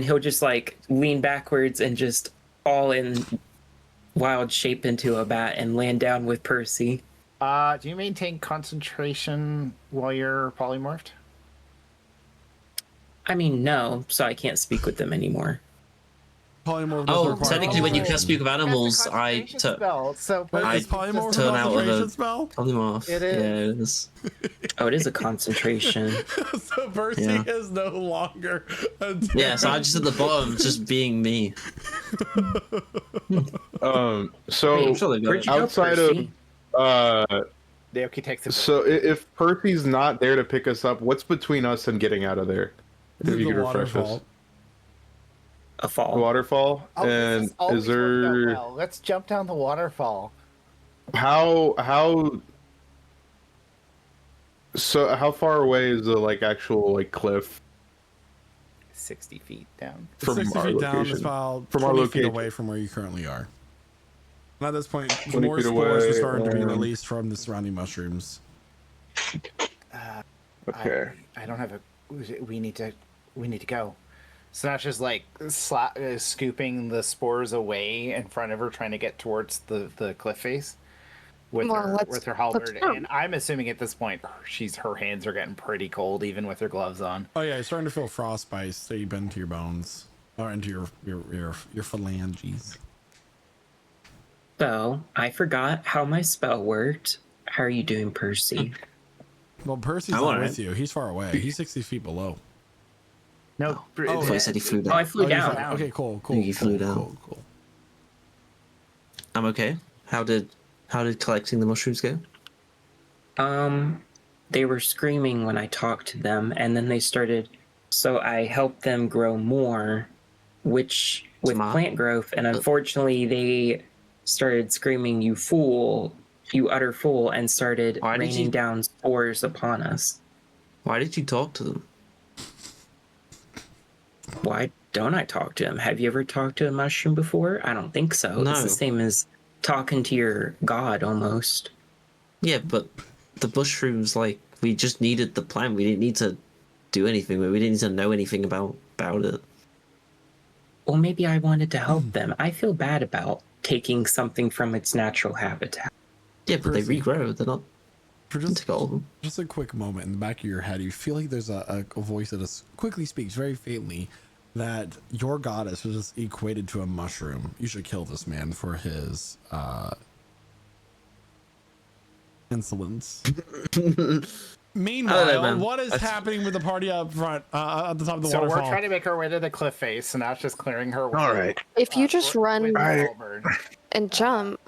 Speaker 7: he'll just like lean backwards and just fall in wild shape into a bat and land down with Percy.
Speaker 8: Do you maintain concentration while you're polymorphed?
Speaker 7: I mean, no, so I can't speak with them anymore.
Speaker 1: Polymorph doesn't
Speaker 3: Oh,
Speaker 1: require
Speaker 3: technically, when you
Speaker 1: concentration.
Speaker 3: can't speak with animals,
Speaker 8: That's a
Speaker 3: I
Speaker 8: concentration spell, so
Speaker 1: Wait,
Speaker 3: I
Speaker 1: is polymorph a
Speaker 3: turn out of
Speaker 1: concentration
Speaker 3: a
Speaker 1: spell?
Speaker 3: polymorph.
Speaker 8: It is.
Speaker 3: Yeah, it is.
Speaker 7: Oh, it is a concentration.
Speaker 1: So Percy
Speaker 3: Yeah.
Speaker 1: is no longer a
Speaker 3: Yeah, so I'm just at the bottom, just being me.
Speaker 5: So
Speaker 3: I'm sure they've got
Speaker 7: Where'd
Speaker 3: it.
Speaker 7: you go,
Speaker 5: outside
Speaker 7: Percy?
Speaker 8: Naoki takes it.
Speaker 5: so if Percy's not there to pick us up, what's between us and getting out of there? If you
Speaker 1: the
Speaker 5: could refresh
Speaker 1: waterfall.
Speaker 5: us.
Speaker 7: A fall.
Speaker 5: The waterfall,
Speaker 8: Oh, this
Speaker 5: and
Speaker 8: has always
Speaker 5: is
Speaker 8: worked out
Speaker 5: there
Speaker 8: well. Let's jump down the waterfall.
Speaker 5: how so how far away is the like actual like cliff
Speaker 8: 60 feet down.
Speaker 5: from
Speaker 1: 60
Speaker 5: our
Speaker 1: feet down
Speaker 5: location?
Speaker 1: is about
Speaker 5: From our
Speaker 1: 20 feet
Speaker 5: location.
Speaker 1: away from where you currently are. And at this point,
Speaker 5: 20
Speaker 1: more
Speaker 5: feet
Speaker 1: spores
Speaker 5: away,
Speaker 1: are starting to be
Speaker 5: and-
Speaker 1: released from the surrounding mushrooms.
Speaker 5: Okay.
Speaker 8: I don't have a. We need to go. Sinasha's like scooping the spores away in front of her, trying to get towards the cliff face with her halberd.
Speaker 6: go.
Speaker 8: And I'm assuming at this point, her hands are getting pretty cold, even with her gloves on.
Speaker 1: Oh yeah, you're starting to feel frostbite seep into your bones or into your phalanges.
Speaker 7: So, I forgot how my spell worked. How are you doing, Percy?
Speaker 1: Well, Percy's
Speaker 3: I'm
Speaker 1: not
Speaker 3: alright.
Speaker 1: with you. He's far away. He's 60 feet below.
Speaker 8: No,
Speaker 1: Oh,
Speaker 3: I thought he said he flew
Speaker 7: Oh, I
Speaker 3: down.
Speaker 7: flew
Speaker 1: you're
Speaker 7: down.
Speaker 1: fine. Okay, cool.
Speaker 3: think he flew
Speaker 1: cool,
Speaker 3: down.
Speaker 1: Cool.
Speaker 3: I'm okay. How did collecting the mushrooms go?
Speaker 7: They were screaming when I talked to them, and then they started. So I helped them grow more, which with
Speaker 3: Smart.
Speaker 7: plant growth, and unfortunately they started screaming, "You fool! You utter fool!" and started
Speaker 3: Why did
Speaker 7: raining
Speaker 3: you-
Speaker 7: down spores upon us.
Speaker 3: Why did you talk to them?
Speaker 7: Why don't I talk to him? Have you ever talked to a mushroom before? I don't think so. It's
Speaker 3: No.
Speaker 7: the same as talking to your god almost.
Speaker 3: Yeah, but the mushrooms, like, we just needed the plant. We didn't need to do anything. We didn't need to know anything about it.
Speaker 7: Well, maybe I wanted to help them. I feel bad about taking something from its natural habitat.
Speaker 3: Yeah, but they
Speaker 1: Percy.
Speaker 3: regrow. They're not.
Speaker 1: For
Speaker 3: Take all of them.
Speaker 1: just a quick moment in the back of your head, you feel like there's a voice that quickly speaks very faintly that your goddess was just equated to a mushroom. You should kill this man for his insolence. Meanwhile,
Speaker 3: man.
Speaker 1: what is
Speaker 3: That's-
Speaker 1: happening with the party up front at the top of the
Speaker 8: So
Speaker 1: waterfall?
Speaker 8: we're trying to make our way to the cliff face, and that's just clearing her way.
Speaker 9: All right.
Speaker 6: If you just run
Speaker 8: with the
Speaker 9: I-
Speaker 8: halberd.
Speaker 6: and jump,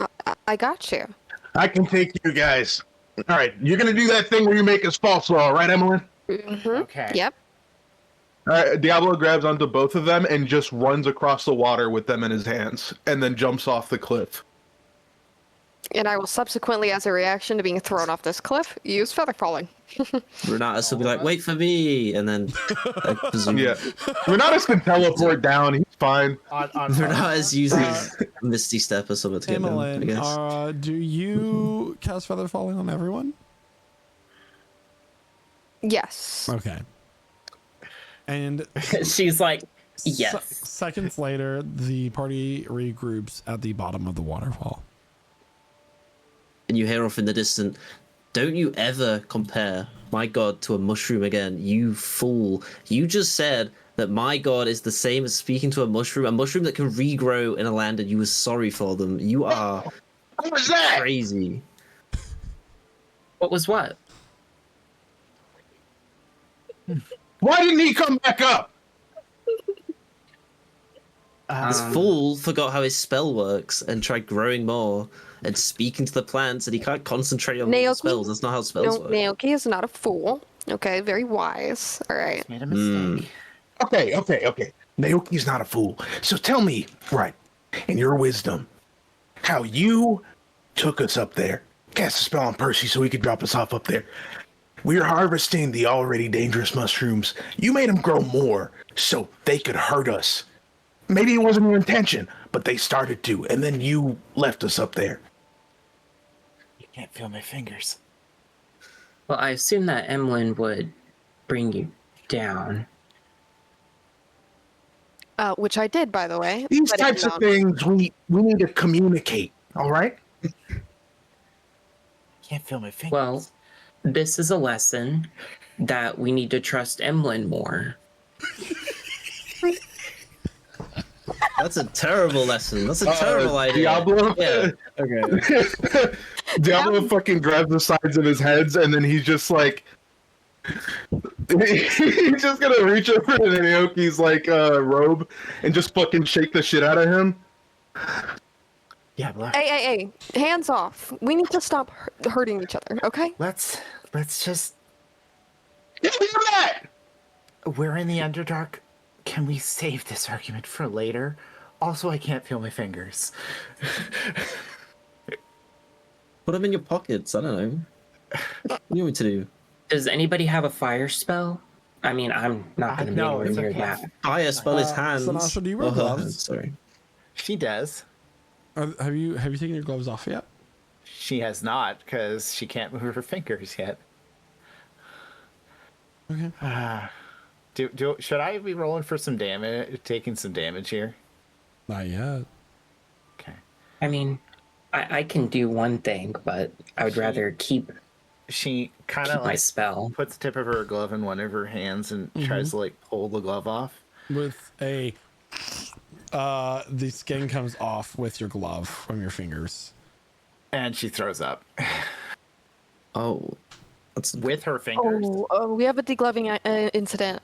Speaker 6: I got you.
Speaker 9: I can take you guys. All right, you're gonna do that thing where you make us false law, right, Emily?
Speaker 6: Mm-hmm.
Speaker 8: Okay.
Speaker 6: Yep.
Speaker 5: All right, Diablo grabs onto both of them and just runs across the water with them in his hands, and then jumps off the cliff.
Speaker 6: And I will subsequently, as a reaction to being thrown off this cliff, use feather falling.
Speaker 3: Renatus will be like, "Wait for me," and then like, presume-
Speaker 5: Yeah, Renatus can teleport down. He's fine.
Speaker 8: On
Speaker 3: Renatus uses Misty Step or something to get down. I
Speaker 1: Emmeline,
Speaker 3: guess.
Speaker 1: do you cast feather falling on everyone?
Speaker 6: Yes.
Speaker 1: Okay. And
Speaker 7: She's like, yes.
Speaker 1: seconds later, the party regroups at the bottom of the waterfall.
Speaker 3: And you hear off in the distance, "Don't you ever compare my god to a mushroom again, you fool. You just said that my god is the same as speaking to a mushroom that can regrow in a land, and you were sorry for them. You are
Speaker 9: What was that?
Speaker 3: crazy."
Speaker 7: What was what?
Speaker 9: Why didn't he come back up?
Speaker 3: This fool forgot how his spell works and tried growing more and speaking to the plants, and he can't concentrate on
Speaker 6: Naoki?
Speaker 3: spells. That's not how spells
Speaker 6: No,
Speaker 3: work.
Speaker 6: Naoki is not a fool. Okay, very wise. All right.
Speaker 8: Made a mistake.
Speaker 9: Okay. Naoki's not a fool. So tell me, right, in your wisdom, how you took us up there, cast a spell on Percy so he could drop us off up there. We were harvesting the already dangerous mushrooms. You made them grow more so they could hurt us. Maybe it wasn't your intention, but they started to, and then you left us up there.
Speaker 8: You can't feel my fingers.
Speaker 7: Well, I assume that Emlyn would bring you down.
Speaker 6: Which I did, by the way.
Speaker 9: These
Speaker 6: but
Speaker 9: types of things, we need to communicate, all right?
Speaker 8: Can't feel my fingers.
Speaker 7: Well, this is a lesson that we need to trust Emlyn more.
Speaker 3: That's a terrible lesson. That's a terrible idea.
Speaker 5: Diablo?
Speaker 3: Yeah.
Speaker 5: Okay. Diablo fucking grabs the sides of his heads, and then he's just like... he's just gonna reach over to Naoki's, like, robe and just fucking shake the shit out of him.
Speaker 8: Yeah, but
Speaker 6: Hey, hands off. We need to stop hurting each other, okay?
Speaker 8: let's just...
Speaker 9: Give me that!
Speaker 8: We're in the Underdark. Can we save this argument for later? Also, I can't feel my fingers.
Speaker 3: Put them in your pockets. I don't know. What do you want me to do?
Speaker 7: Does anybody have a fire spell? I mean, I'm not going to be
Speaker 8: No,
Speaker 7: anywhere
Speaker 8: it's
Speaker 7: near
Speaker 8: okay.
Speaker 7: that.
Speaker 3: Fire spell his hands.
Speaker 1: Sanasha, do you wear
Speaker 3: her
Speaker 1: gloves?
Speaker 3: hands, sorry.
Speaker 8: She does.
Speaker 1: Have you taken your gloves off yet?
Speaker 8: She has not, because she can't move her fingers yet.
Speaker 1: Okay.
Speaker 8: Should I be rolling for some damage, taking some damage here?
Speaker 1: Not yet.
Speaker 8: Okay.
Speaker 7: I mean, I can do one thing, but I would rather keep
Speaker 8: She kind of
Speaker 7: my
Speaker 8: like
Speaker 7: spell.
Speaker 8: puts the tip of her glove in one of her hands and tries to like pull the glove off.
Speaker 1: With a the skin comes off with your glove from your fingers.
Speaker 8: And she throws up
Speaker 3: Oh. That's...
Speaker 8: with her fingers.
Speaker 6: Oh, we have a degloving incident.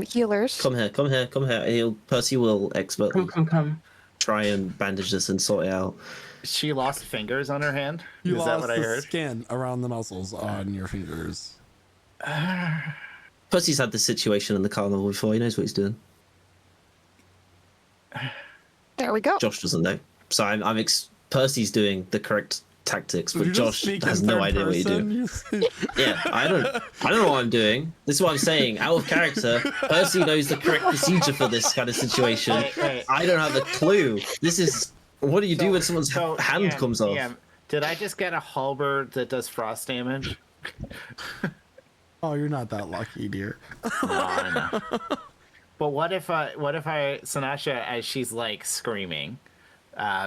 Speaker 6: Healers.
Speaker 3: Come here. Percy will expertly
Speaker 7: Come.
Speaker 3: try and bandage this and sort it out.
Speaker 8: She lost fingers on her hand.
Speaker 1: You
Speaker 8: Is
Speaker 1: lost
Speaker 8: that what I
Speaker 1: the
Speaker 8: heard?
Speaker 1: skin around the muscles on your fingers.
Speaker 3: Percy's had this situation in the carnival before. He knows what he's doing.
Speaker 6: There we go.
Speaker 3: Josh doesn't know. So Percy's doing the correct tactics,
Speaker 1: Did
Speaker 3: but
Speaker 1: you just
Speaker 3: Josh
Speaker 1: speak in
Speaker 3: has no
Speaker 1: third
Speaker 3: idea what you're doing.
Speaker 1: person?
Speaker 3: Yeah, I don't know what I'm doing. This is what I'm saying. Out of character, Percy knows the correct procedure for this kind of situation.
Speaker 8: Wait.
Speaker 3: I don't have a clue. This is... What do you do when someone's hand
Speaker 8: Ian,
Speaker 3: comes off?
Speaker 8: Ian, did I just get a halberd that does frost damage?
Speaker 1: Oh, you're not that lucky, dear.
Speaker 8: No, I know. But what if Sanasha, as she's like screaming,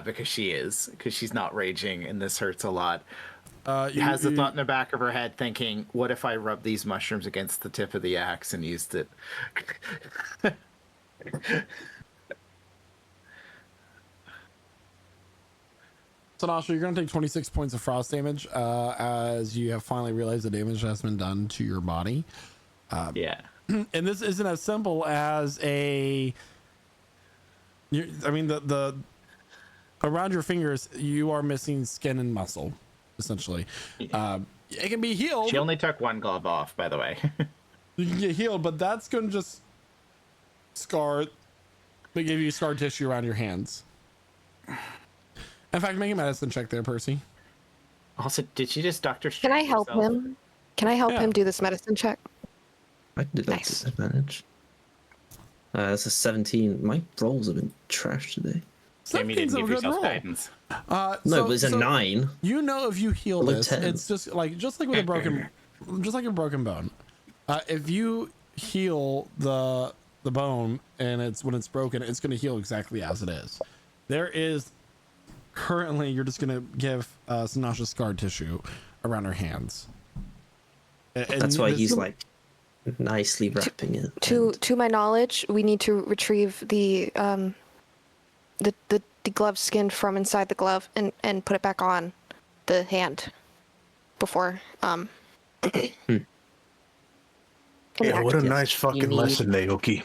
Speaker 8: because she's not raging and this hurts a lot, has the thought in the back of her head thinking, what if I rub these mushrooms against the tip of the axe and used it?
Speaker 1: Sanasha, you're going to take 26 points of frost damage as you have finally realized the damage has been done to your body.
Speaker 8: Yeah.
Speaker 1: And this isn't as simple as the around your fingers, you are missing skin and muscle, essentially. It can be healed.
Speaker 8: She only took one glove off, by the way.
Speaker 1: You can get healed, but that's going to just give you scar tissue around your hands. In fact, make a medicine check there, Percy.
Speaker 8: Also, did she just Dr.
Speaker 6: Can I help him? Can I help him do this medicine check?
Speaker 3: I can do that
Speaker 6: Nice.
Speaker 3: with advantage. That's a 17. My rolls have been trash today.
Speaker 8: Jamie didn't
Speaker 1: 17's a
Speaker 8: give
Speaker 1: good
Speaker 8: yourself
Speaker 1: roll.
Speaker 8: guidance.
Speaker 3: No, but it's a 9.
Speaker 1: You know, if you heal
Speaker 3: Below
Speaker 1: this,
Speaker 3: 10.
Speaker 1: it's just like with a broken, just like a broken bone. If you heal the bone and when it's broken, it's going to heal exactly as it is. There is currently, you're just going to give Sanasha scar tissue around her hands.
Speaker 3: That's why he's like nicely wrapping it.
Speaker 6: To my knowledge, we need to retrieve the glove skin from inside the glove and put it back on the hand before
Speaker 9: Yeah, what a
Speaker 7: Yes,
Speaker 9: nice
Speaker 7: you
Speaker 9: fucking
Speaker 7: need-
Speaker 9: lesson, Naoki.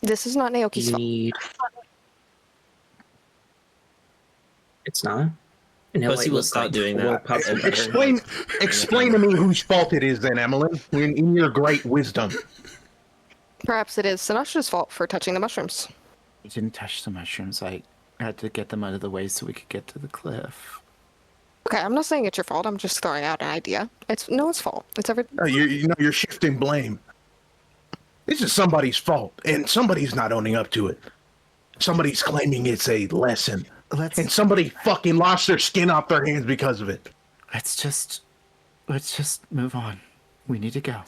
Speaker 6: This is not Naoki's
Speaker 7: You
Speaker 6: fault.
Speaker 7: need. It's not. And he'll,
Speaker 3: Percy will
Speaker 7: look
Speaker 3: start doing that.
Speaker 9: Explain to me whose fault it is then, Emmeline, in your great wisdom.
Speaker 6: Perhaps it is Sinasha's fault for touching the mushrooms.
Speaker 8: I didn't touch the mushrooms. I had to get them out of the way so we could get to the cliff.
Speaker 6: Okay, I'm not saying it's your fault. I'm just throwing out an idea. It's no one's fault. It's everything.
Speaker 9: You're shifting blame. This is somebody's fault, and somebody's not owning up to it. Somebody's claiming it's a lesson, and somebody fucking lost their skin off their hands because of it.
Speaker 8: Let's just move on. We need to go.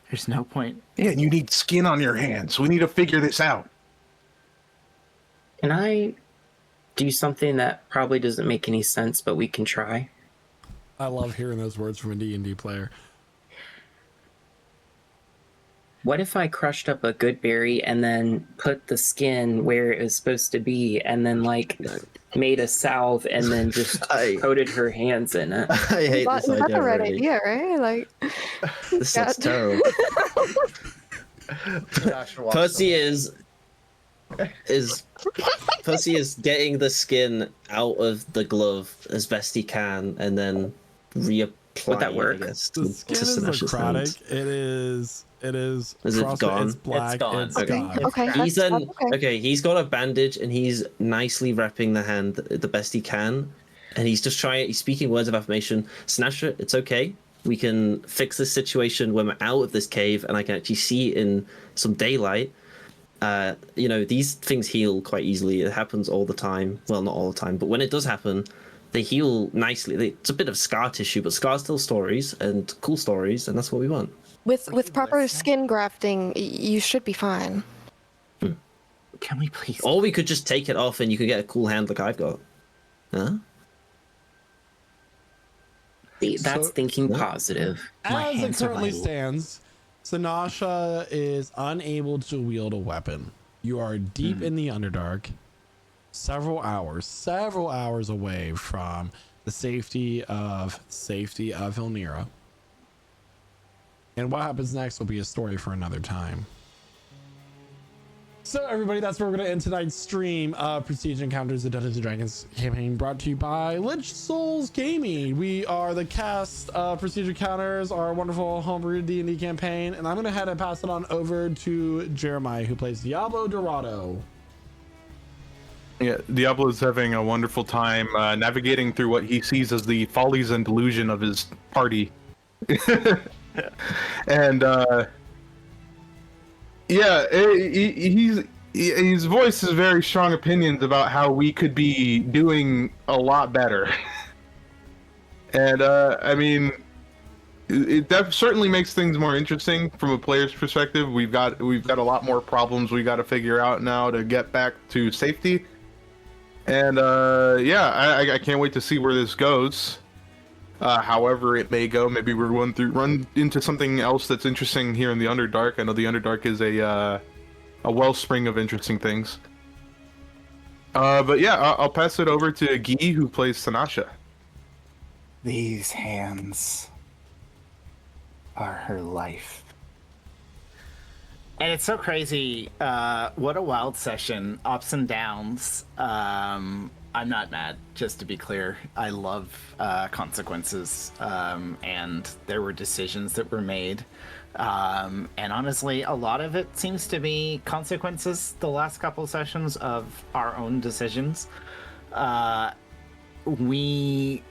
Speaker 8: There's no point.
Speaker 9: Yeah, and you need skin on your hands. We need to figure this out.
Speaker 7: Can I do something that probably doesn't make any sense, but we can try?
Speaker 1: I love hearing those words from a D&D player.
Speaker 7: What if I crushed up a good berry and then put the skin where it was supposed to be, and then like made a salve and then just coated her hands in it?
Speaker 3: I hate this idea.
Speaker 6: That's the right
Speaker 3: already.
Speaker 6: idea, right? Like,
Speaker 3: This sounds terrible. Percy is Percy is getting the skin out of the glove as best he can, and then reapplying.
Speaker 7: Would that work?
Speaker 3: I guess,
Speaker 1: The skin is
Speaker 3: Sinash's
Speaker 1: necrotic.
Speaker 3: hands.
Speaker 1: It is.
Speaker 3: Is it
Speaker 1: frosted,
Speaker 3: gone?
Speaker 1: It's black. It's
Speaker 3: Okay.
Speaker 1: gone.
Speaker 6: okay,
Speaker 3: He's
Speaker 6: that's
Speaker 3: then
Speaker 6: okay.
Speaker 3: okay. He's got a bandage and he's nicely wrapping the hand the best he can, and he's just trying. He's speaking words of affirmation. Sinasha, it's okay. We can fix this situation when we're out of this cave, and I can actually see in some daylight. These things heal quite easily. It happens all the time. Well, not all the time, but when it does happen, they heal nicely. It's a bit of scar tissue, but scars tell stories and cool stories, and that's what we want.
Speaker 6: With proper skin grafting, you should be fine.
Speaker 8: Can we please?
Speaker 3: Or we could just take it off, and you could get a cool hand like I've got. Huh?
Speaker 7: See, that's
Speaker 1: So-
Speaker 7: thinking positive.
Speaker 8: My
Speaker 1: As it
Speaker 8: hands are
Speaker 1: currently
Speaker 8: my-
Speaker 1: stands, Sinasha is unable to wield a weapon. You are deep in the Underdark, several hours away from the safety of Vilnira. And what happens next will be a story for another time. So everybody, that's where we're going to end tonight's stream of Prestige Encounters, the Dungeons & Dragons campaign, brought to you by Lich Souls Gaming. We are the cast of Prestige Encounters, our wonderful homebrew D&D campaign, and I'm going to head and pass it on over to Jeremiah, who plays Diablo Dorado.
Speaker 10: Yeah, Diablo's having a wonderful time navigating through what he sees as the follies and delusion of his party. And he's voices very strong opinions about how we could be doing a lot better. And I mean, it certainly makes things more interesting from a player's perspective. We've got a lot more problems we got to figure out now to get back to safety. And I can't wait to see where this goes. However it may go, maybe we're run into something else that's interesting here in the Underdark. I know the Underdark is a wellspring of interesting things. But yeah, I'll pass it over to Guy, who plays Sinasha.
Speaker 8: These hands are her life. And it's so crazy. What a wild session. Ups and downs. I'm not mad, just to be clear. I love consequences. And there were decisions that were made. And honestly, a lot of it seems to be consequences the last couple sessions of our own decisions. We,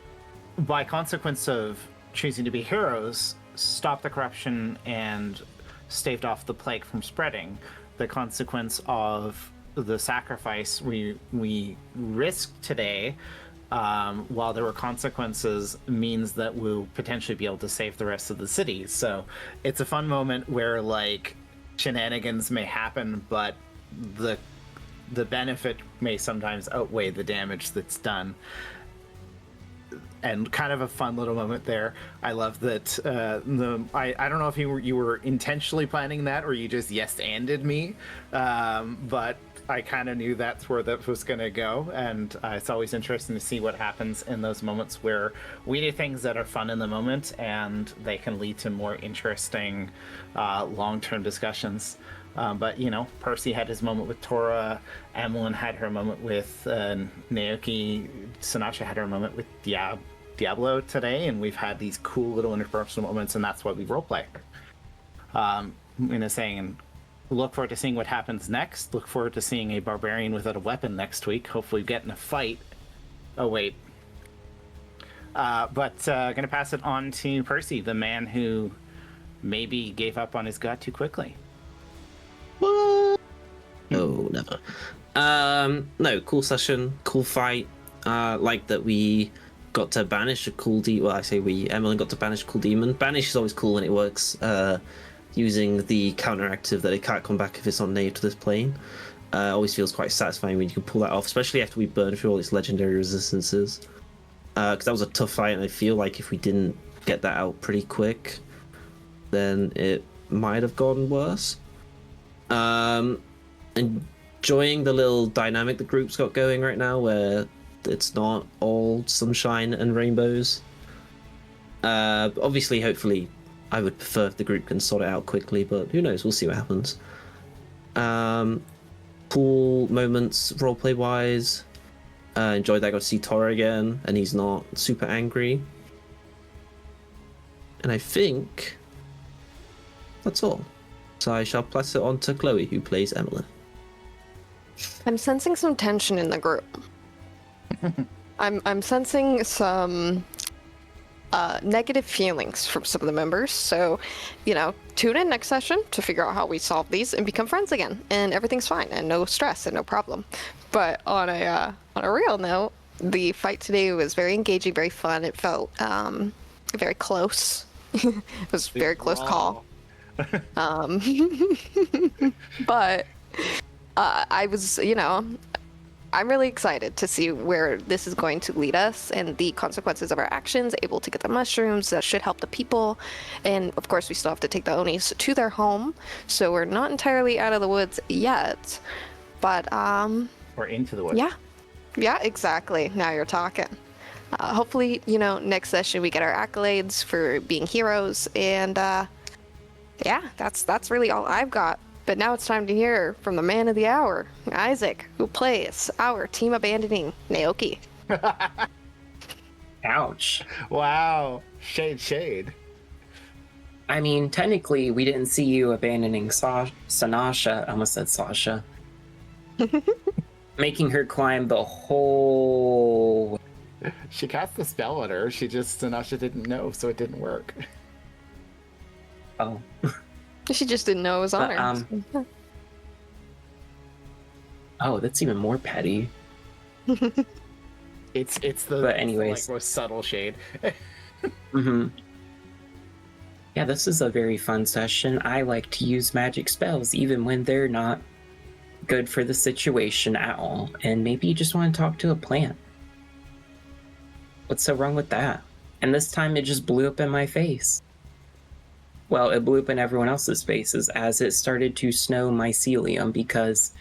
Speaker 8: by consequence of choosing to be heroes, stopped the corruption and staved off the plague from spreading. The consequence of the sacrifice we risked today, while there were consequences, means that we'll potentially be able to save the rest of the city. So it's a fun moment where like shenanigans may happen, but the benefit may sometimes outweigh the damage that's done. And kind of a fun little moment there. I love that. I don't know if you were intentionally planning that or you just yes-anded me, but I kind of knew that's where that was going to go, and it's always interesting to see what happens in those moments where we do things that are fun in the moment, and they can lead to more interesting long-term discussions. But Percy had his moment with Tora, Emlyn had her moment with Naoki, Sinasha had her moment with Diablo today, and we've had these cool little interpersonal moments, and that's what we roleplay. Saying, look forward to seeing what happens next. Look forward to seeing a barbarian without a weapon next week. Hopefully, get in a fight. Oh wait. Gonna pass it on to Percy, the man who maybe gave up on his god too quickly.
Speaker 3: What? No, never. No, cool session, cool fight. Like that we got to banish a cool demon. Well, I say we. Emily got to banish a cool demon. Banish is always cool when it works. Using the counteractive that it can't come back if it's not native to this plane. Always feels quite satisfying when you can pull that off, especially after we burn through all its legendary resistances. Because that was a tough fight, and I feel like if we didn't get that out pretty quick, then it might have gone worse. Enjoying the little dynamic the group's got going right now, where it's not all sunshine and rainbows. Obviously, hopefully, I would prefer if the group can sort it out quickly, but who knows? We'll see what happens. Cool moments, roleplay wise. Enjoyed that I got to see Tora again, and he's not super angry. And I think that's all. So I shall pass it on to Chloe, who plays Emily.
Speaker 6: I'm sensing some tension in the group. I'm sensing some negative feelings from some of the members. So, tune in next session to figure out how we solve these and become friends again, and everything's fine and no stress and no problem. But on a real note, the fight today was very engaging, very fun. It felt very close. It was a very close call. But I was, I'm really excited to see where this is going to lead us and the consequences of our actions, able to get the mushrooms that should help the people. And of course, we still have to take the Onis to their home. So we're not entirely out of the woods yet, but
Speaker 8: Or into the woods.
Speaker 6: Yeah, exactly. Now you're talking. Hopefully, next session we get our accolades for being heroes, and that's really all I've got. But now it's time to hear from the man of the hour, Isaac, who plays our team abandoning Naoki.
Speaker 7: Ouch.
Speaker 8: Wow. Shade.
Speaker 7: I mean, technically, we didn't see you abandoning Sinasha. I almost said Sasha. Making her climb the whole...
Speaker 8: She cast the spell at her. Sinasha didn't know, so it didn't work.
Speaker 7: Oh.
Speaker 6: She just didn't know it was on her.
Speaker 7: Oh, that's even more petty.
Speaker 8: It's the
Speaker 7: But anyways.
Speaker 8: most subtle shade.
Speaker 7: Mm-hmm. Yeah, this is a very fun session. I like to use magic spells even when they're not good for the situation at all. And maybe you just want to talk to a plant. What's so wrong with that? And this time it just blew up in my face. Well, it blew up in everyone else's faces as it started to snow mycelium, because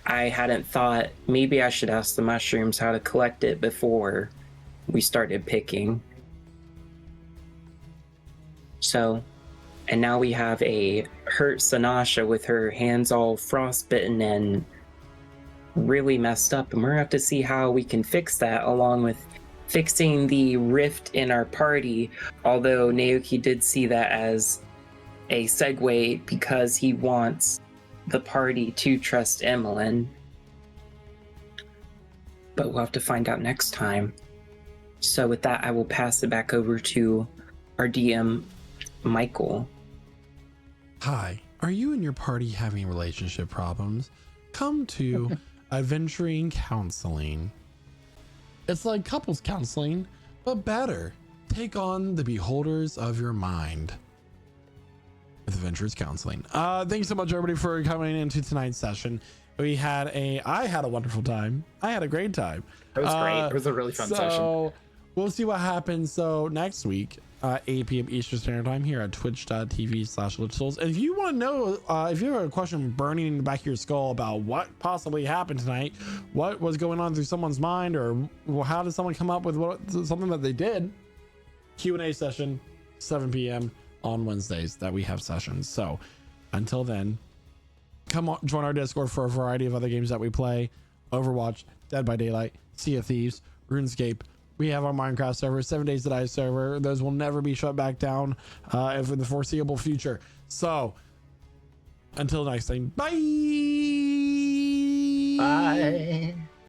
Speaker 7: I hadn't thought maybe I should ask the mushrooms how to collect it before we started picking. So, and now we have a hurt Sinasha with her hands all frostbitten and really messed up, and we're gonna have to see how we can fix that, along with fixing the rift in our party, although Naoki did see that as a segue because he wants the party to trust Emmeline. But we'll have to find out next time. So with that, I will pass it back over to our DM, Michael.
Speaker 1: Hi, are you and your party having relationship problems? Come to Adventuring Counseling. It's like couples counseling, but better. Take on the beholders of your mind with Adventures Counseling. Thanks so much, everybody, for coming into tonight's session. I had a wonderful time. I had a great time.
Speaker 8: It was great. It was a really fun session.
Speaker 1: we'll see what happens. So next week, 8 p.m. Eastern Standard Time here at twitch.tv/LichSouls. And if you want to know, if you have a question burning in the back of your skull about what possibly happened tonight, what was going on through someone's mind, or how did someone come up with something that they did, Q&A session, 7 p.m. on Wednesdays that we have sessions. So until then, come on, join our Discord for a variety of other games that we play. Overwatch, Dead by Daylight, Sea of Thieves, RuneScape. We have our Minecraft server, 7 Days to Die server. Those will never be shut back down for the foreseeable future. So until next time, bye.
Speaker 2: Bye.